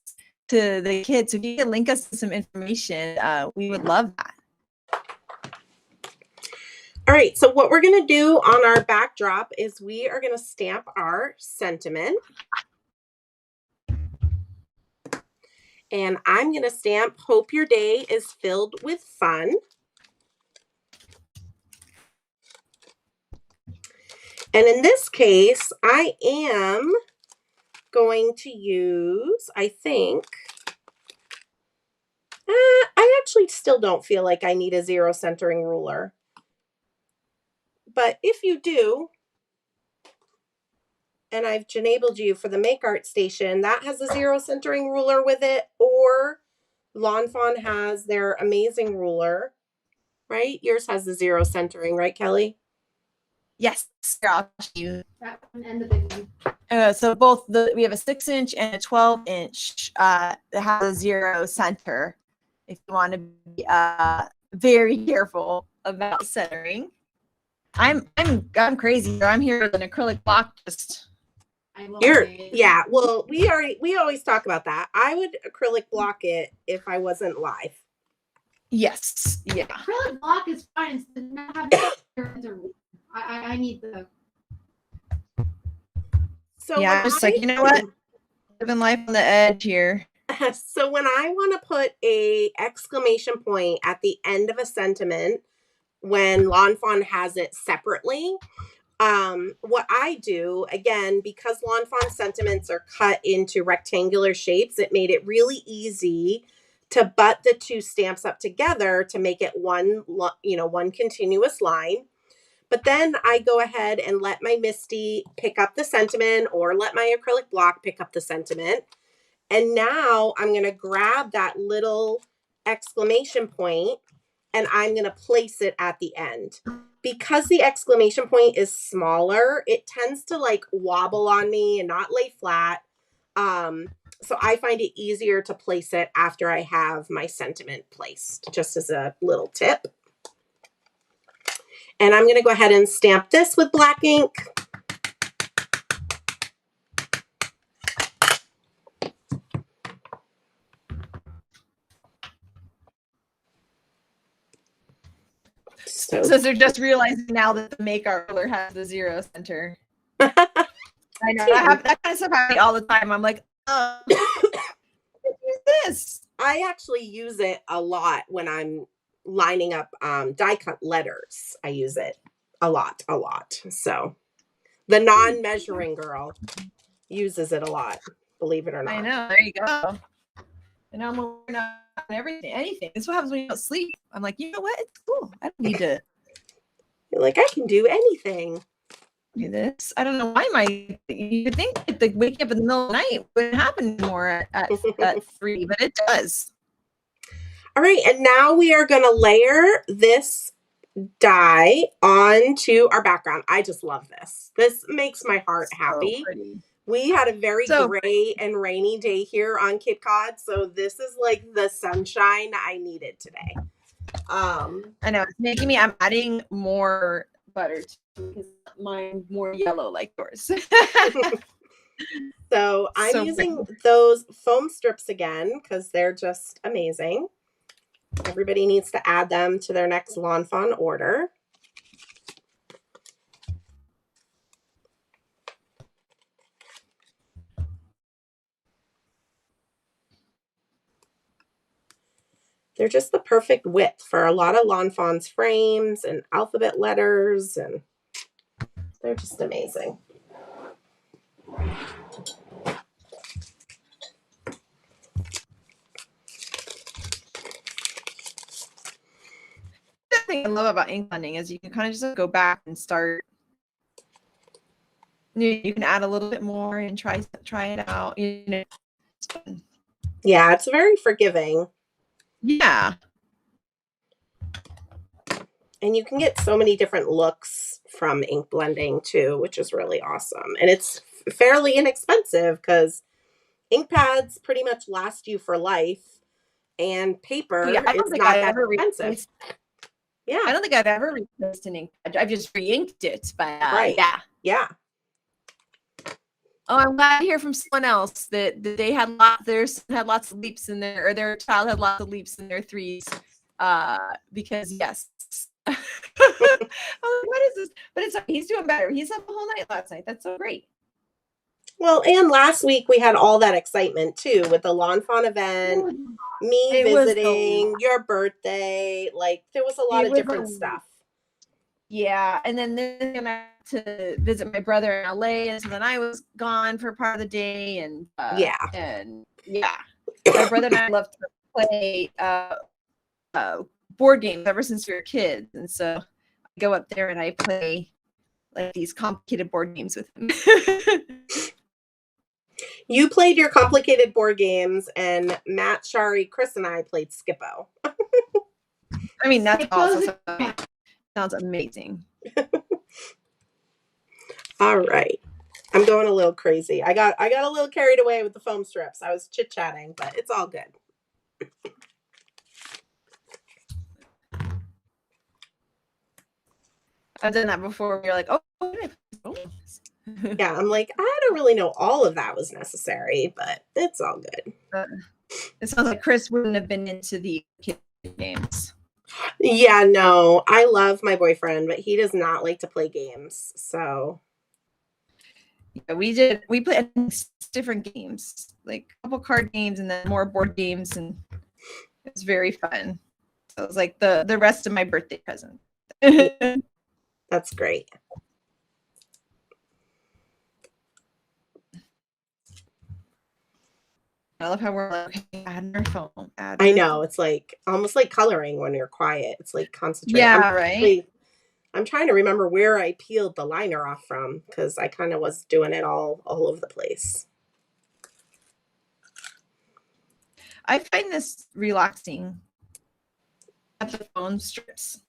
to the kids. So if you can link us to some information, we would love that. All right, so what we're going to do on our backdrop is we are going to stamp our sentiment. And I'm going to stamp, hope your day is filled with fun. And in this case, I am going to use, I think, I actually still don't feel like I need a zero centering ruler. But if you do, and I've enabled you for the Make Art Station, that has a zero centering ruler with it, or Lawn Fawn has their amazing ruler, right? Yours has the zero centering, right, Kelly? Yes, I'll show you. That one and the big one. So both we have a 6-inch and a 12-inch that has a zero center. If you want to be very careful about centering. I'm crazy. I'm here with an acrylic block. Yeah. Well, we always talk about that. I would acrylic block it if I wasn't live. Yes. Yeah. Acrylic block is fine. It's not having I need the. So yeah, I'm just like, you know what? Living life on the edge here. So when I want to put a exclamation point at the end of a sentiment, when Lawn Fawn has it separately, what I do, again, because Lawn Fawn sentiments are cut into rectangular shapes, it made it really easy to butt the two stamps up together to make it one continuous line. But then I go ahead and let my Misty pick up the sentiment, or let my acrylic block pick up the sentiment. And now I'm going to grab that little exclamation point, and I'm going to place it at the end. Because the exclamation point is smaller, it tends to like wobble on me and not lay flat. So I find it easier to place it after I have my sentiment placed, just as a little tip. And I'm going to go ahead and stamp this with black ink. So they're just realizing now that the make art ruler has the 0 center. I know that kind of stuff happens all the time. I'm like, use this. I actually use it a lot when I'm lining up die cut letters. I use it a lot. So the non-measuring girl uses it a lot, believe it or not. I know. There you go. And I'm working on everything, anything. This is what happens when you don't sleep. I'm like, you know what? It's cool. I don't need to. You're like, I can do anything. Do this. I don't know why you think that the waking up in the middle of the night wouldn't happen more at 3, but it does. All right, and now we are going to layer this die onto our background. I just love this. This makes my heart happy. So we had a very gray and rainy day here on Cape Cod, so this is like the sunshine I needed today. I know, it's making me, I'm adding more butter too, because mine's more yellow like yours. So I'm using those foam strips again because they're just amazing. Everybody needs to add them to their next Lawn Fawn order. They're just the perfect width for a lot of Lawn Fawn's frames and alphabet letters, and they're just amazing. The thing I love about ink blending is you can kind of just go back and start. You can add a little bit more and try it out. You know, it's fun. Yeah, it's very forgiving. Yeah. And you can get so many different looks from ink blending too, which is really awesome. And it's fairly inexpensive because ink pads pretty much last you for life, and paper is not that expensive. Yeah. I don't think I've ever replaced an ink pad. I've just re-inked it, but right. Yeah. Oh, I'm glad to hear from someone else that they had lots of leaps in there, or their child had lots of leaps in their 3s. Because yes. I'm like, what is this? But he's doing better. He's up the whole night last night. That's so great. Well, and last week we had all that excitement too with the Lawn Fawn event, me visiting, your birthday. Like there was a lot of different stuff. Yeah, and then I had to visit my brother in LA, and so then I was gone for part of the day, and my brother and I love to play board games ever since we were kids, and so I go up there and I play like these complicated board games with him. You played your complicated board games, and Matt, Shari, Chris, and I played Skippo. I mean, that's also sounds amazing. All right. I'm going a little crazy. I got a little carried away with the foam strips. I was chit-chatting, but it's all good. I've done that before. You're like, oh. Yeah, I'm like, I don't really know all of that was necessary, but it's all good. It sounds like Chris wouldn't have been into the kid games. Yeah, no, I love my boyfriend, but he does not like to play games. So yeah, we played different games, like a couple card games and then more board games, and it was very fun. So it was like the rest of my birthday present. That's great. I love how we're like adding our phone. I know, it's like almost like coloring when you're quiet. It's like concentrating. Yeah, right. I'm trying to remember where I peeled the liner off from because I kind of was doing it all over the place. I find this relaxing. at the foam strips.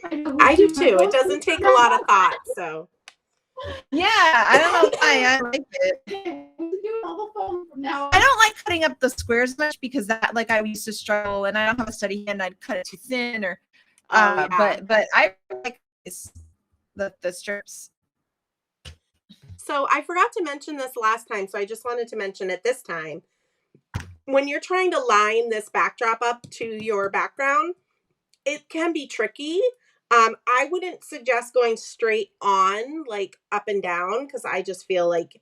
I do too. It doesn't take a lot of thought. So Yeah, I don't know why I like it. I don't like cutting up the squares much because that, like, I used to struggle, and I don't have a steady hand. I'd cut it too thin, or yeah. but I like the strips. So I forgot to mention this last time, so I just wanted to mention it this time. When you're trying to line this backdrop up to your background, it can be tricky. I wouldn't suggest going straight on, like up and down, because I just feel like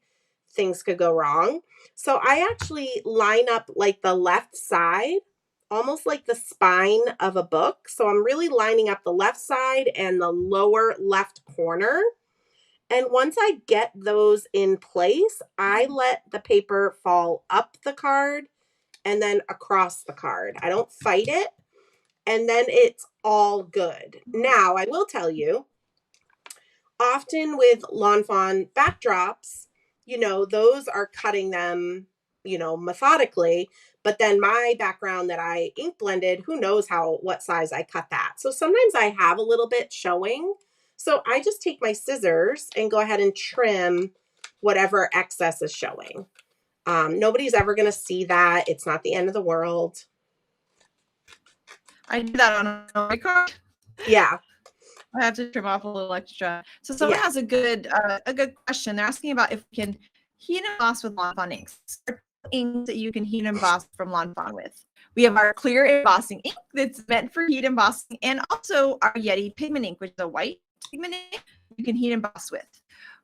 things could go wrong. So I actually line up like the left side, almost like the spine of a book. So I'm really lining up the left side and the lower left corner. And once I get those in place, I let the paper fall up the card and then across the card. I don't fight it. And then it's all good. Now, I will tell you, often with Lawn Fawn backdrops, you know, those are cutting them, you know, methodically. But then my background that I ink blended, who knows what size I cut that. So sometimes I have a little bit showing. So I just take my scissors and go ahead and trim whatever excess is showing. Nobody's ever going to see that. It's not the end of the world. I did that on my card. Yeah. I have to trim off a little extra. So someone has a good question. They're asking about if we can heat and emboss with Lawn Fawn inks. Inks that you can heat and emboss from Lawn Fawn with. We have our clear embossing ink that's meant for heat embossing, and also our Yeti pigment ink, which is a white pigment ink you can heat emboss with.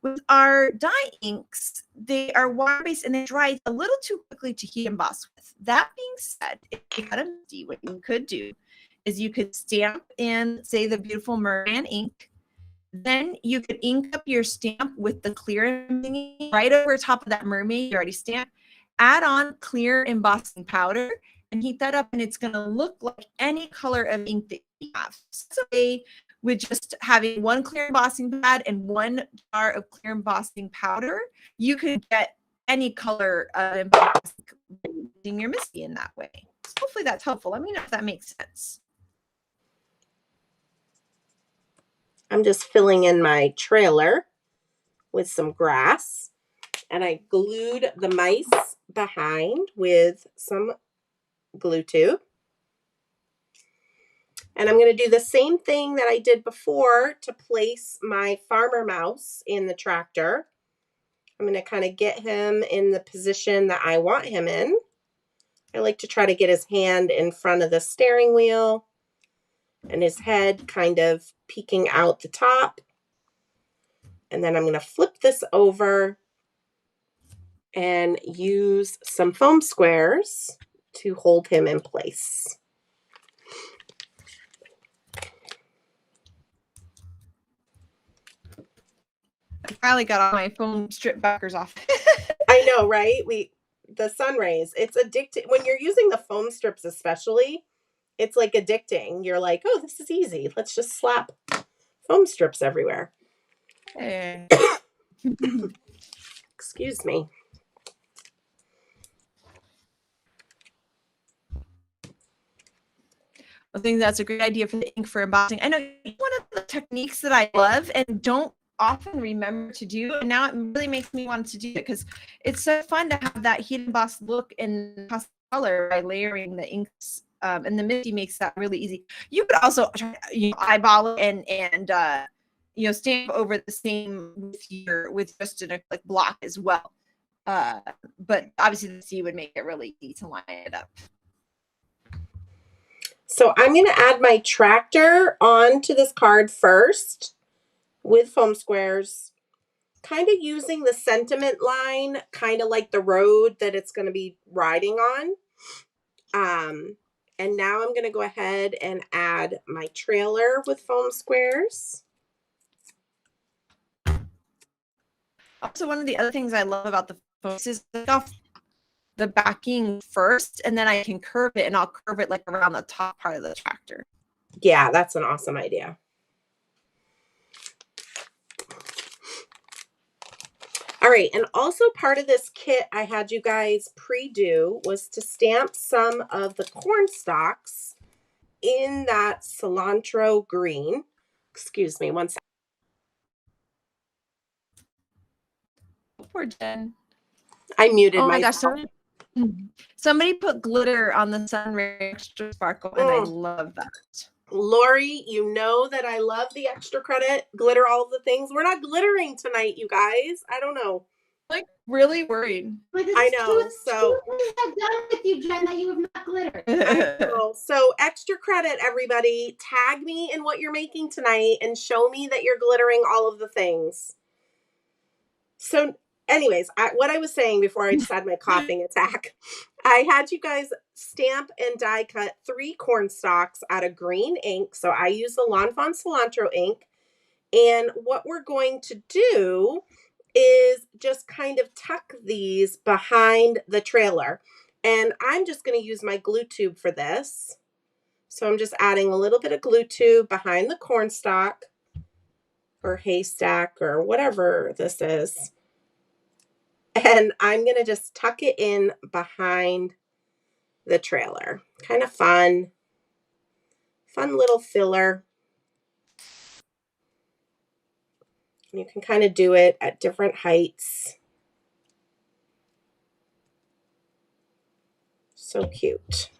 With our dye inks, they are water-based and they dry a little too quickly to heat emboss with. That being said, if you had a misty, what you could do is you could stamp in, say, the beautiful merman ink. Then you could ink up your stamp with the clear ink right over top of that mermaid you already stamped. Add on clear embossing powder and heat that up, and it's going to look like any color of ink that you have. So with just having one clear embossing pad and one jar of clear embossing powder, you could get any color of embossing using your Misty in that way. So hopefully that's helpful. Let me know if that makes sense. I'm just filling in my trailer with some grass, and I glued the mice behind with some glue tube. And I'm going to do the same thing that I did before to place my farmer mouse in the tractor. I'm going to kind of get him in the position that I want him in. I like to try to get his hand in front of the steering wheel and his head kind of peeking out the top. And then I'm going to flip this over and use some foam squares to hold him in place. I finally got all my foam strip backers off. I know, right? The sun rays, it's addicting. When you're using the foam strips especially, it's like addicting. You're like, oh, this is easy. Let's just slap foam strips everywhere. Hey. Excuse me. I think that's a great idea for the ink for embossing. I know one of the techniques that I love and don't often remember to do, and now it really makes me want to do it because it's so fun to have that heat embossed look and color by layering the inks. And the Misty makes that really easy. You could also eyeball it and stamp over the same with just an acrylic block as well. But obviously the Misty would make it really easy to line it up. So I'm going to add my tractor onto this card first with foam squares, kind of using the sentiment line, kind of like the road that it's going to be riding on. And now I'm going to go ahead and add my trailer with foam squares. Also, one of the other things I love about the foam is off the backing first, and then I can curve it, and I'll curve it like around the top part of the tractor. Yeah, that's an awesome idea. All right, and also part of this kit I had you guys pre-do was to stamp some of the corn stalks in that cilantro green. Excuse me, one second. Poor Jen. I muted Oh my myself. gosh, somebody put glitter on the sun ray extra sparkle, and I love that. Lori, you know that I love the extra credit, glitter, all the things. We're not glittering tonight, you guys. I don't know. Like really worried. I know. So what is that done with you, Jen, that you have not glittered? I know. So extra credit, everybody. Tag me in what you're making tonight and show me that you're glittering all of the things. So anyways, what I was saying before I just had my coughing attack, I had you guys stamp and die cut 3 corn stalks out of green ink. So I use the Lawn Fawn Cilantro ink. And what we're going to do is just kind of tuck these behind the trailer. And I'm just going to use my glue tube for this. So I'm just adding a little bit of glue tube behind the corn stalk or haystack or whatever this is. And I'm going to just tuck it in behind the trailer. Kind of fun. Fun little filler. You can kind of do it at different heights. So cute.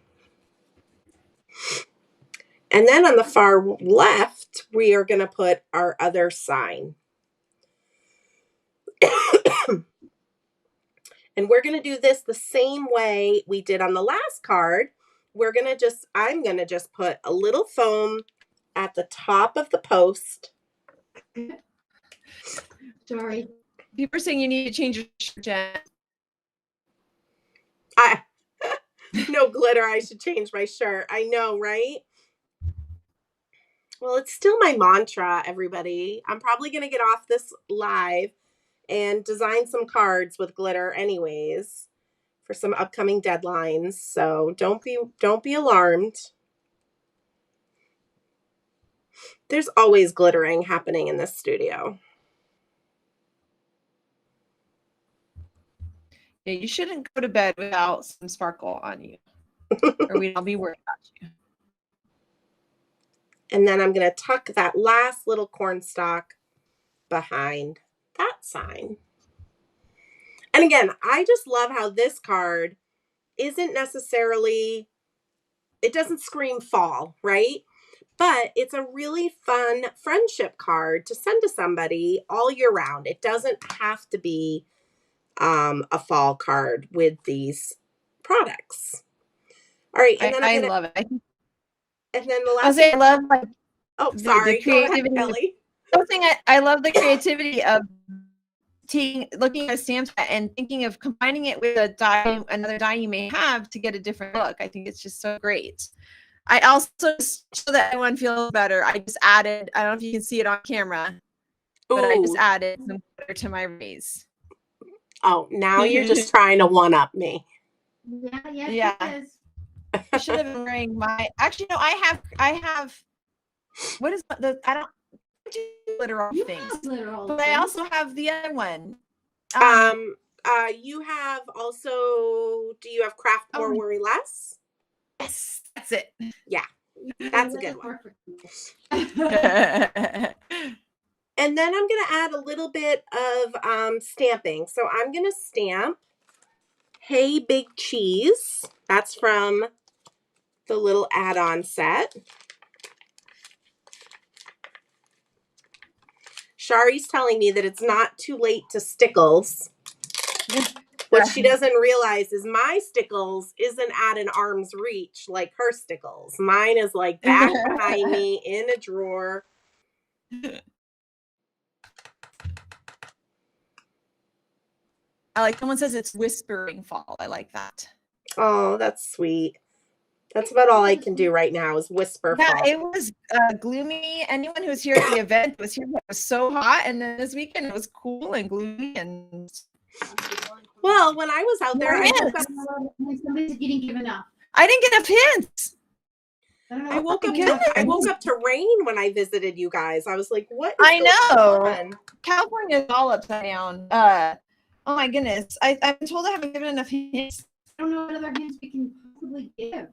And then on the far left, we are going to put our other sign. And we're going to do this the same way we did on the last card. I'm going to just put a little foam at the top of the post. Sorry. People are saying you need to change your shirt, Jen. No glitter, I should change my shirt. I know, right? Well, it's still my mantra, everybody. I'm probably going to get off this live and design some cards with glitter anyways for some upcoming deadlines. So don't be alarmed. There's always glittering happening in this studio. Yeah, you shouldn't go to bed without some sparkle on you, or we'd all be worried about you. And then I'm going to tuck that last little corn stalk behind that sign. And again, I just love how this card isn't necessarily, it doesn't scream fall, right? But it's a really fun friendship card to send to somebody all year round. It doesn't have to be a fall card with these products. All right, and then I love it. And then the last I love like sorry, the creativity. Go ahead, Kelly. I love the creativity of looking at stamps and thinking of combining it with another die you may have to get a different look. I think it's just so great. I also, so that everyone feels better, I just added, I don't know if you can see it on camera, but I just added some glitter to my raise. Oh, now you're just trying to one-up me. Yeah. I should have been wearing my, actually, no, I have, what is the, I don't do glitter on things, but I also have the other one. You have also, do you have Craft More, Worry Less? Yes, that's it. Yeah, that's a good one. And then I'm going to add a little bit of stamping. So I'm going to stamp Hey Big Cheese. That's from the little add-on set. Shari's telling me that it's not too late to stickles. What she doesn't realize is my stickles isn't at an arm's reach like her stickles. Mine is like back behind me in a drawer. I like, someone says it's whispering fall. I like that. Oh, that's sweet. That's about all I can do right now is whisper fall. Yeah, it was gloomy. Anyone who was here at the event was here. It was so hot, and then this weekend it was cool and gloomy. And well, when I was out there, I woke up. Somebody said you didn't give enough. I didn't get enough hints. I woke up to rain when I visited you guys. I was like, "What?" I know. California is all upside down. Oh my goodness! I've been told I haven't given enough hints. I don't know what other hints we can possibly give.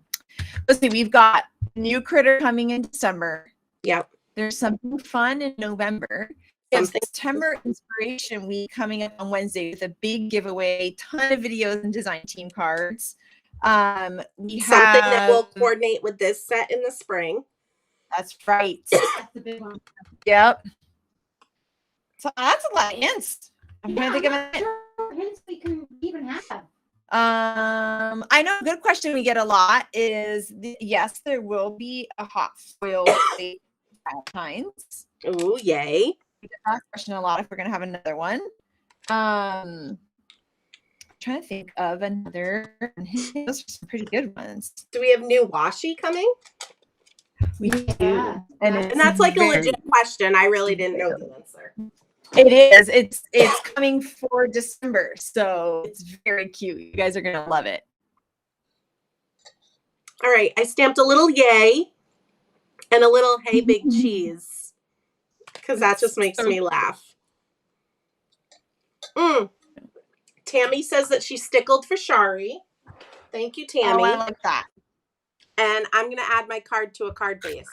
Let's see. We've got new critter coming in December. Yep. There's something fun in November. Something. September Inspiration Week coming up on Wednesday with a big giveaway, ton of videos and design team cards. We Something that have will coordinate with this set in the spring. That's right. That's the big one. Yep. So that's a lot of hints. I'm trying to think of it. Sure hints we can even have. I know a good question we get a lot is yes, there will be a hot foil plate Valentine's. Ooh, yay. We get that question a lot if we're gonna have another one. Trying to think of another. Those are some pretty good ones. Do we have new washi coming? We Yeah. do. And that's like a legit question. I really didn't know the answer. It is. It's coming for December, so it's very cute. You guys are gonna love it. All right, I stamped a little yay and a little hey big cheese because that just makes me laugh. Tammy says that she's stickled for Shari. Thank you, Tammy. Oh, I like that. And I'm going to add my card to a card base.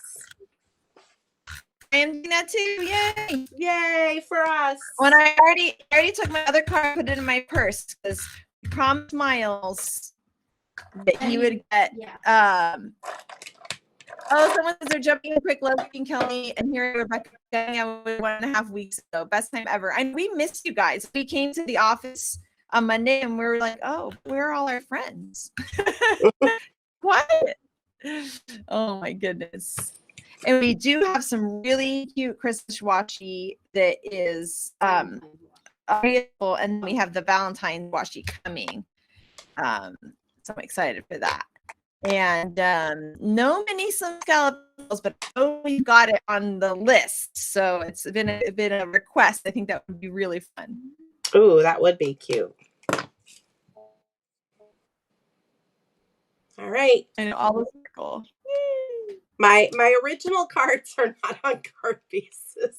I am doing that too. Yay! Yay for us. When I already took my other card, put it in my purse because we promised Miles that he would get. Yeah. Someone says they're jumping in quick. Love you, Kelly, and here Rebecca. I was 1.5 weeks ago. Best time ever. And we missed you guys. We came to the office on Monday and we were like, oh, where are all our friends? Quiet. Oh my goodness. And we do have some really cute Christmas washi that is available, and we have the Valentine's washi coming. So I'm excited for that. And no mini some scallops, but we've got it on the list. So it's been a request. I think that would be really fun. Ooh, that would be cute. All right. And all the circle. My original cards are not on card bases,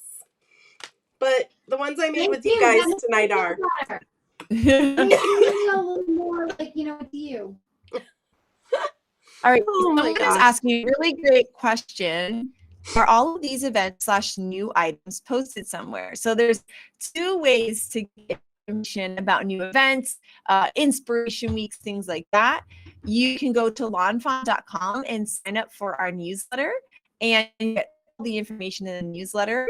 but the ones I made with you guys tonight are. Maybe a little more like, it's you. All right. Oh my Someone is gosh. asking a really great question. Are all of these events / new items posted somewhere? So there's 2 ways to get information about new events, inspiration weeks, things like that. You can go to lawnfawn.com and sign up for our newsletter and get the information in the newsletter.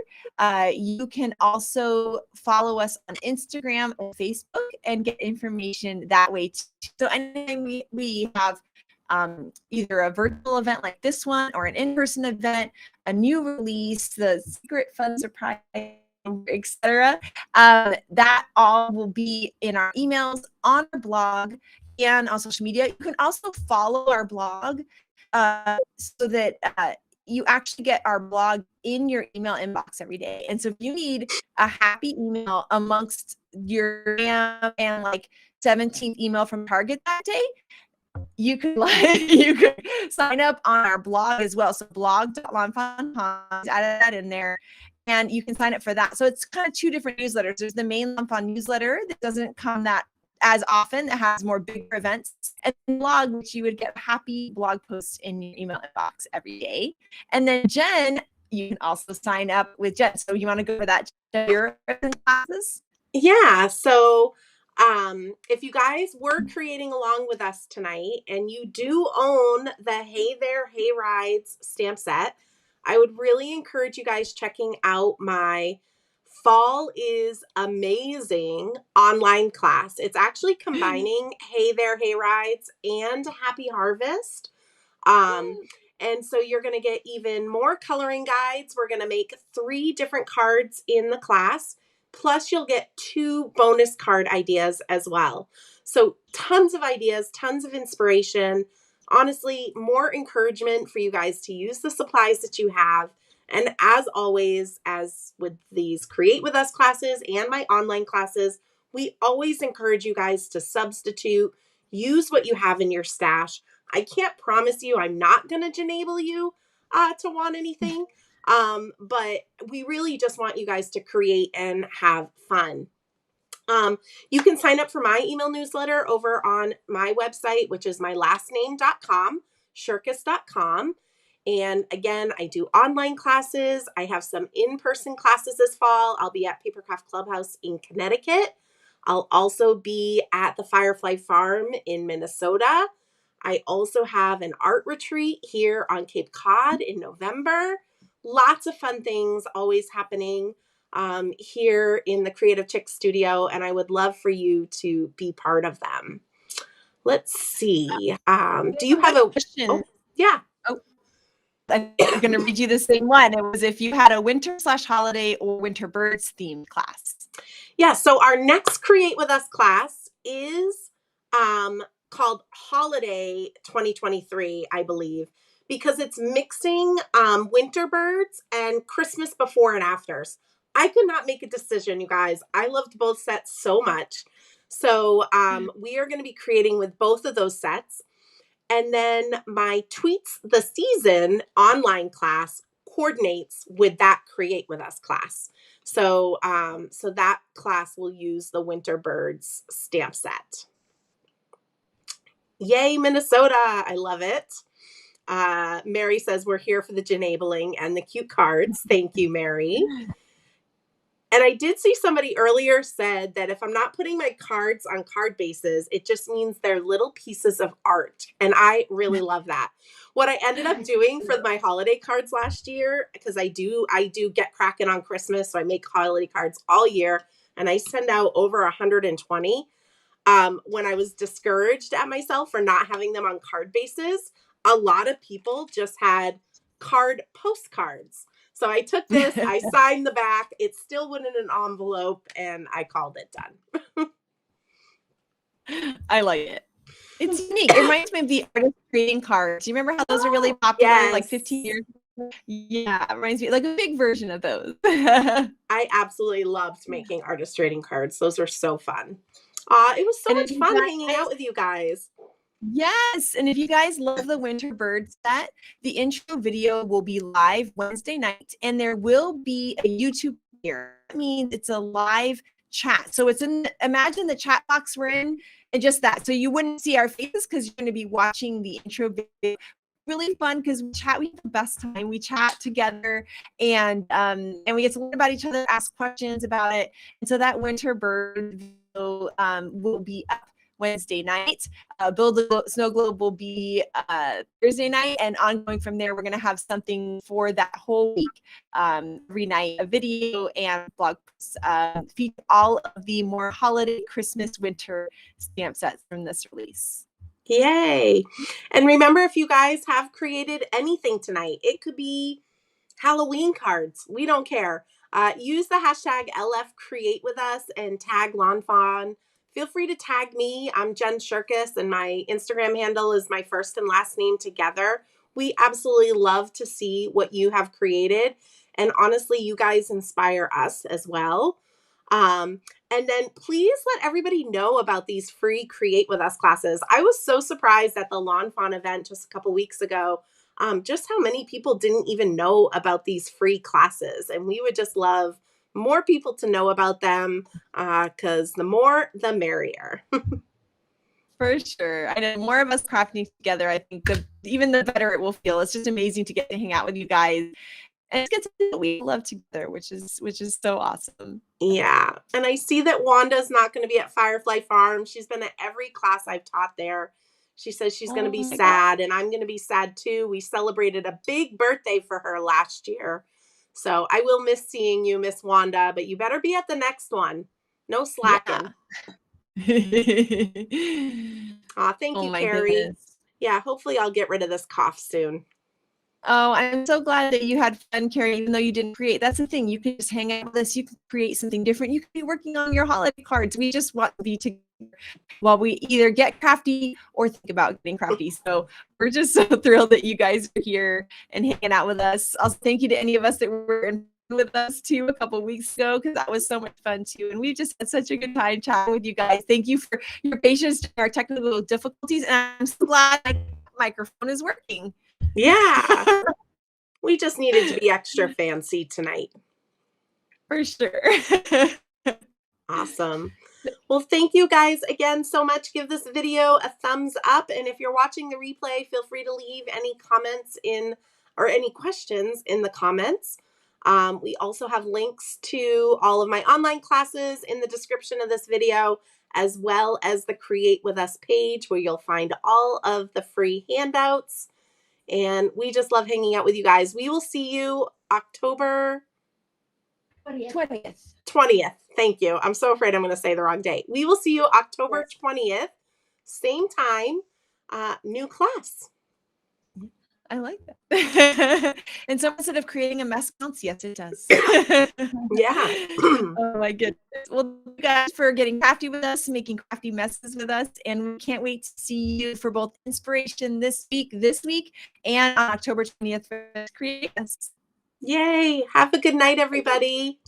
You can also follow us on Instagram and Facebook and get information that way too. So anytime we have either a virtual event like this one or an in-person event, a new release, the secret fun surprise, etc., that all will be in our emails, on our blog, and on social media. You can also follow our blog so that you actually get our blog in your email inbox every day. And so if you need a happy email amongst your spam and like 17th email from Target that day, you can sign up on our blog as well. So blog.lawnfawn.com, add that in there, and you can sign up for that. So it's kind of 2 different newsletters. There's the main Lawn Fawn newsletter that doesn't come that as often, that has more bigger events, and blog, which you would get happy blog posts in your email inbox every day. And then Jen, you can also sign up with Jen. So you want to go for that, Jen, your classes? Yeah. So if you guys were creating along with us tonight and you do own the Hey There, Hayrides stamp set, I would really encourage you guys checking out my Fall is Amazing online class. It's actually combining Hey There, Hayrides and Happy Harvest. And so you're going to get even more coloring guides. We're going to make 3 different cards in the class. Plus, you'll get 2 bonus card ideas as well. So tons of ideas, tons of inspiration. Honestly, more encouragement for you guys to use the supplies that you have. And as always, as with these Create With Us classes and my online classes, we always encourage you guys to substitute, use what you have in your stash. I can't promise you I'm not going to enable you to want anything. But we really just want you guys to create and have fun. You can sign up for my email newsletter over on my website, which is mylastname.com, shirkus.com. And again, I do online classes. I have some in-person classes this fall. I'll be at Papercraft Clubhouse in Connecticut. I'll also be at the Firefly Farm in Minnesota. I also have an art retreat here on Cape Cod in November. Lots of fun things always happening here in the Creative Chick Studio, and I would love for you to be part of them. Let's see. Do you have a question? Oh, yeah. Oh, I'm going to read you the same one. It was if you had a winter/holiday or winter birds themed class. Yeah, so our next Create With Us class is called Holiday 2023, I believe, because it's mixing winter birds and Christmas before and afters. I could not make a decision, you guys. I loved both sets so much. So we are going to be creating with both of those sets. And then my Tweets the Season online class coordinates with that Create With Us class. So so that class will use the Winter Birds stamp set. Yay, Minnesota. I love it. Mary says we're here for the enabling and the cute cards. Thank you, Mary. And I did see somebody earlier said that if I'm not putting my cards on card bases, it just means they're little pieces of art. And I really love that. What I ended up doing for my holiday cards last year, because I do get cracking on Christmas, so I make holiday cards all year, and I send out over 120. When I was discouraged at myself for not having them on card bases, a lot of people just had card postcards. So I took this, I signed the back, it still went in an envelope, and I called it done. I like it. It's unique. It reminds me of the artist creating cards. Do you remember how those are really popular like 15 years ago? Yeah, it reminds me like a big version of those. I absolutely loved making artist trading cards. Those were so fun. It was so much fun hanging out with you guys. Yes, and if you guys love the Winter Bird set, the intro video will be live Wednesday night, and there will be a YouTube here. That means it's a live chat. So it's imagine the chat box we're in, and just that. So you wouldn't see our faces because you're going to be watching the intro video. Really fun because we have the best time. We chat together and we get to learn about each other, ask questions about it. And so that Winter Bird video will be up Wednesday night. Build the Snow Globe will be Thursday night, and ongoing from there, we're going to have something for that whole week. Every night, a video and blog posts feature all of the more holiday, Christmas, winter stamp sets from this release. Yay. And remember, if you guys have created anything tonight, it could be Halloween cards. We don't care. Use the hashtag LFCreateWithUs and tag Lawn Fawn. Feel free to tag me. I'm Jen Shirkus, and my Instagram handle is my first and last name together. We absolutely love to see what you have created. And honestly, you guys inspire us as well. And then please let everybody know about these free Create With Us classes. I was so surprised at the Lawn Fawn event just a couple weeks ago, just how many people didn't even know about these free classes. And we would just love more people to know about them because the more, the merrier. For sure. I know more of us crafting together, I think even the better it will feel. It's just amazing to get to hang out with you guys. And it's good to see that we love together, which is so awesome. Yeah. And I see that Wanda's not going to be at Firefly Farm. She's been at every class I've taught there. She says she's going to be sad, and I'm going to be sad too. We celebrated a big birthday for her last year. So I will miss seeing you, Miss Wanda, but you better be at the next one. No slacking. Aw, thank you, Carrie. Goodness. Yeah, hopefully I'll get rid of this cough soon. Oh, I'm so glad that you had fun, Carrie, even though you didn't create. That's the thing. You can just hang out with us. You can create something different. You can be working on your holiday cards. We just want to be together while we either get crafty or think about getting crafty. So we're just so thrilled that you guys are here and hanging out with us. Also, thank you to any of us that were in with us too a couple weeks ago, because that was so much fun too, and we just had such a good time chatting with you guys. Thank you for your patience during our technical difficulties, and I'm so glad my microphone is working. Yeah. We just needed to be extra fancy tonight. For sure. Awesome. Well, thank you guys again so much. Give this video a thumbs up, and if you're watching the replay, feel free to leave any comments in or any questions in the comments. We also have links to all of my online classes in the description of this video, as well as the Create With Us page where you'll find all of the free handouts. And we just love hanging out with you guys. We will see you October 20th. Thank you. I'm so afraid I'm going to say the wrong date. We will see you October 20th, same time, new class. I like that. And someone said if creating a mess counts, yes, it does. Yeah. Oh my goodness. Well, thank you guys for getting crafty with us, making crafty messes with us. And we can't wait to see you for both inspiration this week, and on October 20th for Create Us. Yay. Have a good night, everybody.